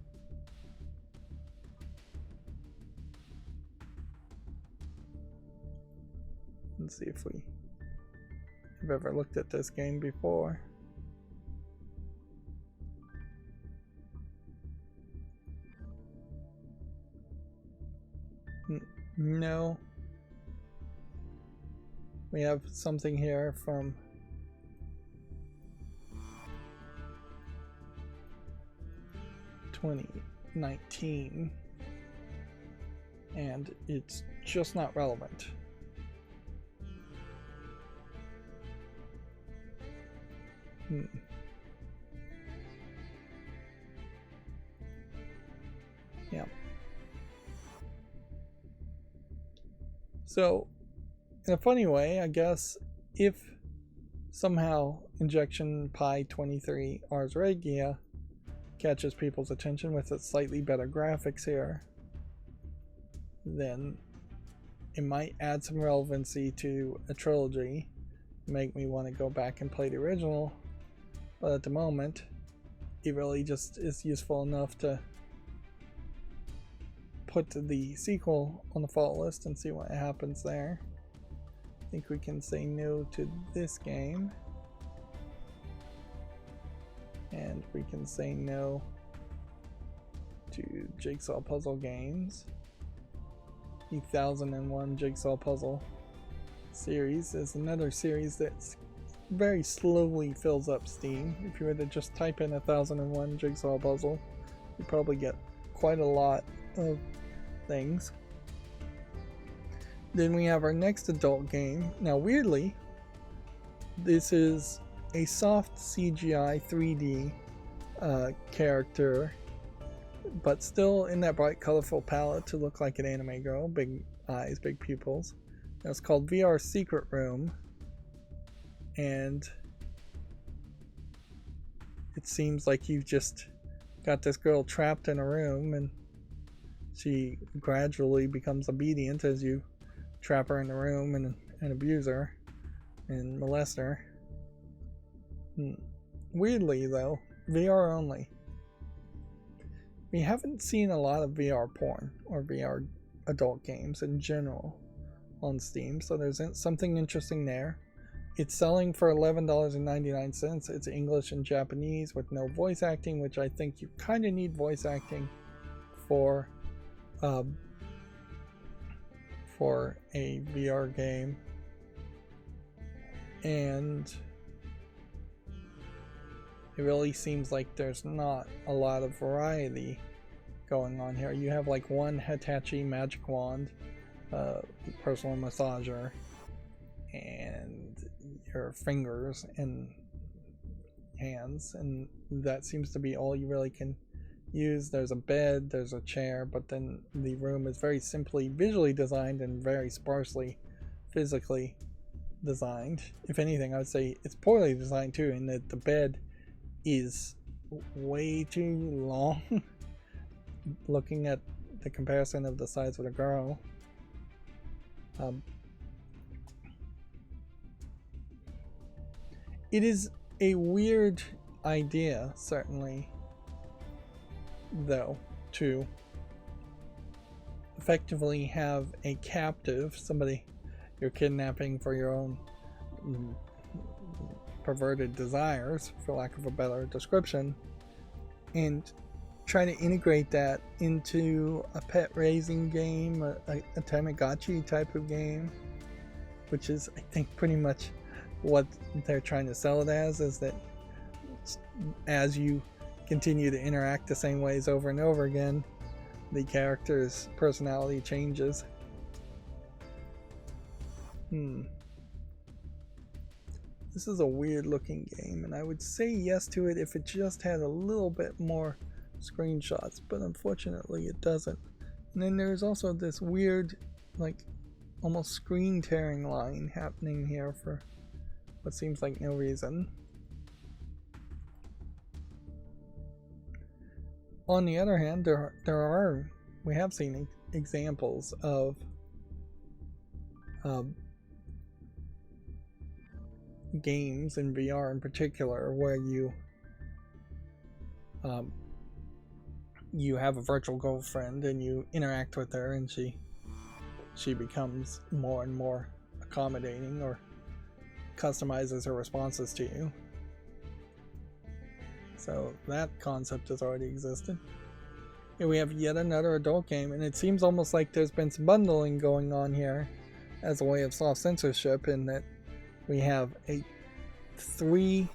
Let's see if we have ever looked at this game before. No. We have something here from (2019) and it's just not relevant. Yeah. So, in a funny way, I guess, if somehow Injection Pi 23 Ars Regia catches people's attention with its slightly better graphics here, then it might add some relevancy to a trilogy, make me want to go back and play the original. But at the moment, it really just is useful enough to put the sequel on the fault list and see what happens there. I think we can say no to this game. And we can say no to Jigsaw Puzzle games. The 1001 Jigsaw Puzzle series is another series that's very slowly fills up Steam. If you were to just type in 1001 Jigsaw Puzzle, you probably get quite a lot of things. Then we have our next adult game. Now weirdly, this is a soft CGI 3D character, but still in that bright colorful palette to look like an anime girl. Big eyes, big pupils. Now it's called VR Secret Room, and it seems like you've just got this girl trapped in a room and she gradually becomes obedient as you trap her in the room and abuse her and molest her. Weirdly though, VR only. We haven't seen a lot of VR porn or VR adult games in general on Steam, so there's something interesting there. It's selling for $11.99. It's English and Japanese with no voice acting, which I think you kind of need voice acting for a VR game. And it really seems like there's not a lot of variety going on here. You have like one Hitachi magic wand, personal massager, and your fingers and hands, and that seems to be all you really can use. There's a bed, there's a chair, but then the room is very simply visually designed and very sparsely physically designed. If anything, I would say it's poorly designed too, in that the bed is way too long. Looking at the comparison of the size of the girl, it is a weird idea, certainly, though, to effectively have a captive, somebody you're kidnapping for your own perverted desires, for lack of a better description, and try to integrate that into a pet raising game, a Tamagotchi type of game, which is, I think, pretty much what they're trying to sell it as, is that as you continue to interact the same ways over and over again, the character's personality changes. This is a weird looking game, and I would say yes to it if it just had a little bit more screenshots, but unfortunately it doesn't. And then there's also this weird, like, almost screen tearing line happening here for what seems like no reason. On the other hand, we have seen examples of games in VR in particular where you have a virtual girlfriend and you interact with her, and she becomes more and more accommodating or customizes her responses to you. So that concept has already existed. Here we have yet another adult game, and it seems almost like there's been some bundling going on here as a way of soft censorship, in that we have 3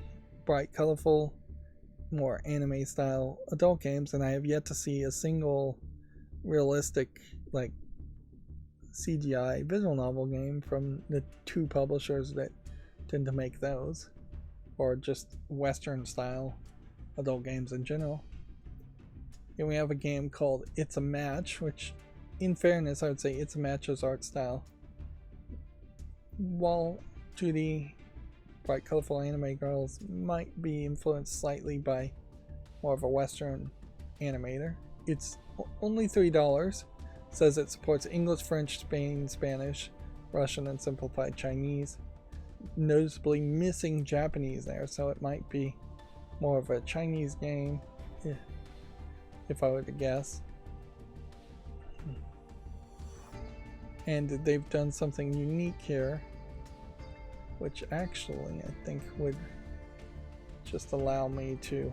bright, colorful, more anime style adult games, and I have yet to see a single realistic, like, CGI visual novel game from the 2 publishers that tend to make those, or just Western style adult games in general. Here we have a game called It's a Match, which, in fairness, I would say It's a Match's art style, while 2D bright colorful anime girls, might be influenced slightly by more of a Western animator. It's only $3. Says it supports English, French, Spanish, Russian, and simplified Chinese. Noticeably missing Japanese there, so it might be more of a Chinese game, if I were to guess. And they've done something unique here, which actually I think would just allow me to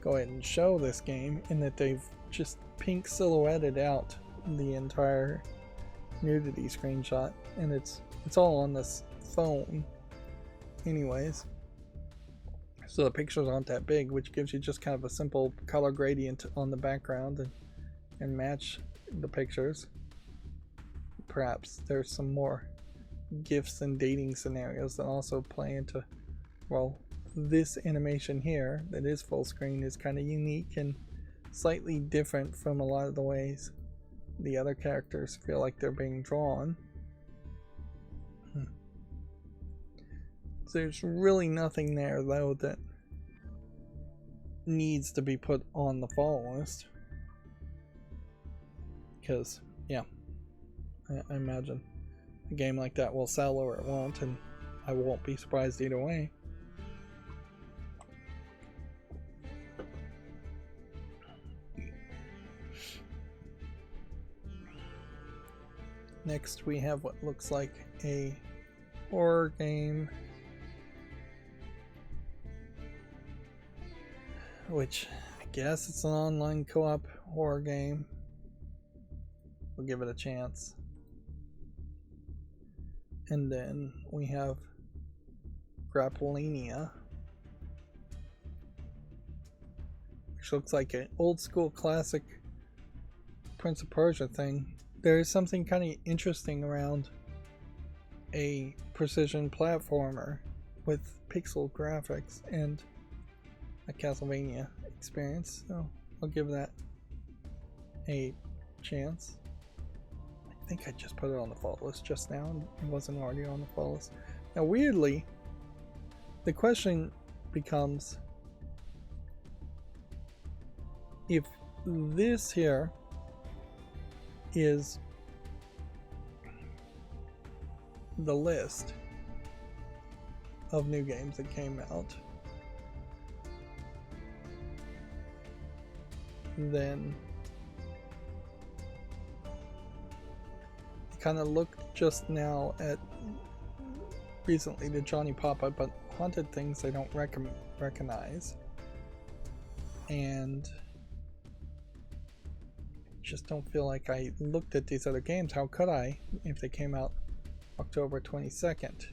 go ahead and show this game, in that they've just pink silhouetted out the entire nudity screenshot, and it's all on this phone anyways, so the pictures aren't that big, which gives you just kind of a simple color gradient on the background and match the pictures. Perhaps there's some more gifts and dating scenarios that also play into, well, this animation here that is full screen is kind of unique and slightly different from a lot of the ways the other characters feel like they're being drawn. There's really nothing there though that needs to be put on the follow list, because yeah, I imagine a game like that will sell or it won't, and I won't be surprised either way. Next we have what looks like a horror game, which I guess it's an online co-op horror game. We'll give it a chance. And then we have Grapplania, which looks like an old school classic Prince of Persia thing. There is something kind of interesting around a precision platformer with pixel graphics and a Castlevania experience, so I'll give that a chance. I think I just put it on the follow list just now, and it wasn't already on the follow list. Now weirdly, the question becomes, if this here is the list of new games that came out, then kind of looked just now at recently the Johnny Pop-Up but Haunted things I don't recognize, and just don't feel like I looked at these other games. How could I if they came out October 22nd?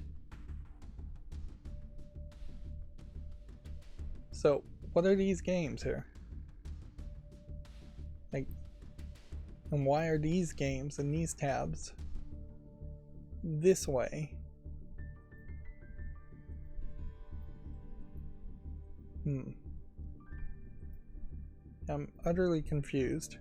So what are these games here? Like, and why are these games and these tabs this way I'm utterly confused.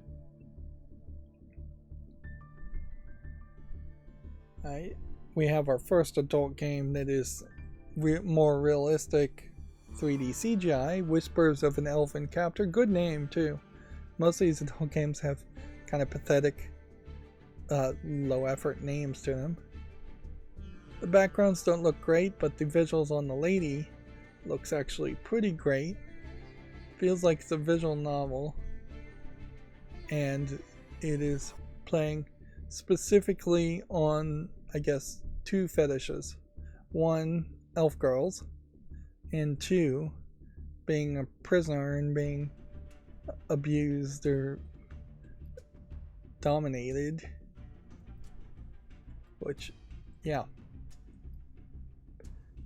We have our first adult game that is more realistic 3D CGI, Whispers of an Elven Captor. Good name too. Most of these adult games have kind of pathetic, low effort names to them. The backgrounds don't look great, but the visuals on the lady looks actually pretty great. Feels like it's a visual novel, and it is playing specifically on, I guess, two fetishes. One, elf girls, and two, being a prisoner and being abused or dominated. Which, yeah.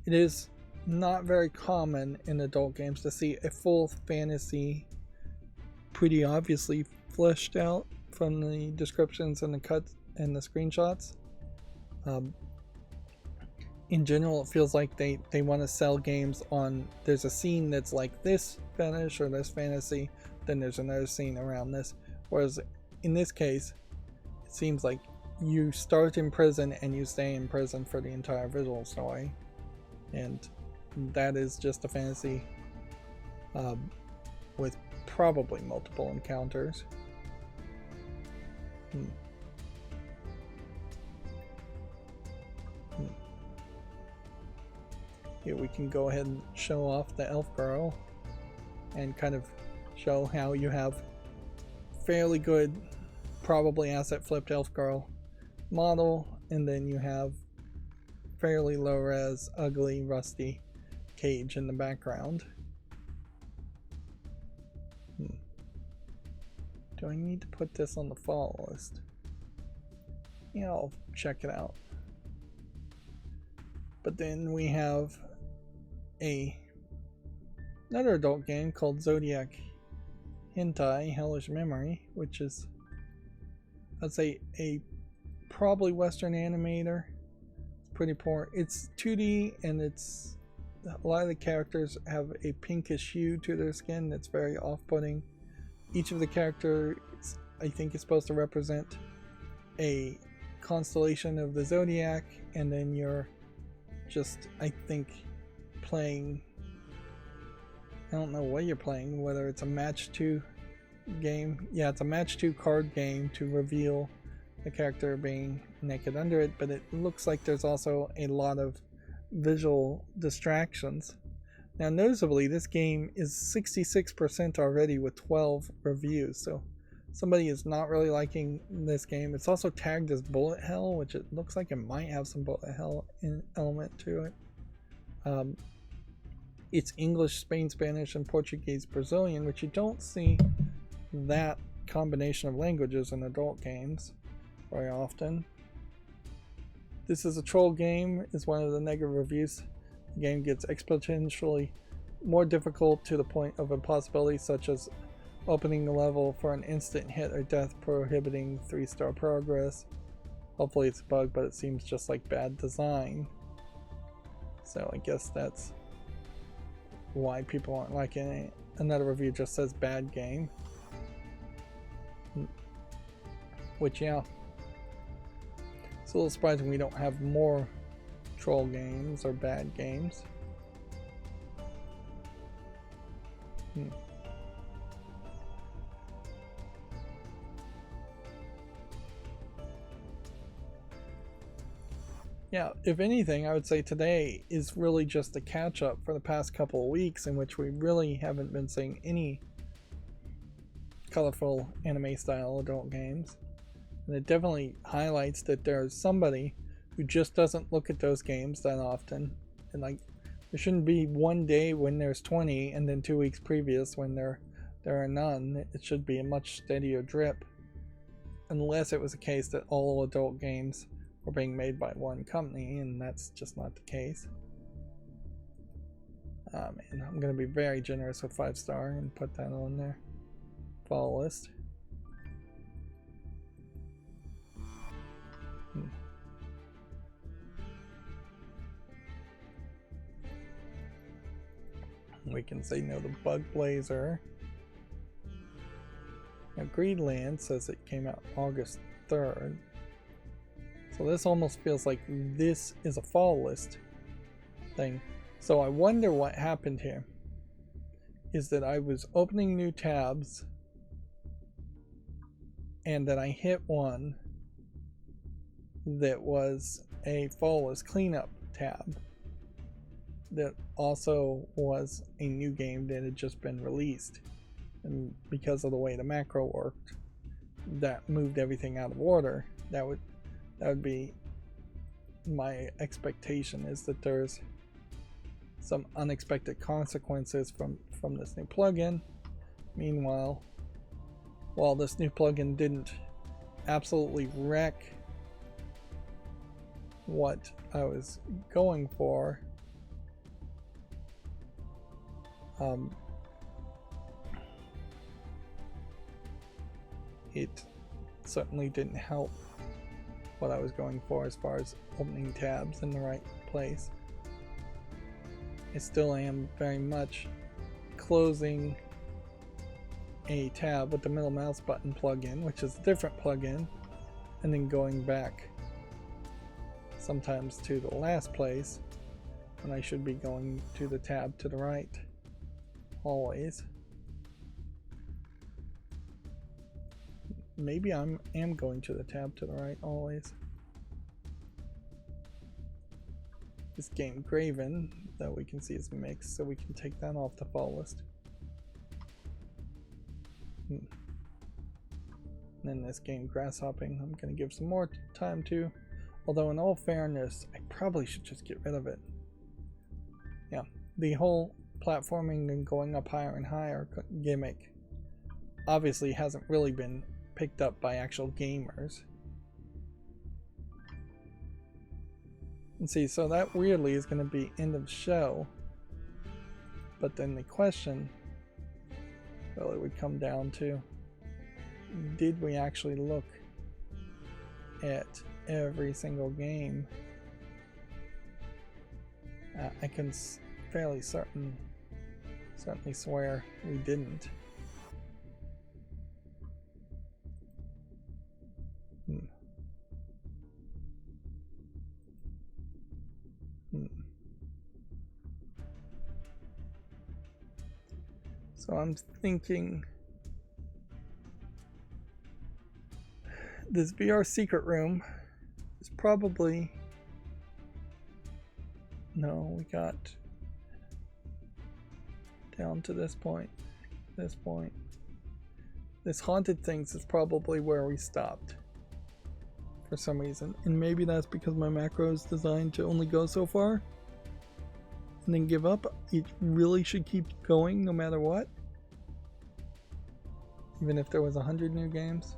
It is not very common in adult games to see a full fantasy pretty obviously fleshed out from the descriptions and the cuts and the screenshots. In general, it feels like they want to sell games on, there's a scene that's like this fetish or this fantasy, then there's another scene around this. Whereas in this case, it seems like you start in prison and you stay in prison for the entire visual story. And that is just a fantasy with probably multiple encounters. Here we can go ahead and show off the elf girl and kind of show how you have fairly good, probably asset flipped elf girl model, and then you have fairly low res, ugly, rusty cage in the background. Do I need to put this on the follow list? Yeah, I'll check it out. But then we have another adult game called Zodiac Hentai Hellish Memory, which is, I'd say, a probably Western animator. It's pretty poor. It's 2D, and it's a lot of the characters have a pinkish hue to their skin that's very off-putting. Each of the characters, I think, is supposed to represent a constellation of the zodiac, and then you're just, I think, playing, I don't know what you're playing, whether it's a match 2 game. Yeah, it's a match 2 card game to reveal the character being naked under it, but it looks like there's also a lot of visual distractions. Now, noticeably, this game is 66% already with 12 reviews, so somebody is not really liking this game. It's also tagged as bullet hell, which it looks like it might have some bullet hell element to it. It's English, Spain, Spanish, and Portuguese, Brazilian, which you don't see that combination of languages in adult games very often. This is a troll game, is one of the negative reviews. The game gets exponentially more difficult to the point of impossibility, such as opening the level for an instant hit or death, prohibiting 3-star progress. Hopefully it's a bug, but it seems just like bad design. So I guess that's why people aren't liking it. Another review just says bad game. Which, yeah. It's a little surprising we don't have more troll games or bad games. Yeah, if anything, I would say today is really just a catch-up for the past couple of weeks in which we really haven't been seeing any colorful anime-style adult games. And it definitely highlights that there's somebody who just doesn't look at those games that often. And like, there shouldn't be one day when there's 20 and then 2 weeks previous when there are none. It should be a much steadier drip. Unless it was a case that all adult games were being made by one company, and that's just not the case. Man, I'm going to be very generous with 5-star and put that on there. Follow list. We can say no to Bug Blazer. Now Greenland says it came out August 3rd. So this almost feels like this is a fall list thing. So I wonder what happened here. Is that I was opening new tabs and then I hit one that was a fall list cleanup tab that also was a new game that had just been released. And because of the way the macro worked, that moved everything out of order. That would be my expectation, is that there's some unexpected consequences from this new plugin. Meanwhile, while this new plugin didn't absolutely wreck what I was going for, it certainly didn't help what I was going for as far as opening tabs in the right place. I still am very much closing a tab with the middle mouse button plugin, which is a different plugin, and then going back sometimes to the last place when I should be going to the tab to the right always. Maybe I am going to the tab to the right always. This game Graven that we can see is mixed, so we can take that off the fall list. And then this game Grasshopping, I'm going to give some more time to. Although in all fairness, I probably should just get rid of it. Yeah, the whole platforming and going up higher and higher gimmick obviously hasn't really been picked up by actual gamers. And see, so that weirdly is going to be end of show. But then the question really would come down to, did we actually look at every single game? I can fairly certainly swear we didn't. So I'm thinking this VR secret room is probably, no, we got down to this point. This haunted things is probably where we stopped for some reason, and maybe that's because my macro is designed to only go so far and then give up. It really should keep going no matter what, even if there was 100 new games.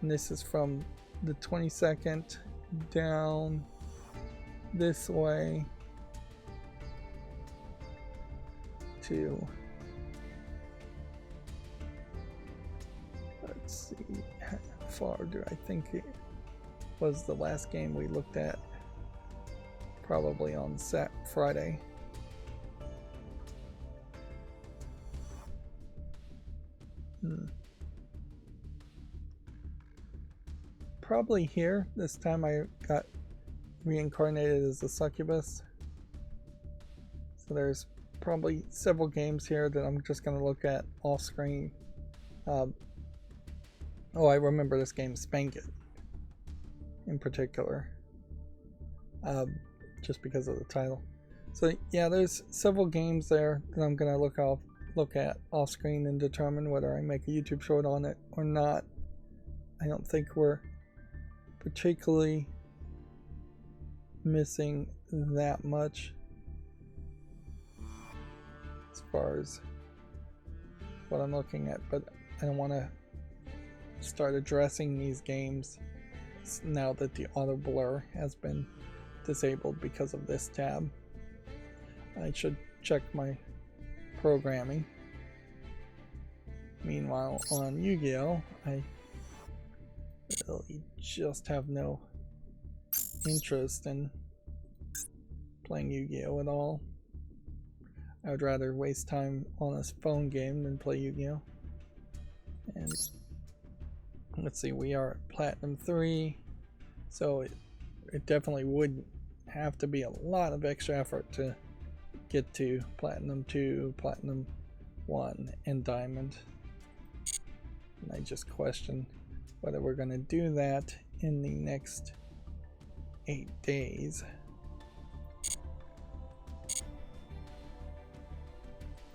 And this is from the 22nd down this way to, let's see, how far do I think it was the last game we looked at? Probably on Friday. Probably here. This time I got reincarnated as a succubus. So there's probably several games here that I'm just going to look at off screen. Oh, I remember this game, Spank It, in particular. Just because of the title. So yeah, there's several games there that I'm gonna look at off screen and determine whether I make a YouTube short on it or not. I don't think we're particularly missing that much as far as what I'm looking at, but I don't want to start addressing these games now that the auto blur has been disabled because of this tab. I should check my programming. Meanwhile, on Yu-Gi-Oh, I really just have no interest in playing Yu-Gi-Oh at all. I would rather waste time on a phone game than play Yu-Gi-Oh! And let's see, we are at Platinum 3, so it definitely would have to be a lot of extra effort to get to Platinum 2, Platinum 1, and Diamond. And I just question whether we're going to do that in the next 8 days.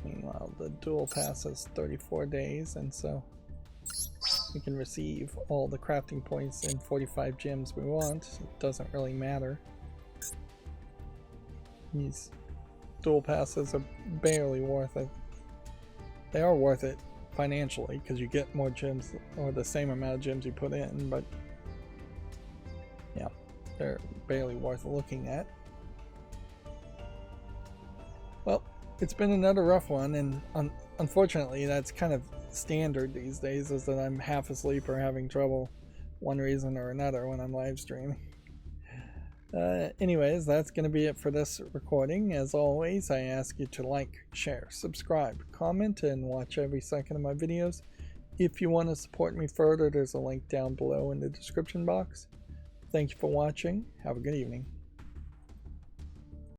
Meanwhile, the duel passes 34 days, and so we can receive all the crafting points and 45 gems we want. It doesn't really matter. These duel passes are barely worth it. They are worth it financially because you get more gems or the same amount of gems you put in, but yeah, they're barely worth looking at. Well, it's been another rough one, and unfortunately that's kind of standard these days, is that I'm half asleep or having trouble one reason or another when I'm live streaming. Anyways, that's going to be it for this recording. As always, I ask you to like, share, subscribe, comment, and watch every second of my videos. If you want to support me further, there's a link down below in the description box. Thank you for watching. Have a good evening.